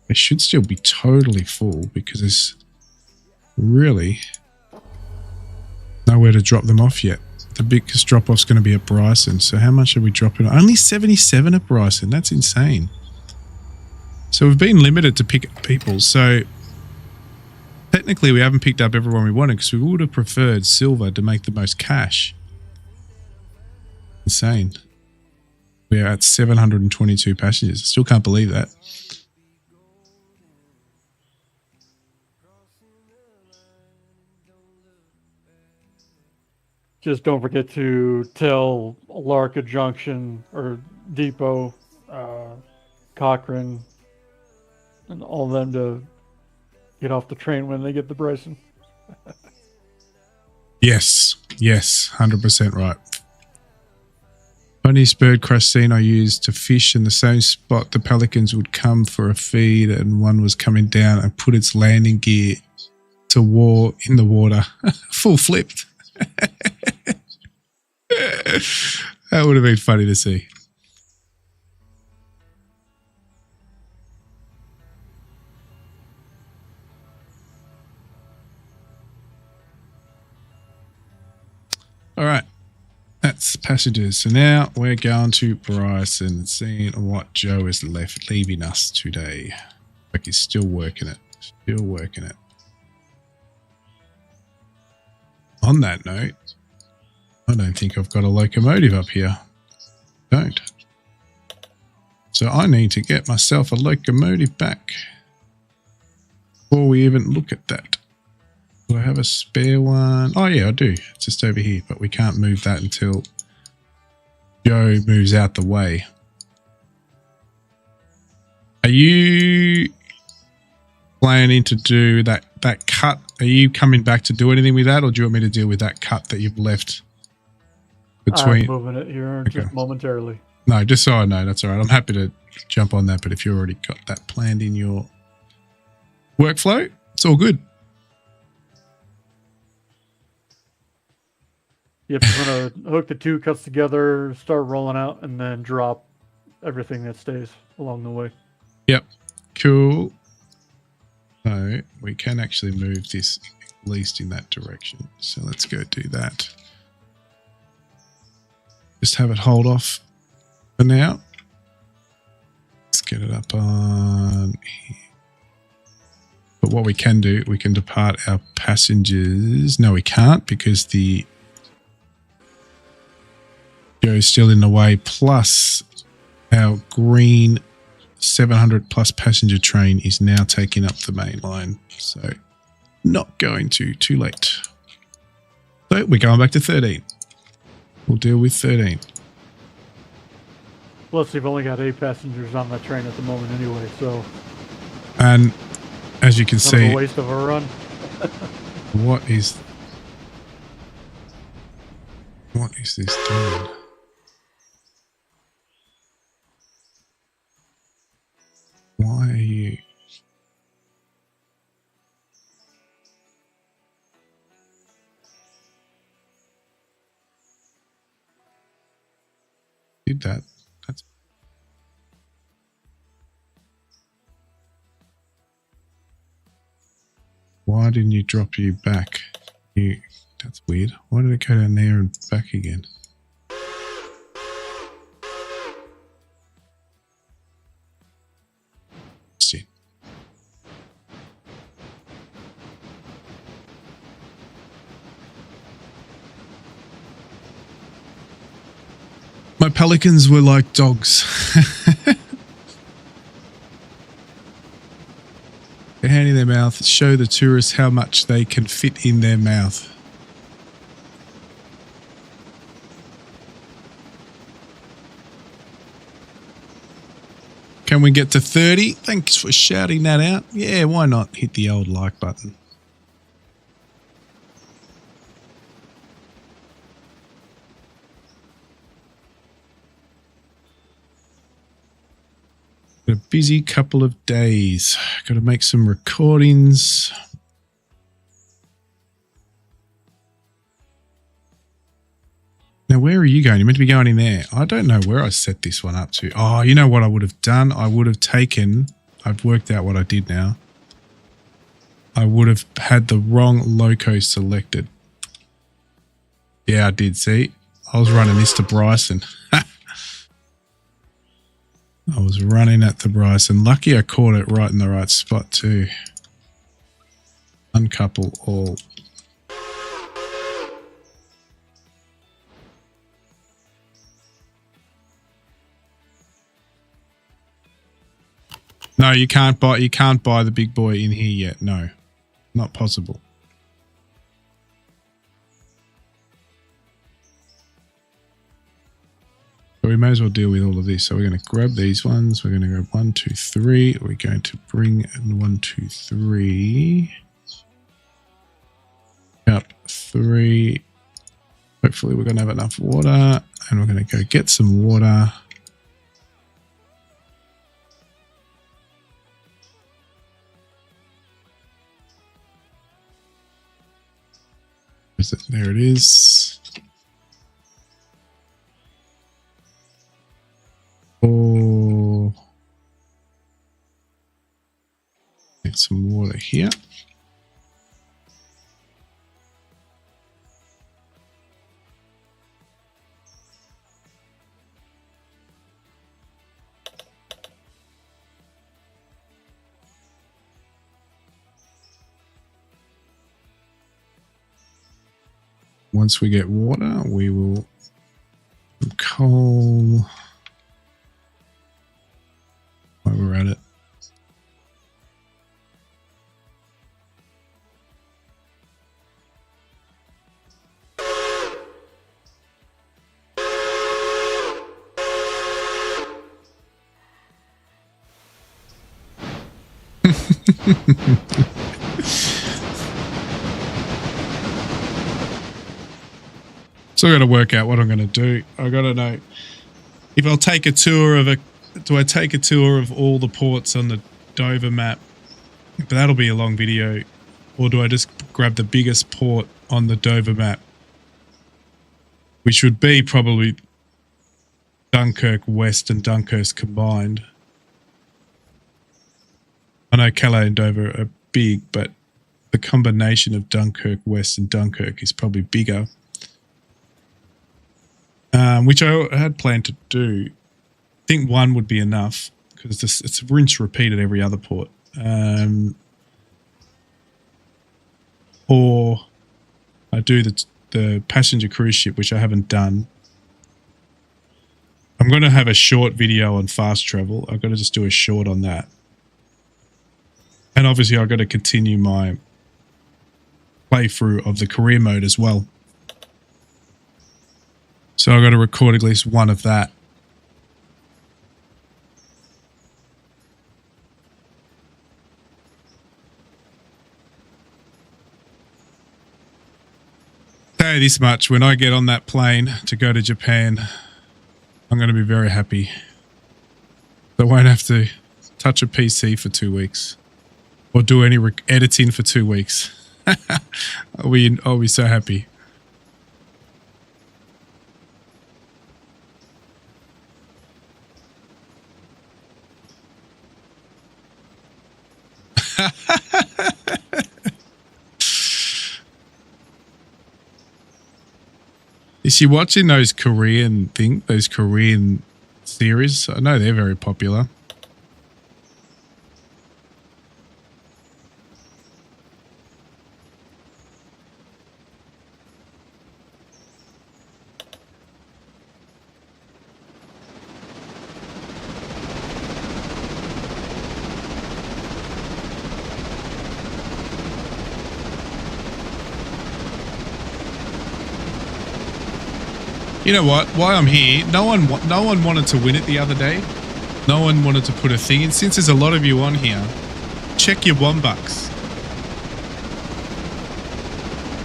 [SPEAKER 1] They should still be totally full because there's really nowhere to drop them off yet. The biggest drop off's going to be at Bryson. So how much are we dropping? Only 77 at Bryson. That's insane. So we've been limited to pick up people. So technically we haven't picked up everyone we wanted because we would have preferred silver to make the most cash. Insane. We are at 722 passengers. I still can't believe that.
[SPEAKER 2] Just don't forget to tell Larka Junction or Depot, Cochrane, and all of them to get off the train when they get to Bryson.
[SPEAKER 1] Yes, 100% right. Only spurred crustine I used to fish in the same spot the pelicans would come for a feed, and one was coming down and put its landing gear to war in the water. Full flipped. That would have been funny to see. All right, that's passengers. So now we're going to Bryson and seeing what Joe is leaving us today. Like he's still working it. On that note, I don't think I've got a locomotive up here. Don't. So I need to get myself a locomotive back before we even look at that. Do I have a spare one? Oh yeah, I do. It's just over here, but we can't move that until Joe moves out the way. Are you planning to do that cut? Are you coming back to do anything with that, or do you want me to deal with that cut that you've left between?
[SPEAKER 2] I'm moving it here just momentarily.
[SPEAKER 1] No, just so I know, that's all right. I'm happy to jump on that, but if you already got that planned in your workflow, it's all good.
[SPEAKER 2] Yep, I'm going to hook the two cuts together, start rolling out, and then drop everything that stays along the way.
[SPEAKER 1] Yep, cool. So we can actually move this at least in that direction. So let's go do that. Just have it hold off for now. Let's get it up on here. But what we can do, we can depart our passengers. No, we can't because the Joe's still in the way. Plus our green 700 plus passenger train is now taking up the main line. So not going to, too late. So we're going back to 13. We'll deal with 13.
[SPEAKER 2] Plus, you've only got 8 passengers on that train at the moment anyway, so...
[SPEAKER 1] And as you can see...
[SPEAKER 2] a waste of a run.
[SPEAKER 1] What is this doing? Why are you... Did that? That's... Why didn't you drop you back? That's weird. Why did it go down there and back again? See. My pelicans were like dogs. Their hand in their mouth, show the tourists how much they can fit in their mouth. Can we get to 30? Thanks for shouting that out. Yeah, why not hit the old like button? A busy couple of days. Got to make some recordings. Now, where are you going? You're meant to be going in there. I don't know where I set this one up to. Oh, you know what I would have done? I would have taken... I've worked out what I did now. I would have had the wrong loco selected. Yeah, I did, see? I was running this to Bryson. I was running at the Bryson. Lucky I caught it right in the right spot too. Uncouple all. No, you can't buy the big boy in here yet. No. Not possible. So we may as well deal with all of this. So we're going to grab these ones. We're going to go 1, 2, 3. We're going to bring 1, 2, 3. Up 3. Hopefully we're going to have enough water. And we're going to go get some water. There it is. Oh, get some water here. Once we get water, we will coal while we're at it. So I got to work out what I'm going to do. I got to know if I'll take a tour of do I take a tour of all the ports on the Dover map? But that'll be a long video. Or do I just grab the biggest port on the Dover map? Which would be probably Dunkirk West and Dunkirk combined. I know Calais and Dover are big, but the combination of Dunkirk West and Dunkirk is probably bigger. Which I had planned to do. I think one would be enough because it's rinse repeat at every other port. Or I do the passenger cruise ship, which I haven't done. I'm going to have a short video on fast travel. I've got to just do a short on that. And obviously I've got to continue my playthrough of the career mode as well. So I've got to record at least one of that. Say this much, when I get on that plane to go to Japan, I'm going to be very happy. I won't have to touch a PC for 2 weeks or do any editing for 2 weeks. I'll be so happy. Is she watching those Korean series? I know they're very popular. You know what? While I'm here, no one wanted to win it the other day. No one wanted to put a thing in. Since there's a lot of you on here, check your $1.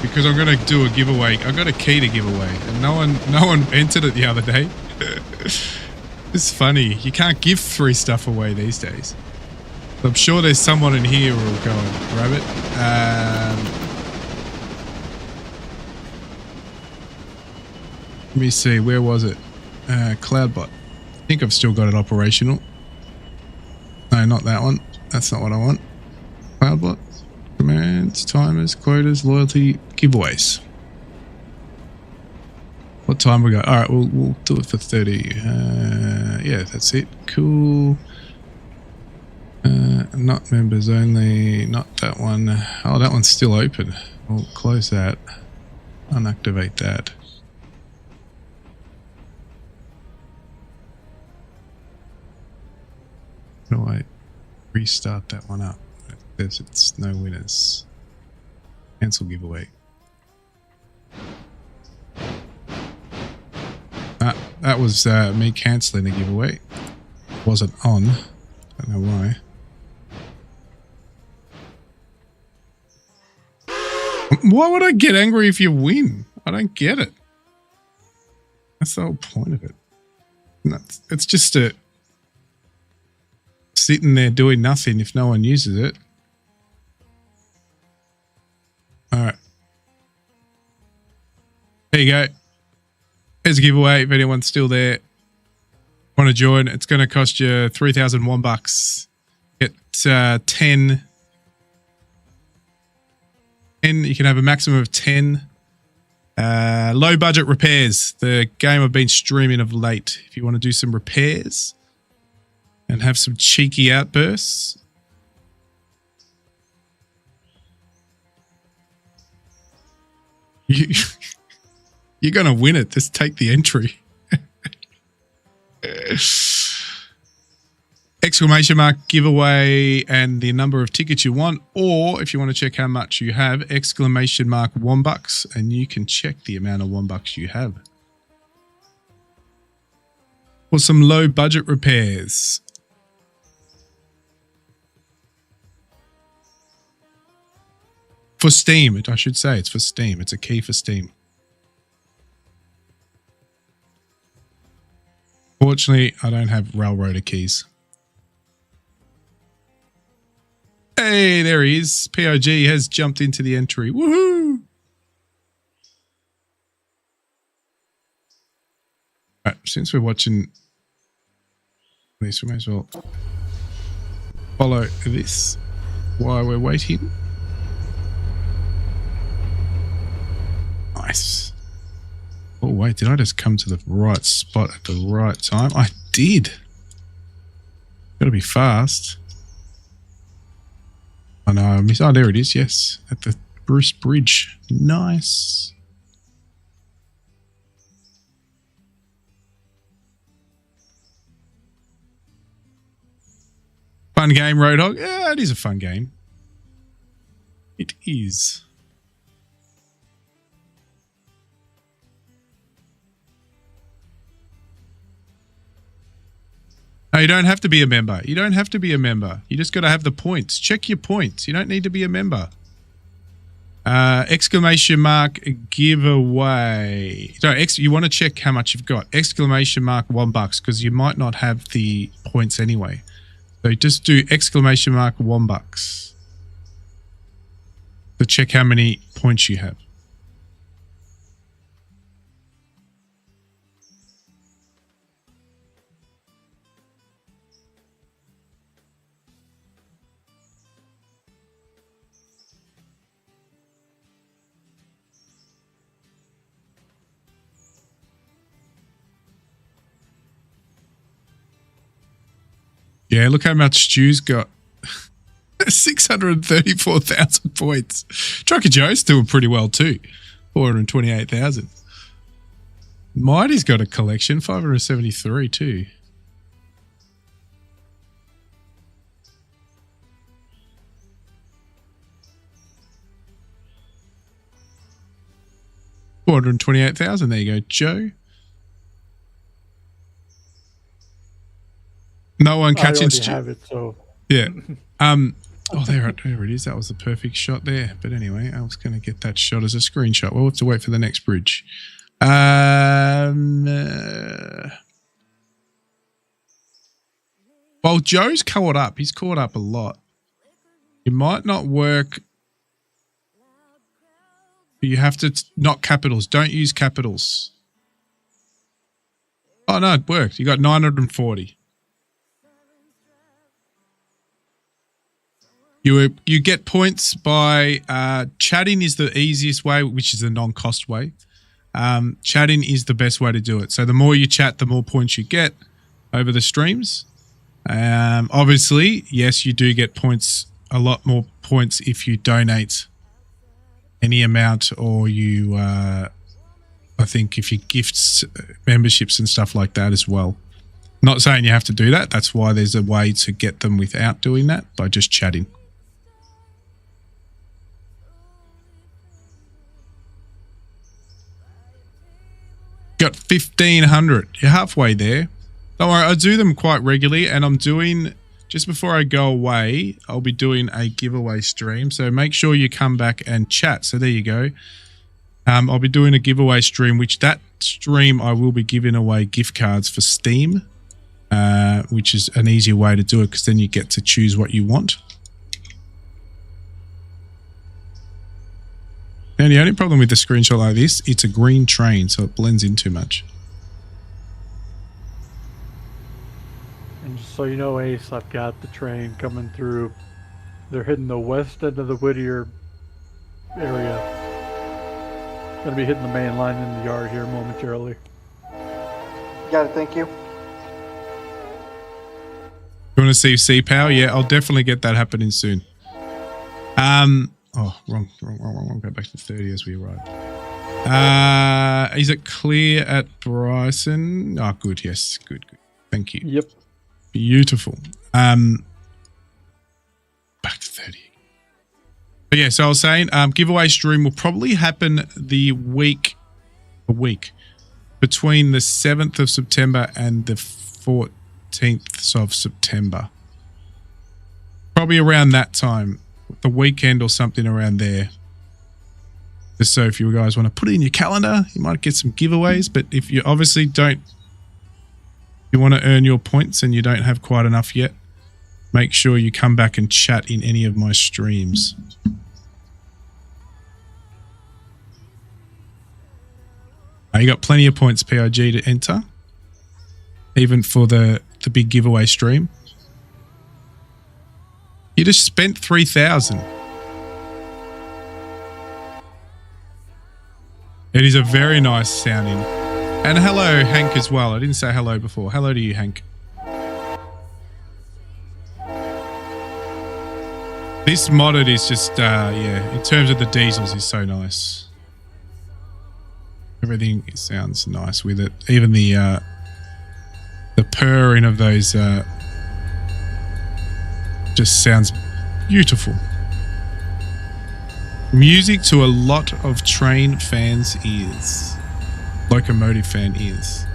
[SPEAKER 1] Because I'm going to do a giveaway. I've got a key to give away, and no one entered it the other day. It's funny. You can't give free stuff away these days. I'm sure there's someone in here who will go and grab it. Let me see. Where was it? Cloudbot. I think I've still got it operational. No, not that one. That's not what I want. Cloudbot. Commands, timers, quotas, loyalty, giveaways. What time we got? All right, we'll do it for 30. Yeah, that's it. Cool. Not members only. Not that one. Oh, that one's still open. We'll close that. Unactivate that. How do I restart that one up? It's no winners. Cancel giveaway. That was me cancelling a giveaway. Wasn't on. Don't know why. Why would I get angry if you win? I don't get it. That's the whole point of it. It's just a sitting there doing nothing if no one uses it. All right. There you go. There's a giveaway if anyone's still there. Want to join? It's going to cost you 3,001 bucks. Get 10. You can have a maximum of 10. Low budget repairs. The game I've been streaming of late. If you want to do some repairs and have some cheeky outbursts. You're going to win it. Just take the entry. Exclamation mark giveaway and the number of tickets you want, or if you want to check how much you have, exclamation mark Wombucks, and you can check the amount of Wombucks you have. For some low budget repairs. For Steam, I should say it's for Steam. It's a key for Steam. Fortunately, I don't have railroader keys. Hey, there he is. POG has jumped into the entry. Woohoo! Right, since we're watching this, we may as well follow this while we're waiting. Nice. Oh, wait, did I just come to the right spot at the right time? I did. Gotta be fast. Oh, no, I missed. Oh, there it is. Yes, at the Bruce Bridge. Nice. Fun game, Roadhog. Yeah, it is a fun game. It is. No, you don't have to be a member. You don't have to be a member. You just got to have the points. Check your points. You don't need to be a member. Exclamation mark giveaway. So you want to check how much you've got. Exclamation mark $1 because you might not have the points anyway. So just do exclamation mark $1 to check how many points you have. Yeah, look how much Stu's got. 634,000 points. Trucker Joe's doing pretty well too. 428,000. Mighty's got a collection, 573 too. $428,000. There you go, Joe. No one catching Stu. I already have it, so. Yeah. Oh, there it is. That was the perfect shot there. But anyway, I was going to get that shot as a screenshot. We'll have to wait for the next bridge. Well, Joe's caught up. He's caught up a lot. It might not work. You have to not capitals. Don't use capitals. Oh, no, it worked. You got 940. You get points by chatting is the easiest way, which is the non-cost way. Chatting is the best way to do it. So the more you chat, the more points you get over the streams. Obviously, yes, you do get points, a lot more points if you donate any amount, or you, I think if you gift memberships and stuff like that as well. Not saying you have to do that. That's why there's a way to get them without doing that, by just chatting. Got 1,500. You're halfway there. Don't worry, I do them quite regularly, and I'm doing, just before I go away, I'll be doing a giveaway stream. So make sure you come back and chat. So there you go. I'll be doing a giveaway stream, which that stream I will be giving away gift cards for Steam, which is an easier way to do it, because then you get to choose what you want. And the only problem with the screenshot like this, it's a green train, so it blends in too much.
[SPEAKER 2] And just so you know, Ace, I've got the train coming through. They're hitting the west end of the Whittier area. Gonna be hitting the main line in the yard here momentarily.
[SPEAKER 4] Got it, thank you.
[SPEAKER 1] You want to see C-Power? Yeah, I'll definitely get that happening soon. Oh, wrong. Go back to 30 as we arrive. Is it clear at Bryson? Oh, good. Yes, good. Thank you.
[SPEAKER 2] Yep.
[SPEAKER 1] Beautiful. Back to 30. But yeah, so I was saying, giveaway stream will probably happen a week between the 7th of September and the 14th of September. Probably around that time. The weekend or something around there. Just so if you guys want to put it in your calendar, you might get some giveaways. But if you obviously don't, you want to earn your points and you don't have quite enough yet, make sure you come back and chat in any of my streams. You got plenty of points, PIG, to enter, even for the big giveaway stream. You just spent 3,000. It is a very nice sounding. And hello, Hank, as well. I didn't say hello before. Hello to you, Hank. This modded is just, yeah, in terms of the diesels, is so nice. Everything sounds nice with it. Even the purring of those just sounds beautiful. Music to a lot of train fans' ears. Locomotive fan ears.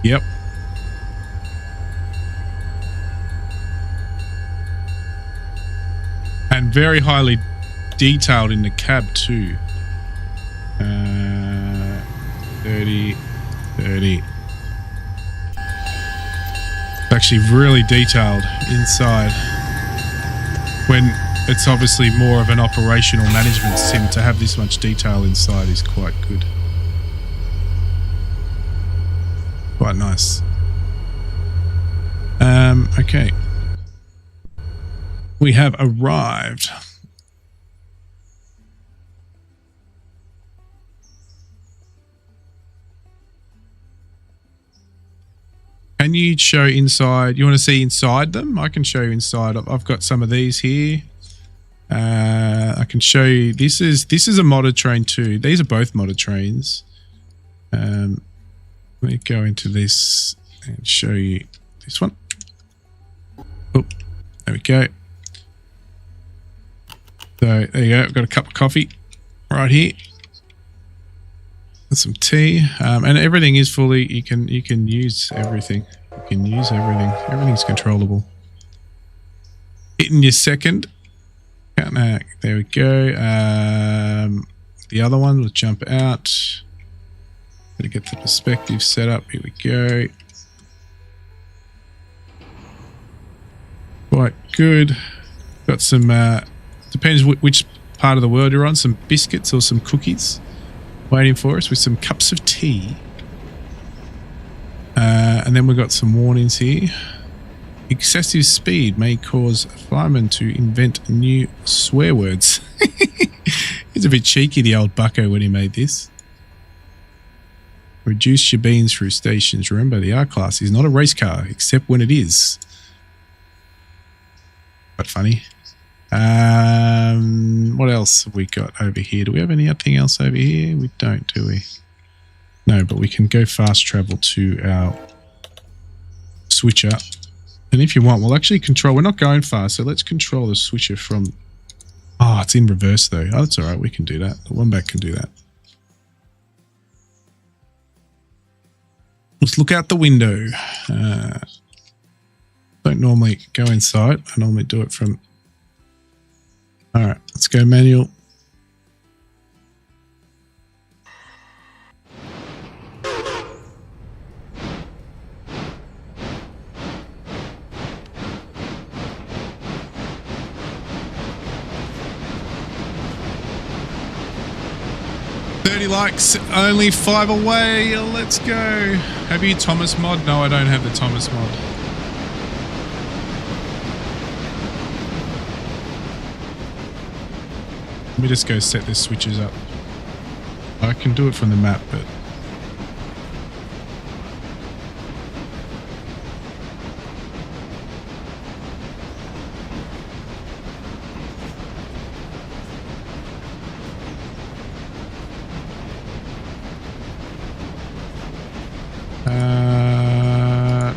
[SPEAKER 1] Yep. And very highly detailed in the cab too. 30. It's actually really detailed inside. When it's obviously more of an operational management sim, to have this much detail inside is quite good. Quite nice. Okay. We have arrived. Can you show inside? You want to see inside them? I can show you inside. I've got some of these here. I can show you. This is a modded train too. These are both modded trains. Let me go into this and show you this one. Oh, there we go. So there you go. I've got a cup of coffee right here. And some tea. And everything is fully, you can use everything. You can use everything. Everything's controllable. Hitting your second. There we go. The other one will jump out. Gotta get the perspective set up. Here we go. Quite good. Got some, depends which part of the world you're on, some biscuits or some cookies waiting for us with some cups of tea. And then we've got some warnings here. Excessive speed may cause firemen to invent new swear words. He's a bit cheeky, the old bucko, when he made this. Reduce your beans through stations. Remember, the R-Class is not a race car, except when it is. Quite funny. What else have we got over here? Do we have anything else over here? We don't, do we? No, but we can go fast travel to our switcher. And if you want, we'll actually control... We're not going fast, so let's control the switcher from... Oh, it's in reverse, though. Oh, that's all right. We can do that. The Wombat can do that. Let's look out the window. Don't normally go inside. I normally do it from... All right, let's go manual. Likes, only 5 away. Let's go. Have you Thomas mod? No, I don't have the Thomas mod. Let me just go set the switches up. I can do it from the map, but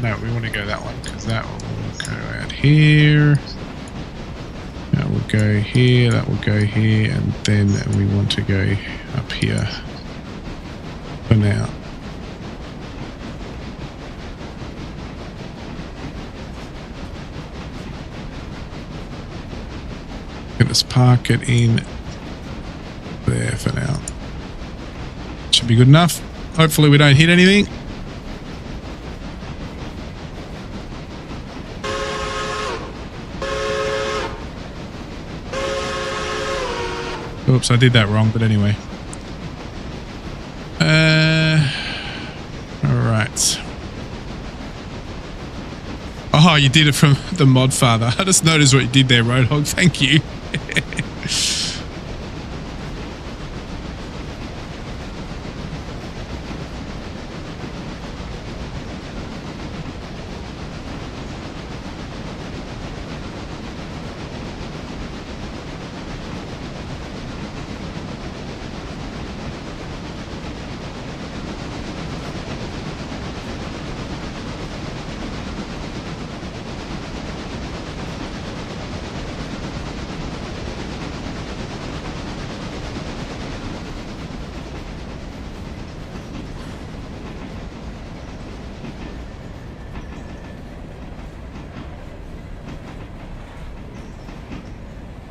[SPEAKER 1] no, we want to go that one because that will go out here. That will go here. That will go here, and then we want to go up here for now. Let's park it in there for now. Should be good enough. Hopefully we don't hit anything. Oops, I did that wrong, but anyway. Alright. Oh, you did it from the mod father. I just noticed what you did there, Roadhog. Thank you.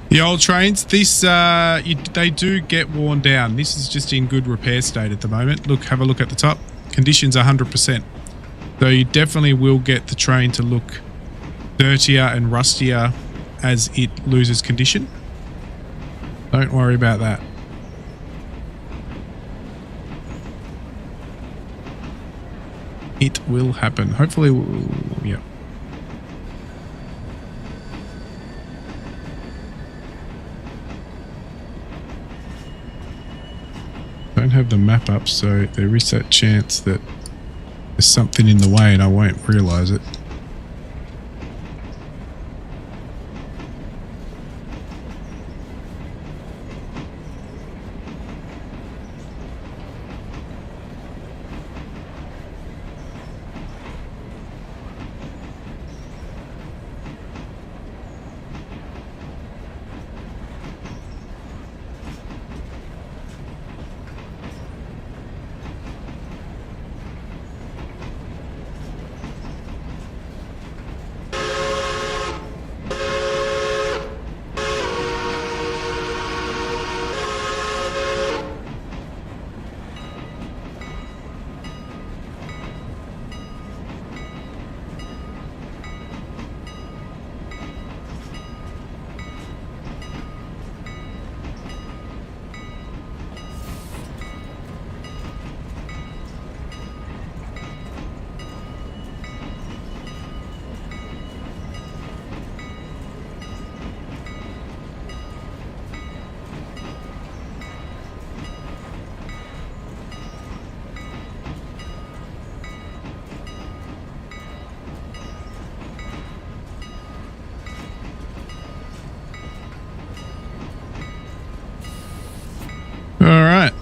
[SPEAKER 1] The old trains, this they do get worn down. This is just in good repair state at the moment. Look, have a look at the top. Conditions 100%. So you definitely will get the train to look dirtier and rustier as it loses condition. Don't worry about that. It will happen. Hopefully, yeah. Don't have the map up, so there is that chance that there's something in the way and I won't realise it.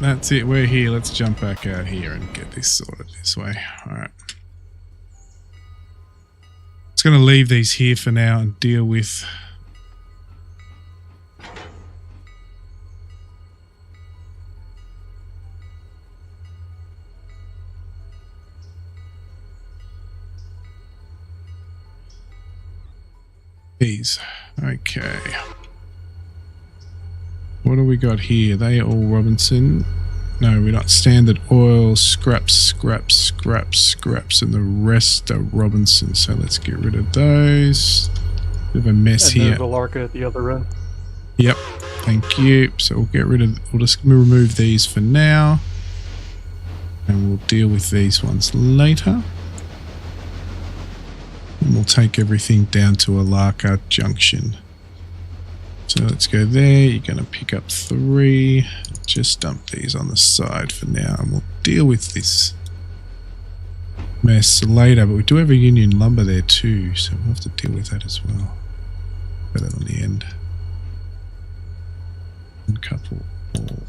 [SPEAKER 1] That's it. We're here. Let's jump back out here and get this sorted this way. All right. Just going to leave these here for now and deal with these. Okay. What do we got here? They are all Robinson. No, we're not. Standard oil, scraps, and the rest are Robinson. So let's get rid of those. Bit of a mess
[SPEAKER 2] and
[SPEAKER 1] here.
[SPEAKER 2] There's a Larka at the other end.
[SPEAKER 1] Yep. Thank you. So we'll get rid of. We'll just remove these for now, and we'll deal with these ones later. And we'll take everything down to a Larka junction. So let's go there. You're going to pick up 3. Just dump these on the side for now, and we'll deal with this mess later. But we do have a Union Lumber there too, so we'll have to deal with that as well. Put that on the end. One couple all.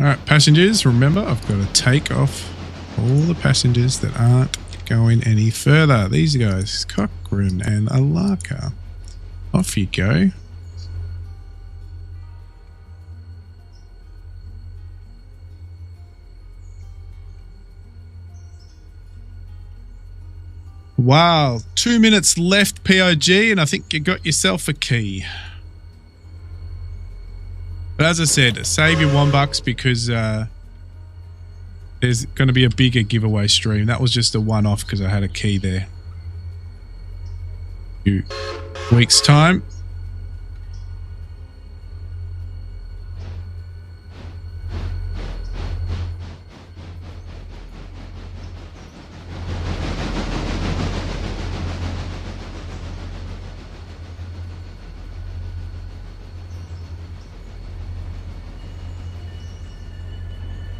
[SPEAKER 1] Alright, passengers, remember I've got to take off all the passengers that aren't going any further. These guys, Cochrane and Alaka. Off you go. Wow, 2 minutes left POG, and I think you got yourself a key. But as I said, save your $1 because there's going to be a bigger giveaway stream. That was just a one-off because I had a key there. 2 weeks' time.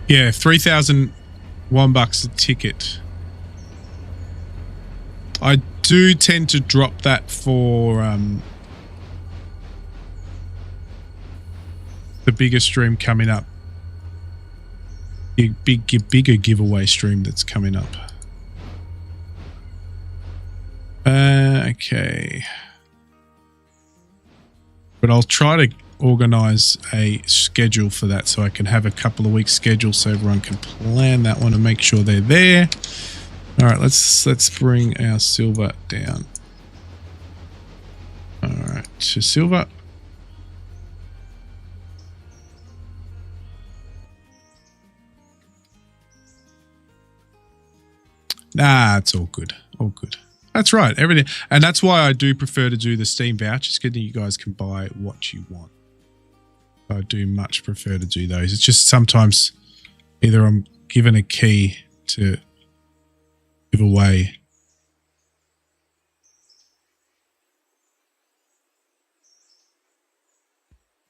[SPEAKER 1] Yeah, $3,001 a ticket. I do tend to drop that for the bigger stream coming up. Bigger giveaway stream that's coming up. Okay. But I'll try to organize a schedule for that so I can have a couple of weeks schedule so everyone can plan that one and make sure they're there. All right, let's bring our silver down. All right, to silver. Nah, it's all good. All good. That's right. Everything. And that's why I do prefer to do the Steam vouchers because you guys can buy what you want. I do much prefer to do those. It's just sometimes either I'm given a key to give away.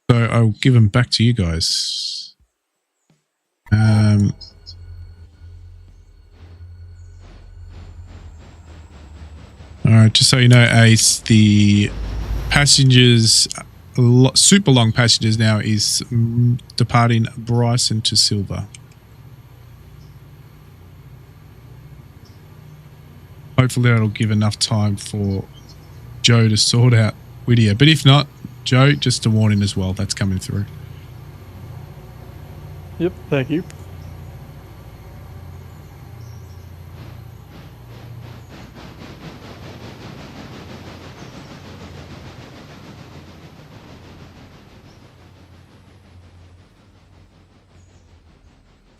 [SPEAKER 1] So I'll give them back to you guys. All right, just so you know, Ace, the passengers, super long passengers now is departing Bryson to silver. Hopefully that'll give enough time for Joe to sort out Whittier. But if not, Joe, just a warning as well, that's coming through.
[SPEAKER 2] Yep, thank you.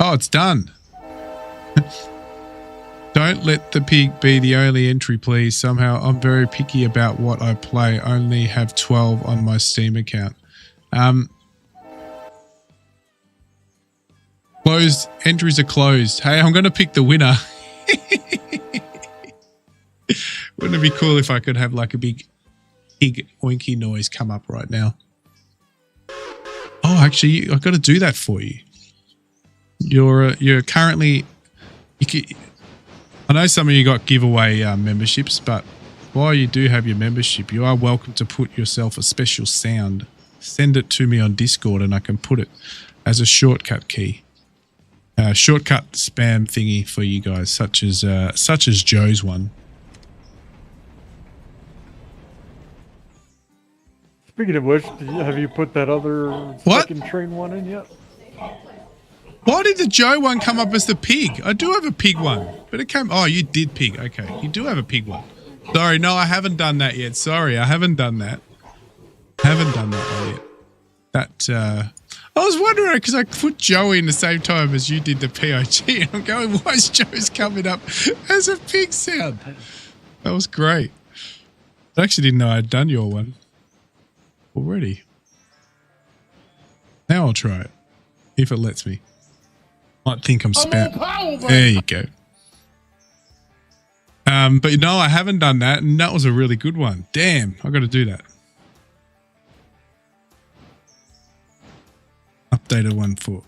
[SPEAKER 1] Oh, it's done. Don't let the pig be the only entry, please. Somehow I'm very picky about what I play. I only have 12 on my Steam account. Closed. Entries are closed. Hey, I'm going to pick the winner. Wouldn't it be cool if I could have like a big oinky noise come up right now? Oh, actually, I've got to do that for you. You're currently. I know some of you got giveaway memberships, but while you do have your membership, you are welcome to put yourself a special sound. Send it to me on Discord, and I can put it as a shortcut key, shortcut spam thingy for you guys, such as Joe's one.
[SPEAKER 2] Speaking of which, have you put that other second train one in yet?
[SPEAKER 1] Why did the Joe one come up as the pig? I do have a pig one, but it came... Oh, you did pig. Okay, you do have a pig one. Sorry, no, I haven't done that yet. Sorry, I haven't done that. Haven't done that one yet. I was wondering, because I put Joe in the same time as you did the PIG, and I'm going, why is Joe's coming up as a pig sound? That was great. I actually didn't know I'd done your one already. Now I'll try it, if it lets me. Might think I'm spam. There you go. But no, I haven't done that, and that was a really good one. Damn, I got to do that. Updated one for.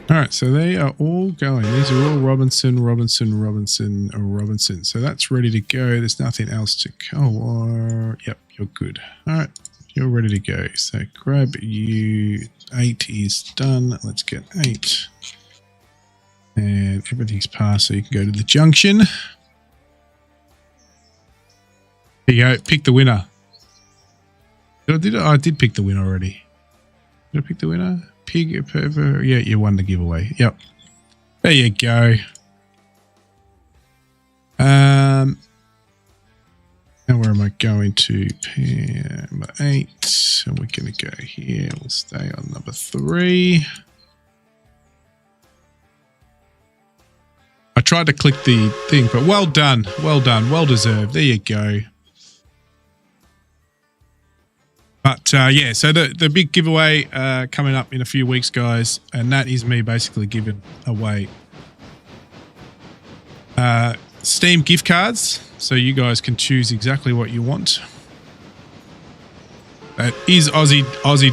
[SPEAKER 1] All right, so they are all going. These are all Robinson. So that's ready to go. There's nothing else to go. Yep, you're good. All right, you're ready to go. So grab you. 8 is done. Let's get 8. And everything's passed, so you can go to the junction. There you go. Pick the winner. I did pick the winner already. Did I pick the winner? Pig, yeah, you won the giveaway. Yep. There you go. Now where am I going to? Number 8. So we're going to go here. We'll stay on number 3. I tried to click the thing, but well done. Well done. Well deserved. There you go. But yeah, so the big giveaway coming up in a few weeks, guys, and that is me basically giving away Steam gift cards, so you guys can choose exactly what you want. That is Aussie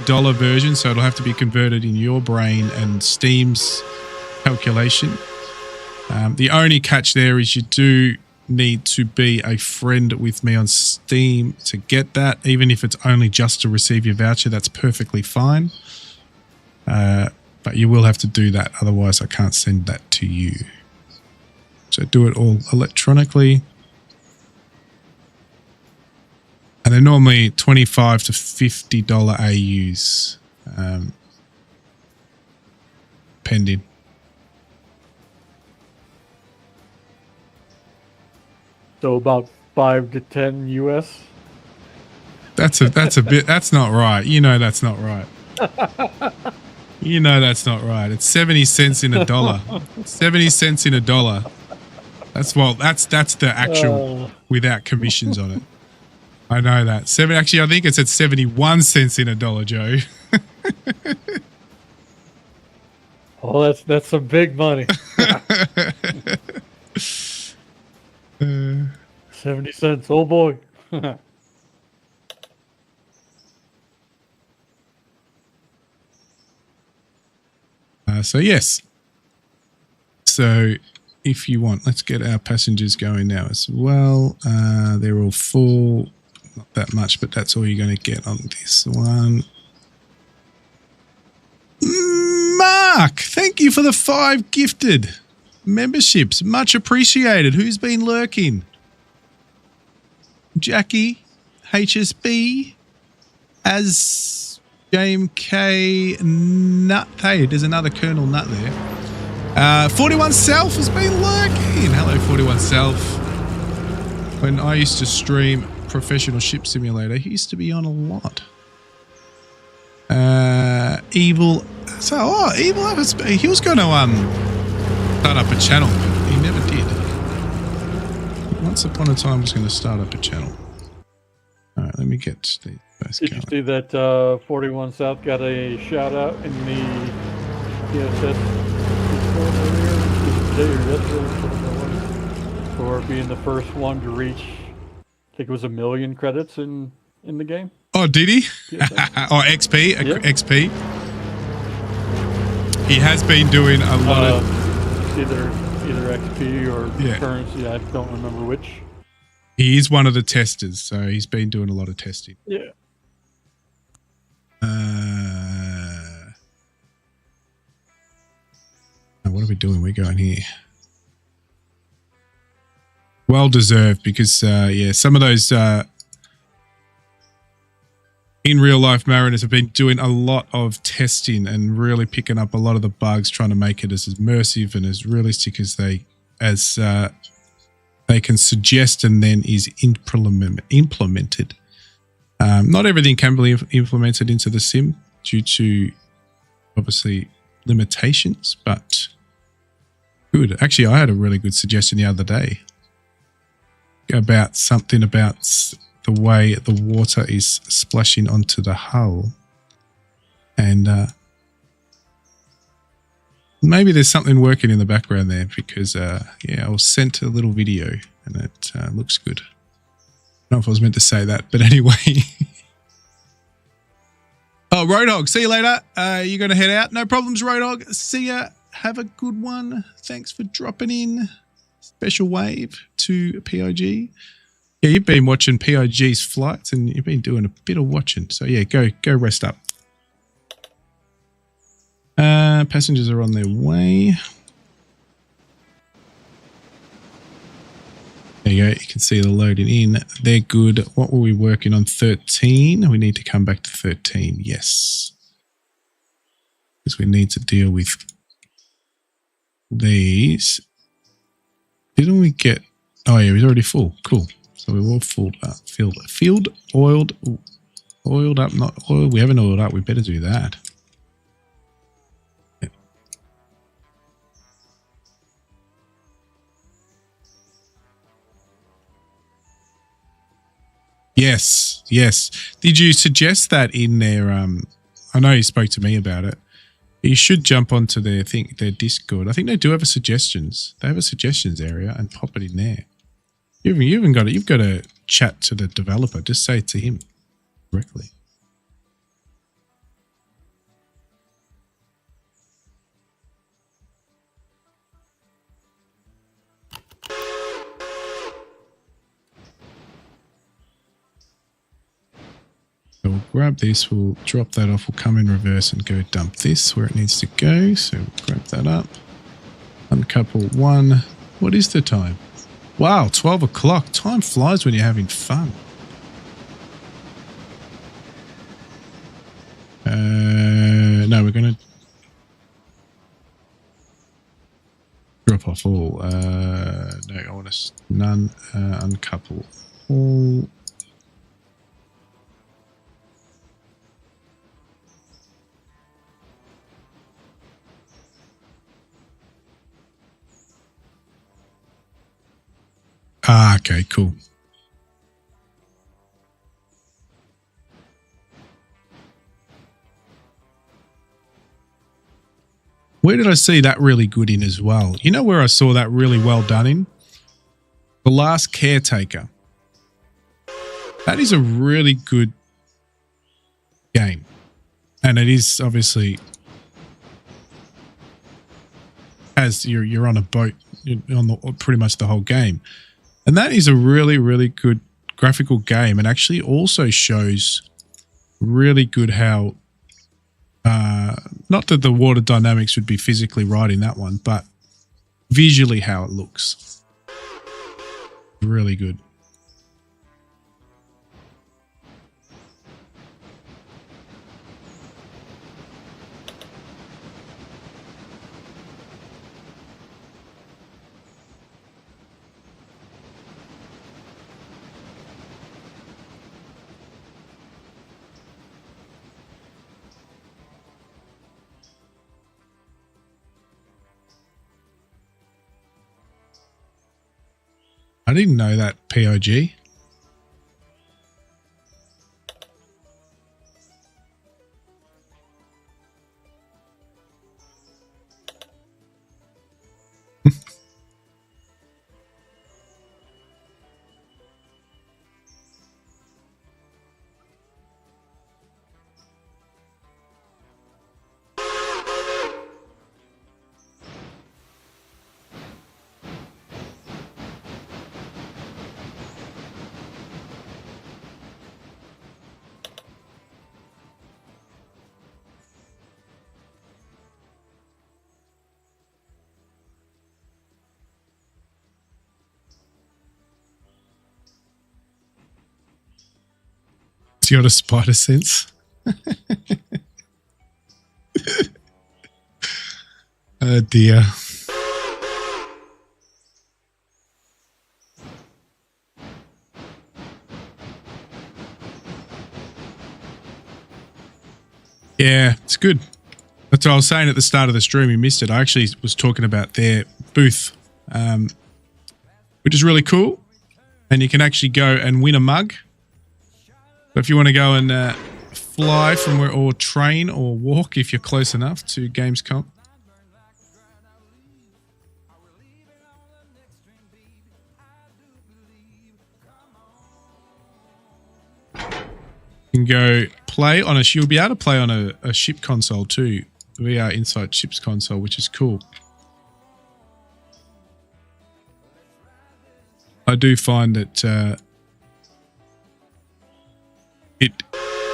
[SPEAKER 1] dollar version, so it'll have to be converted in your brain and Steam's calculation. The only catch there is you do need to be a friend with me on Steam to get that. Even if it's only just to receive your voucher, that's perfectly fine. But you will have to do that, otherwise I can't send that to you. So do it all electronically. And they're normally $25 to $50 AUs, pending.
[SPEAKER 2] So about 5 to 10 US.
[SPEAKER 1] That's a bit. That's not right. You know that's not right. You know that's not right. It's 70 cents in a dollar. 70 cents in a dollar. That's the actual without commissions on it. I know that. Actually, I think it's at 71 cents in a dollar, Joe.
[SPEAKER 2] Oh, that's some big money. 70 cents. Oh boy.
[SPEAKER 1] So yes. So if you want, let's get our passengers going now as well. They're all full. Not that much, but that's all you're going to get on this one. Mark, thank you for the 5 gifted memberships. Much appreciated. Who's been lurking? Jackie, HSB, as James K. Nut. Hey, there's another Colonel Nut there. 41 Self has been lurking. Hello, 41 Self. When I used to stream Professional Ship Simulator, he used to be on a lot. Evil. So, Evil. He was going to start up a channel, but he never did. Once upon a time I was going to start up a channel. All right, let me get the first
[SPEAKER 2] Did you see that 41 South got a shout out in the PSS Discord earlier today or yesterday for being the first one to reach, I think it was 1 million credits in the game.
[SPEAKER 1] Oh, did he?
[SPEAKER 2] PSS.
[SPEAKER 1] Oh, XP?
[SPEAKER 2] Yep.
[SPEAKER 1] XP? He has been doing a lot of...
[SPEAKER 2] Either XP or
[SPEAKER 1] Yeah.
[SPEAKER 2] currency, I don't remember which.
[SPEAKER 1] He is one of the testers, so he's been doing a lot of testing.
[SPEAKER 2] Yeah.
[SPEAKER 1] What are we doing? We're going here. Well deserved because, yeah, some of those in real life mariners have been doing a lot of testing and really picking up a lot of the bugs, trying to make it as immersive and as realistic as they can suggest, and then is implemented. Not everything can be implemented into the sim due to obviously limitations, but good. Actually, I had a really good suggestion the other day about something about the way the water is splashing onto the hull, and maybe there's something working in the background there because yeah, I was sent a little video and it looks good. I don't know if I was meant to say that, but anyway. Oh, Roadhog, see you later. You're going to head out? No problems, Roadhog. See ya. Have a good one. Thanks for dropping in. Special wave to PIG. Yeah, you've been watching PIG's flights and you've been doing a bit of watching. So yeah, go rest up. Passengers are on their way. There you go. You can see the loading in. They're good. What were we working on? 13. We need to come back to 13. Yes. Because we need to deal with these. Didn't we get... Oh, yeah, he's already full. Cool. So we're all filled up. Filled, oiled. Oiled up, not oiled. We haven't oiled up. We better do that. Yep. Yes, yes. Did you suggest that in their... I know you spoke to me about it. You should jump onto their their Discord. I think they do have a suggestions. They have a suggestions area and pop it in there. You haven't got it. You've got to chat to the developer. Just say it to him directly. So we'll grab this, we'll drop that off, we'll come in reverse and go dump this where it needs to go. So we'll grab that up. Uncouple one. What is the time? Wow, 12 o'clock. Time flies when you're having fun. No, we're going to drop off all. No, I want to none. Uncouple all. Ah, okay, cool. Where did I see that really good in as well? You know where I saw that really well done in? The Last Caretaker. That is a really good game. And it is obviously as you're on a boat on pretty much the whole game. And that is a really, really good graphical game, and actually also shows really good how, not that the water dynamics would be physically right in that one, but visually how it looks. Really good. I didn't know that, POG. You got a spider sense? Oh dear. Yeah, it's good. That's what I was saying at the start of the stream. You missed it. I actually was talking about their booth, which is really cool. And you can actually go and win a mug. So if you want to go and fly from where, or train or walk if you're close enough to Gamescom. You can go play on you'll be able to play on a ship console too. VR Inside Ships console, which is cool. I do find that it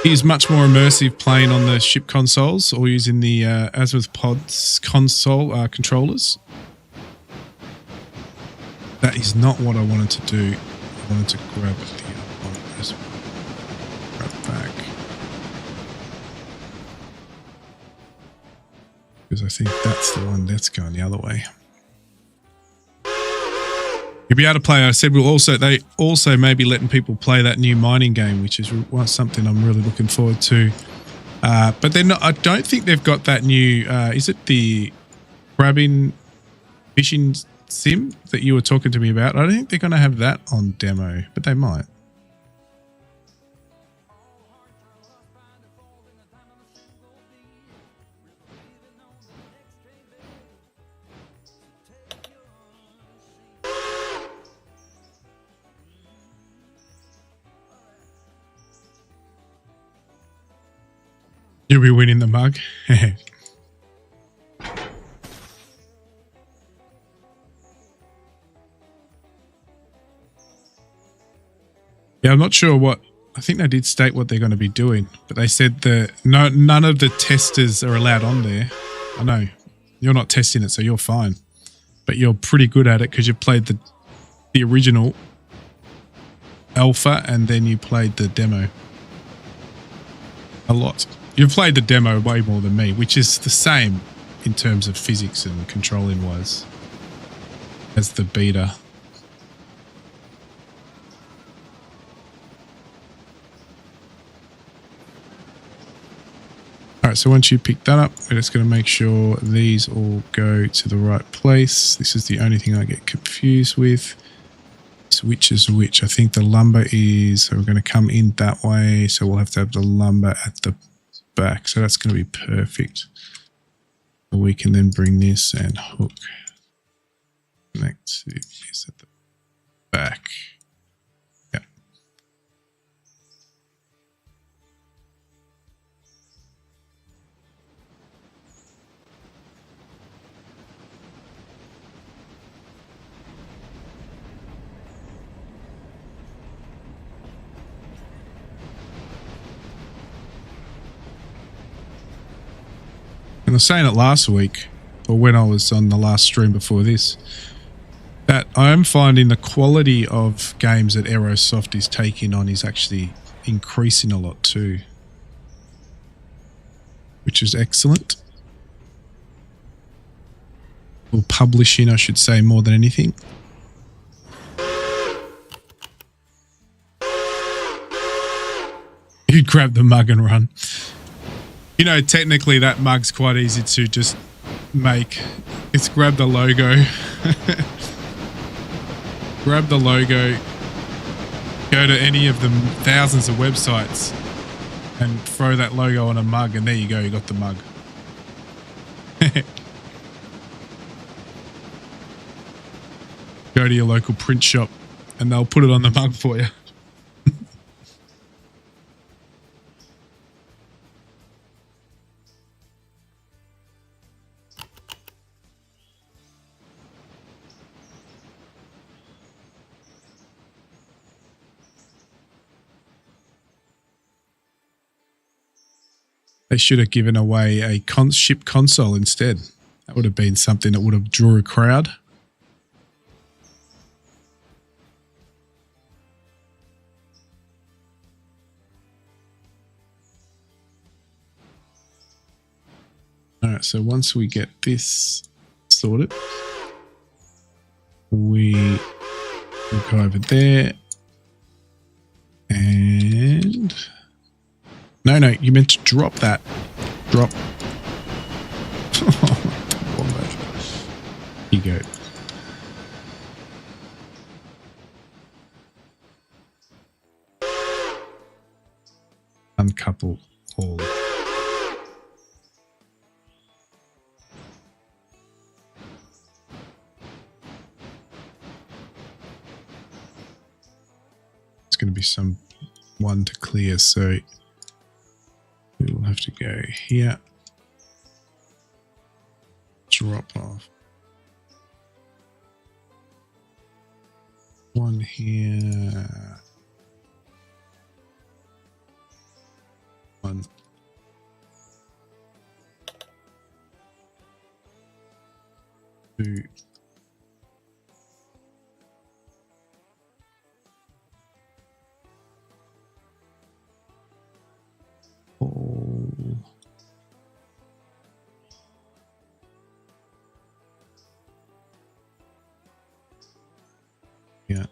[SPEAKER 1] is much more immersive playing on the ship consoles or using the Azimuth Pods console controllers. That is not what I wanted to do. I wanted to grab the grab back. Because I think that's the one that's going the other way. You'll be able to play. I said they also may be letting people play that new mining game, which is something I'm really looking forward to. But they're not. I don't think they've got that new. Is it the grabbing fishing sim that you were talking to me about? I don't think they're going to have that on demo, but they might. You'll be winning the mug. Yeah, I'm not sure what. I think they did state what they're going to be doing, but they said that none of the testers are allowed on there. I know you're not testing it, so you're fine, but you're pretty good at it because you played the original alpha and then you played the demo a lot. You've played the demo way more than me, which is the same in terms of physics and controlling wise as the beta. All right, so once you pick that up, we're just going to make sure these all go to the right place. This is the only thing I get confused with. Which is which? I think the lumber is, so we're going to come in that way, so we'll have to have the lumber at the back, so that's going to be perfect. So we can then bring this and hook connect to this at the back. Yeah. And I was saying it last week, or when I was on the last stream before this, that I am finding the quality of games that Aerosoft is taking on is actually increasing a lot too, which is excellent. Or publishing, I should say, more than anything. You'd grab the mug and run. You know, technically that mug's quite easy to just make. It's grab the logo. grab the logo, go to any of the thousands of websites and throw that logo on a mug, and there you go, you got the mug. Go to your local print shop and they'll put it on the mug for you. They should have given away a ship console instead. That would have been something that would have drew a crowd. All right, so once we get this sorted, we will go over there and... No, you meant to drop that. Drop. Here you go. Uncouple all. It's going to be some one to clear, so we will have to go here, drop off one here, one, two, yeah.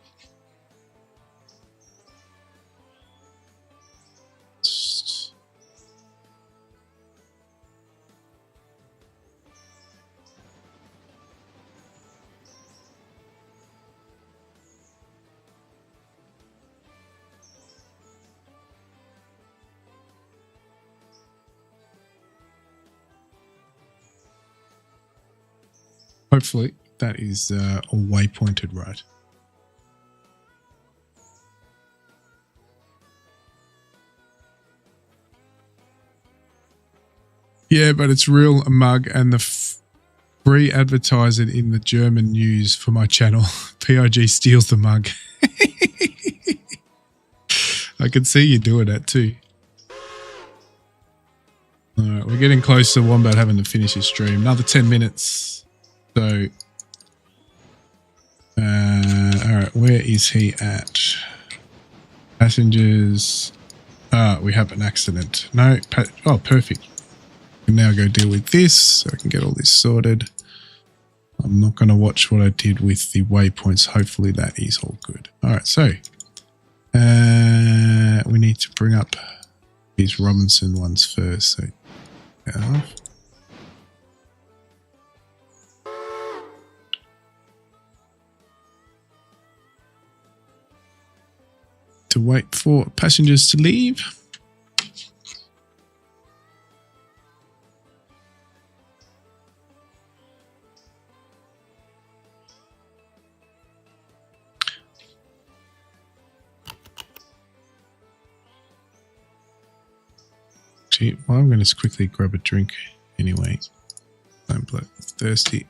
[SPEAKER 1] Hopefully that is all waypointed right. Yeah, but it's real a mug, and the free advertiser in the German news for my channel, PIG steals the mug. I can see you doing that too. All right, we're getting close to Wombat having to finish his stream. Another 10 minutes. So, all right, where is he at? Passengers. We have an accident. No, oh, perfect. I can now go deal with this so I can get all this sorted. I'm not going to watch what I did with the waypoints. Hopefully that is all good. All right, so we need to bring up these Robinson ones first. So, to wait for passengers to leave. Well, I'm going to quickly grab a drink anyway. I'm thirsty.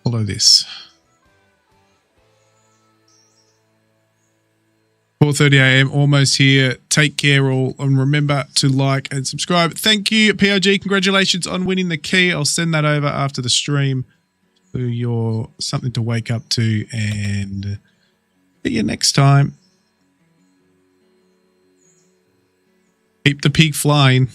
[SPEAKER 1] Follow this. 4:30 a.m. almost here. Take care all, and remember to like and subscribe. Thank you, PIG. Congratulations on winning the key. I'll send that over after the stream for your something to wake up to, and see you next time. Keep the pig flying.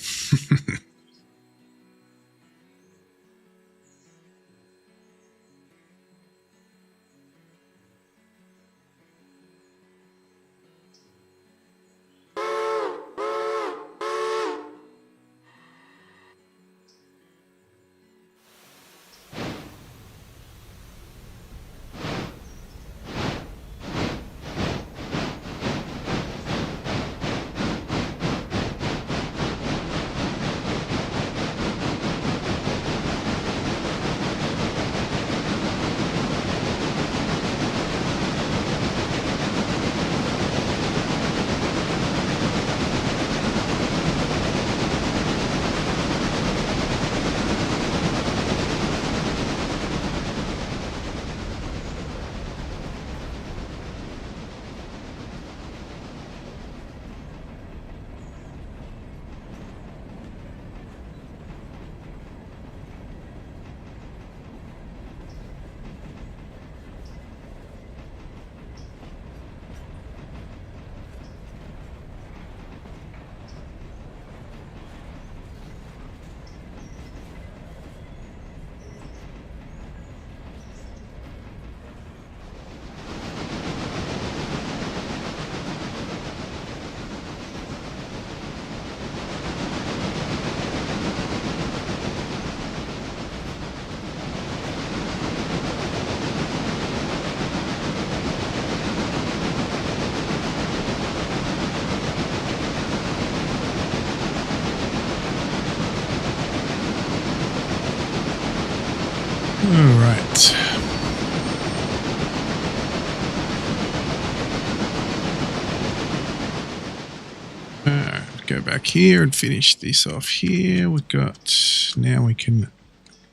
[SPEAKER 1] right. Go back here and finish this off here. We've got, now we can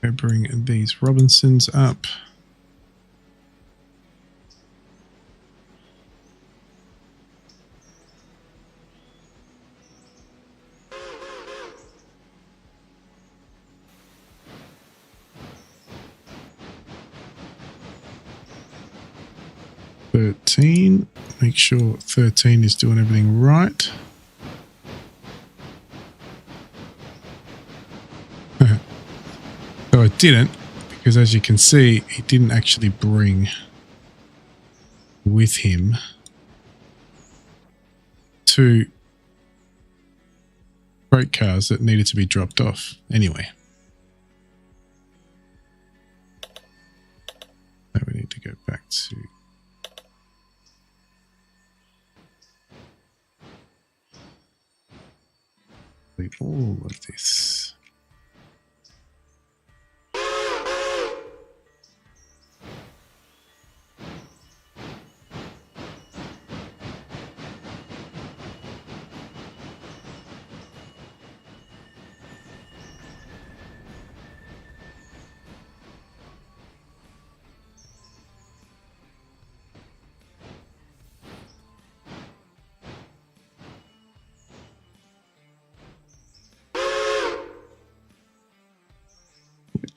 [SPEAKER 1] go bring these Robinsons up. Make sure 13 is doing everything right. So I didn't, because as you can see, he didn't actually bring with him 2 freight cars that needed to be dropped off anyway. So we need to go back to all of this.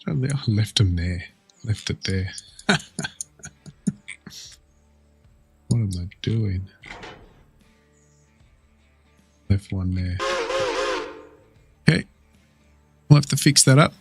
[SPEAKER 1] I left him there. Left it there. What am I doing? Left one there. Okay. We'll have to fix that up.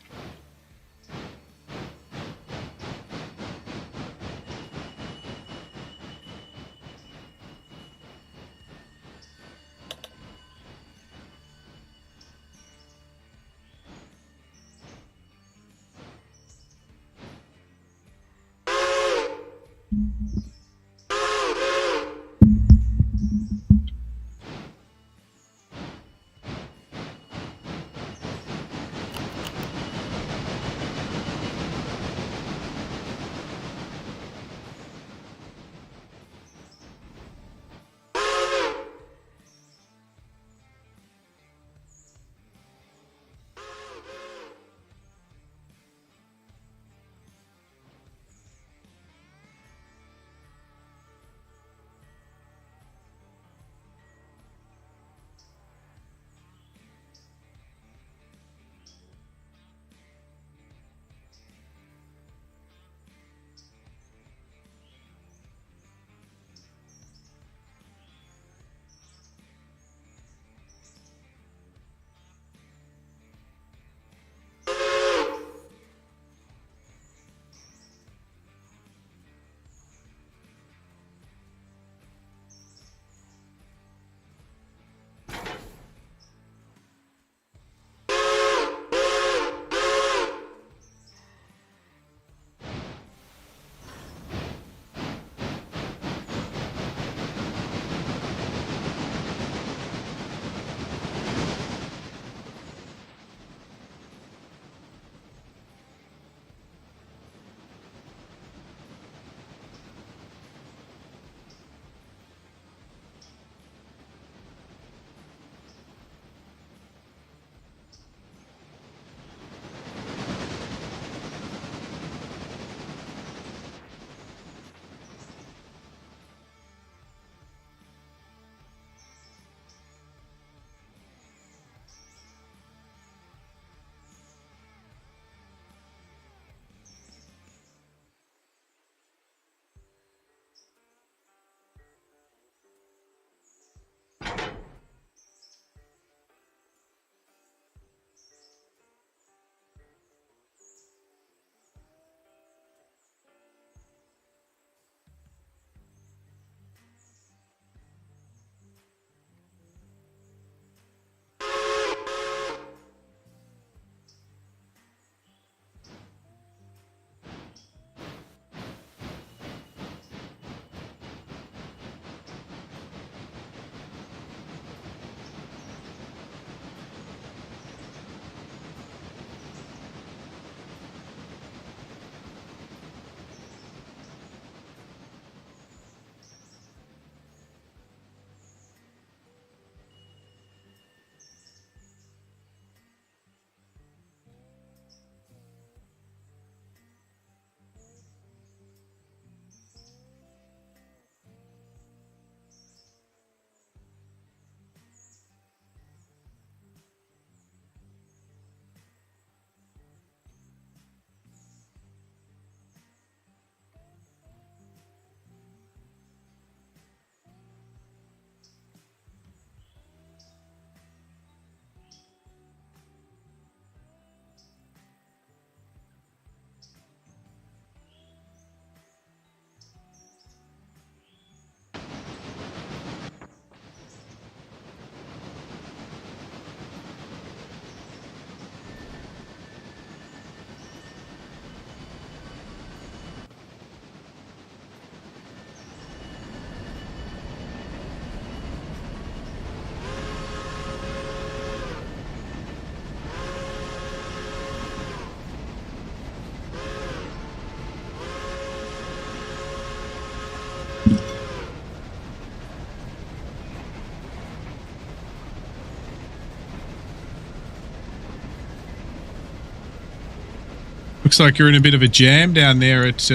[SPEAKER 1] Looks like you're in a bit of a jam down there at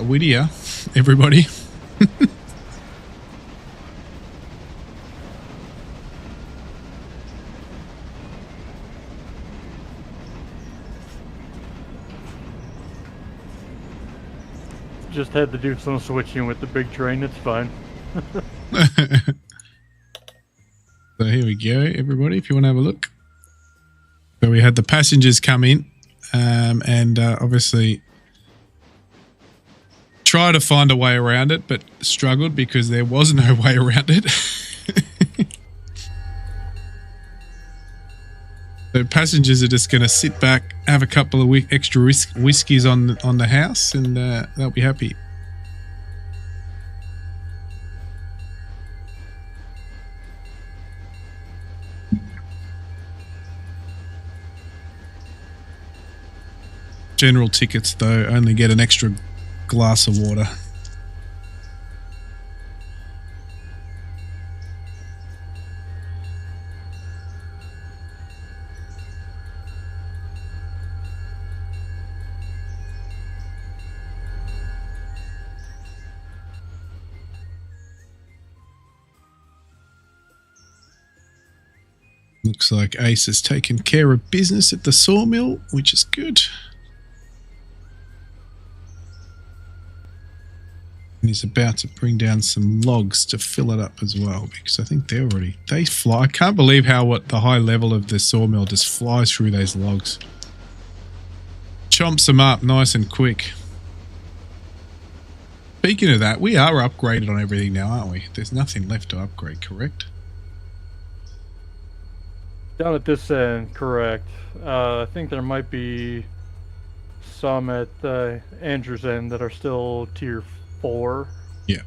[SPEAKER 1] Whittier, everybody.
[SPEAKER 2] Just had to do some switching with the big train. It's fine.
[SPEAKER 1] So here we go, everybody, if you want to have a look. So we had the passengers come in and obviously try to find a way around it, but struggled because there was no way around it. So passengers are just going to sit back, have a couple of extra whiskeys on the house, and they'll be happy. General tickets, though, only get an extra glass of water. Looks like Ace has taken care of business at the sawmill, which is good. And he's about to bring down some logs to fill it up as well, because I think they fly. I can't believe how the high level of the sawmill just flies through those logs. Chomps them up nice and quick. Speaking of that, we are upgraded on everything now, aren't we? There's nothing left to upgrade, correct?
[SPEAKER 2] Down at this end, correct. I think there might be some at Andrew's end that are still tier 4.
[SPEAKER 1] Yeah.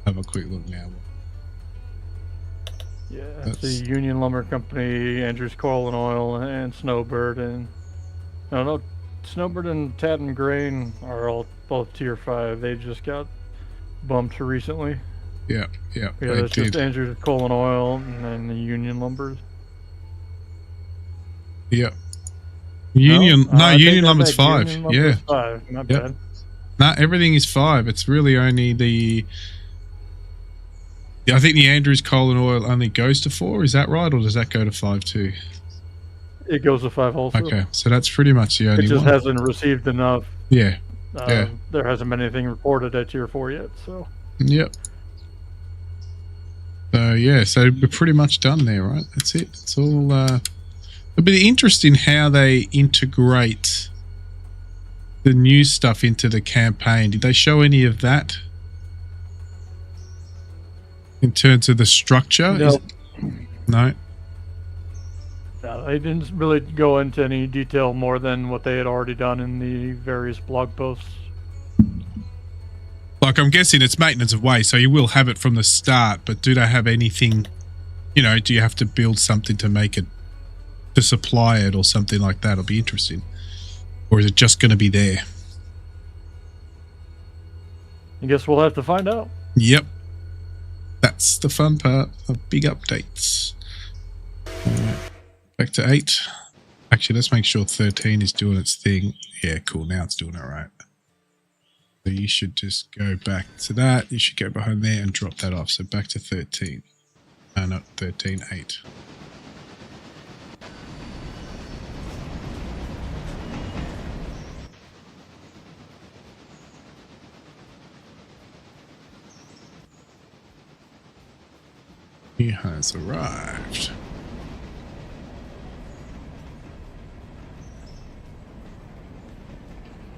[SPEAKER 1] Have a quick look now.
[SPEAKER 2] Yeah, the Union Lumber Company, Andrew's Coal and Oil, and Snowbird, and no, Snowbird and Tatton Grain are all both tier 5. They just got bumped recently.
[SPEAKER 1] Yeah.
[SPEAKER 2] There's just Andrew's Coal and Oil, and then the Union Lumbers.
[SPEAKER 1] Yeah. Union Lumber's 5.
[SPEAKER 2] Union Lumber's 5. Not bad.
[SPEAKER 1] No, everything is 5. It's really only I think the Andrews Coal and Oil only goes to 4. Is that right, or does that go to 5 too?
[SPEAKER 2] It goes to 5 also.
[SPEAKER 1] Okay, so that's pretty much the only one.
[SPEAKER 2] It just hasn't received enough.
[SPEAKER 1] Yeah.
[SPEAKER 2] There hasn't been anything reported at tier 4 yet, so.
[SPEAKER 1] Yep. So we're pretty much done there, right? That's it. It's all. It'll be interesting how they integrate the new stuff into the campaign. Did they show any of that in terms of the structure?
[SPEAKER 2] No.
[SPEAKER 1] No.
[SPEAKER 2] No, they didn't really go into any detail more than what they had already done in the various blog posts.
[SPEAKER 1] Like, I'm guessing it's maintenance of way, so you will have it from the start, but do they have anything, do you have to build something to make it, to supply it or something like that? It'll be interesting. Or is it just going to be there?
[SPEAKER 2] I guess we'll have to find out.
[SPEAKER 1] Yep. That's the fun part of big updates. Back to 8. Actually, let's make sure 13 is doing its thing. Yeah, cool. Now it's doing it right. So you should just go back to that. You should go behind there and drop that off. So back to 13. Not 13, 8. He has arrived.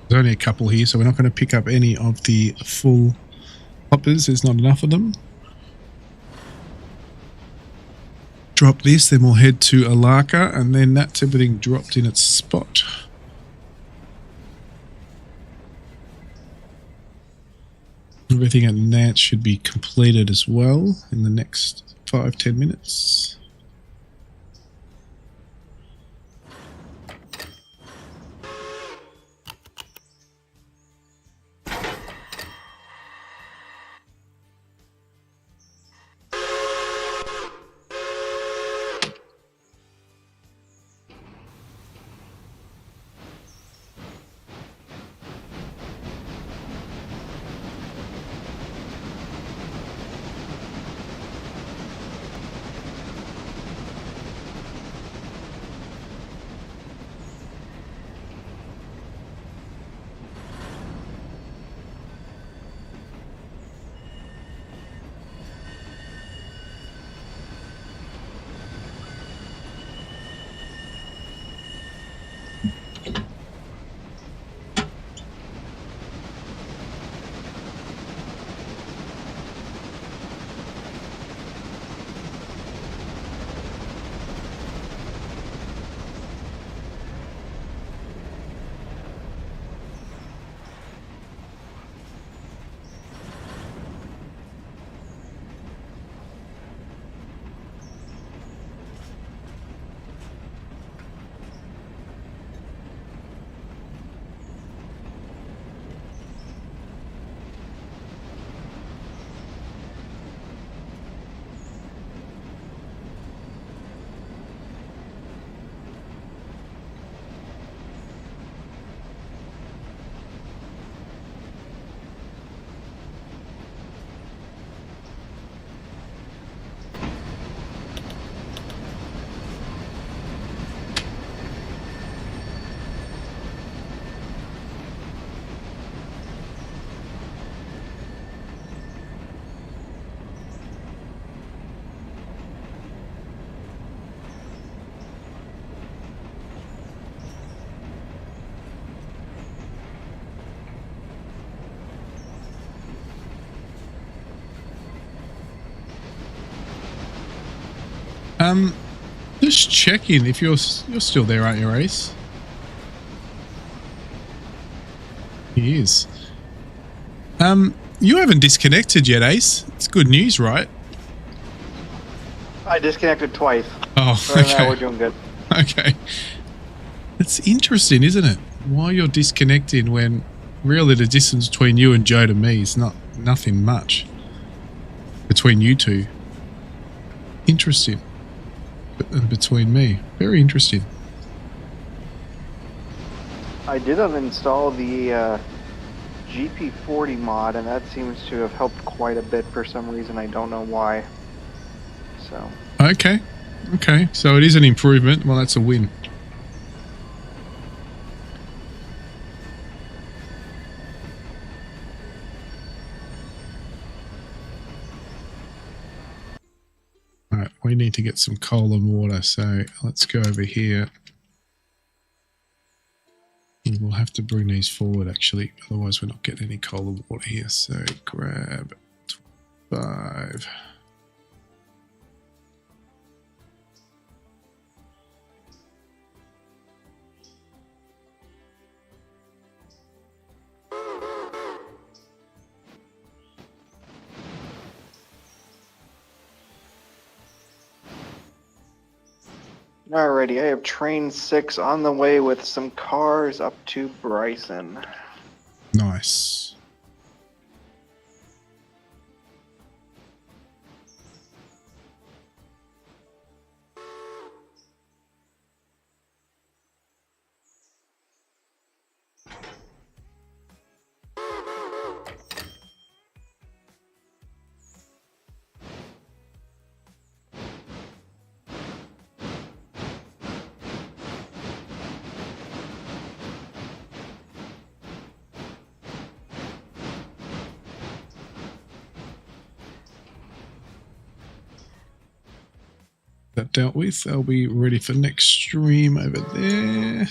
[SPEAKER 1] There's only a couple here, so we're not going to pick up any of the full hoppers. There's not enough of them. Drop this, then we'll head to Alaka, and then that's everything dropped in its spot. Everything at Nant should be completed as well in the next 5-10 minutes. Just checking if you're still there, aren't you, Ace? He is. You haven't disconnected yet, Ace. It's good news, right?
[SPEAKER 4] I disconnected twice.
[SPEAKER 1] Oh,
[SPEAKER 4] So
[SPEAKER 1] okay.
[SPEAKER 4] now we're doing good.
[SPEAKER 1] Okay. It's interesting, isn't it? Why you're disconnecting when really the distance between you and Joe to me is nothing much between you two. Interesting. And between me. Very interesting.
[SPEAKER 4] I did uninstall the GP40 mod, and that seems to have helped quite a bit for some reason. I don't know why. So.
[SPEAKER 1] Okay. Okay. So it is an improvement. Well, that's a win. Alright, we need to get some coal and water, so let's go over here. We'll have to bring these forward, actually, otherwise we're not getting any coal and water here. So grab 5.
[SPEAKER 4] Alrighty, I have train 6 on the way with some cars up to Bryson.
[SPEAKER 1] Nice. That dealt with. I'll be ready for next stream over there.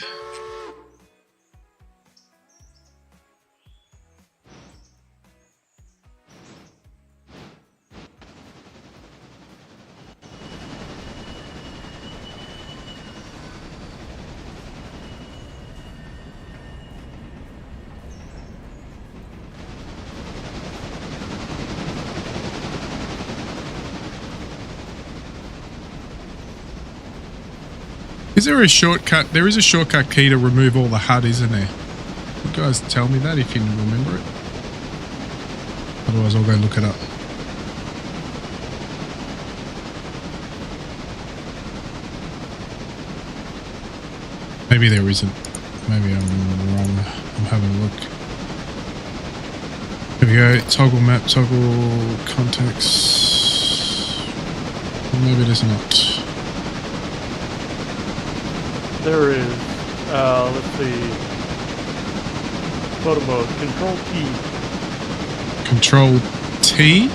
[SPEAKER 1] Is there a shortcut? There is a shortcut key to remove all the HUD, isn't there? You guys tell me that if you remember it. Otherwise, I'll go look it up. Maybe there isn't. Maybe I'm wrong. I'm having a look. Here we go. Toggle map, toggle contacts. Or maybe there's not.
[SPEAKER 2] There is, let's see, photo mode, Control T.
[SPEAKER 1] Control T?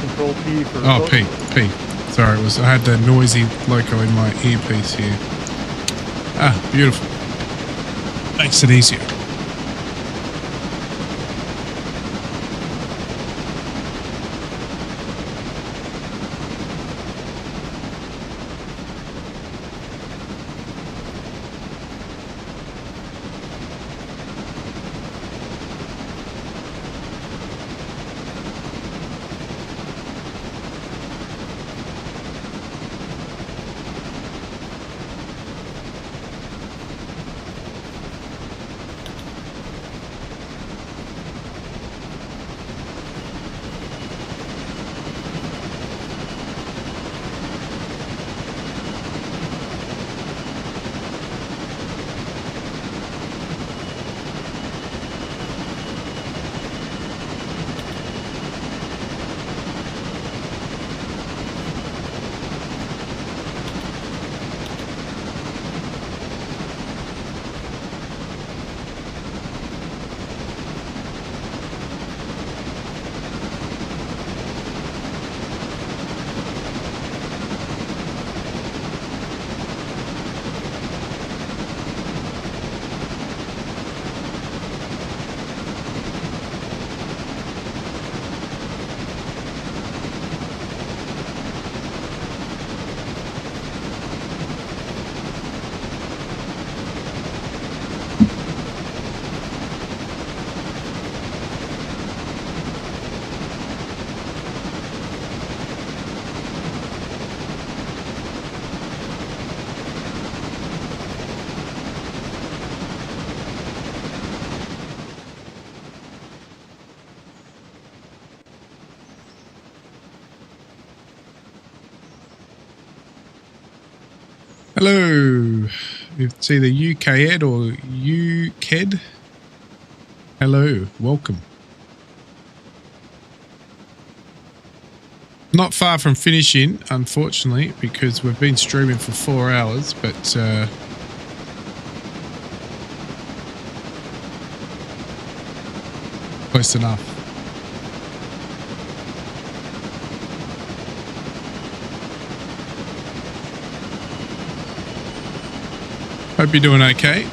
[SPEAKER 2] Control P for
[SPEAKER 1] Oh,
[SPEAKER 2] photo.
[SPEAKER 1] P. Sorry, I had the noisy loco in my earpiece here. Ah, beautiful. Makes it easier. Hello. It's either UKED or UKED. Hello. Welcome. Not far from finishing, unfortunately, because we've been streaming for 4 hours, but close enough. Hope you're doing okay.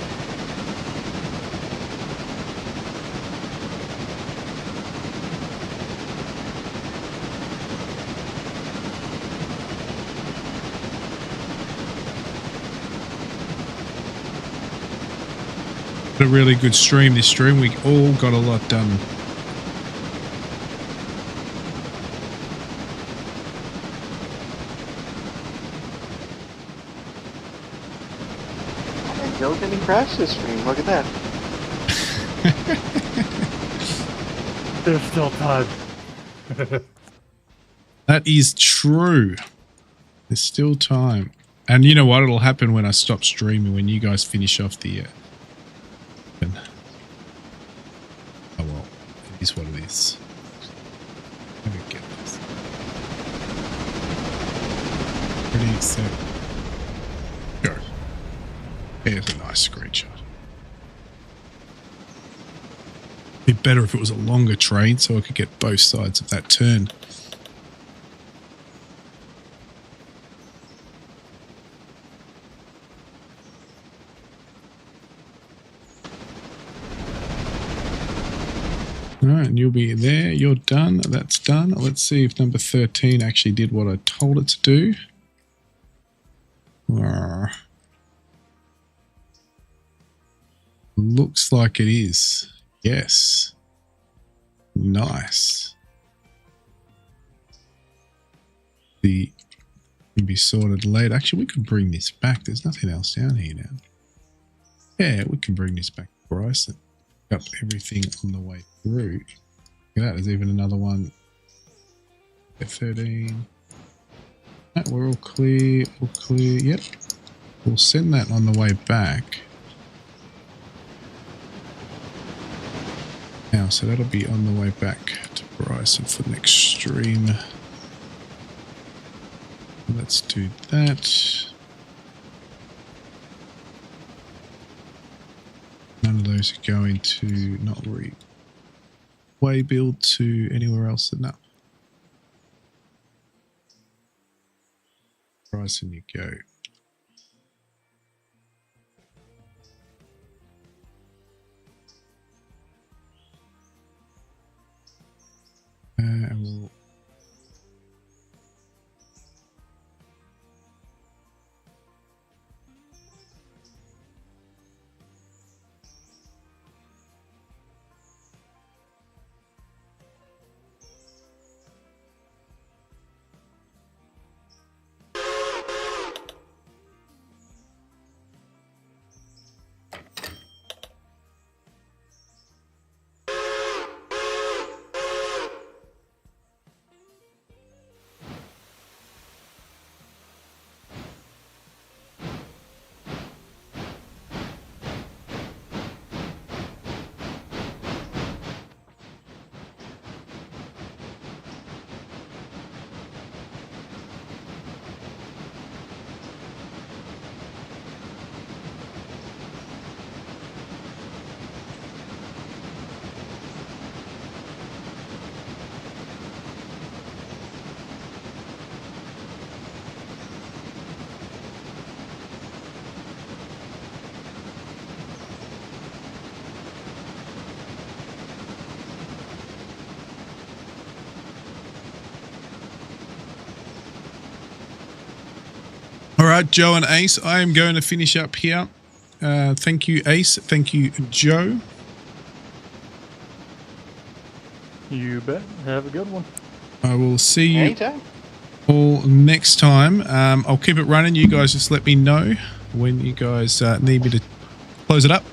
[SPEAKER 1] A really good stream this stream. We all got a lot done.
[SPEAKER 4] Joe didn't crash this stream. Look at that.
[SPEAKER 2] There's still time.
[SPEAKER 1] That is true. There's still time. And you know what? It'll happen when I stop streaming, when you guys finish off the... Oh well, it is what it is. Let me get this. Pretty set. Go. There's a nice screenshot. Be better if it was a longer train so I could get both sides of that turn. Alright, and you'll be there. You're done. That's done. Let's see if number 13 actually did what I told it to do. Looks like it is. Yes. Nice. The can be sorted later. Actually, we could bring this back. There's nothing else down here now. Yeah, we can bring this back, Bryce. Up everything on the way through. Look at that, there's even another one at 13. Right, we're all clear, yep. We'll send that on the way back. Now, so that'll be on the way back to Bryson for next stream. Let's do that. None of those are going to not way build to anywhere else than that. Bryson, you go. And we'll All right, Joe and Ace, I am going to finish up here. Thank you, Ace. Thank you, Joe.
[SPEAKER 2] You bet. Have a good one.
[SPEAKER 1] I will see you
[SPEAKER 4] Anytime.
[SPEAKER 1] all next time. I'll keep it running. You guys just let me know when you guys need me to close it up.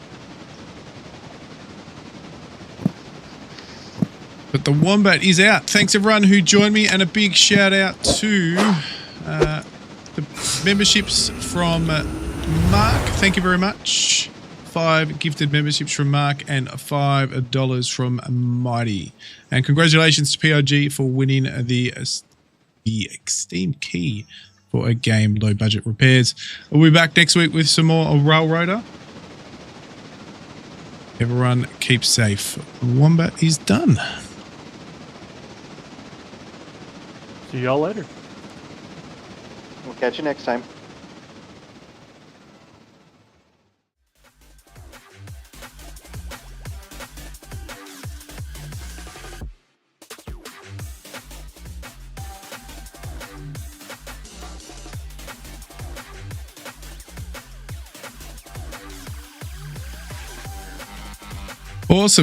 [SPEAKER 1] But the Wombat is out. Thanks everyone who joined me, and a big shout out to the memberships from Mark. Thank you very much. 5 gifted memberships from Mark and $5 from Mighty. And congratulations to PRG for winning the Steam key for a game low budget repairs. We'll be back next week with some more Railroader. Everyone keep safe. Wombat is done.
[SPEAKER 2] See y'all later.
[SPEAKER 4] We'll catch you next time.
[SPEAKER 1] Awesome.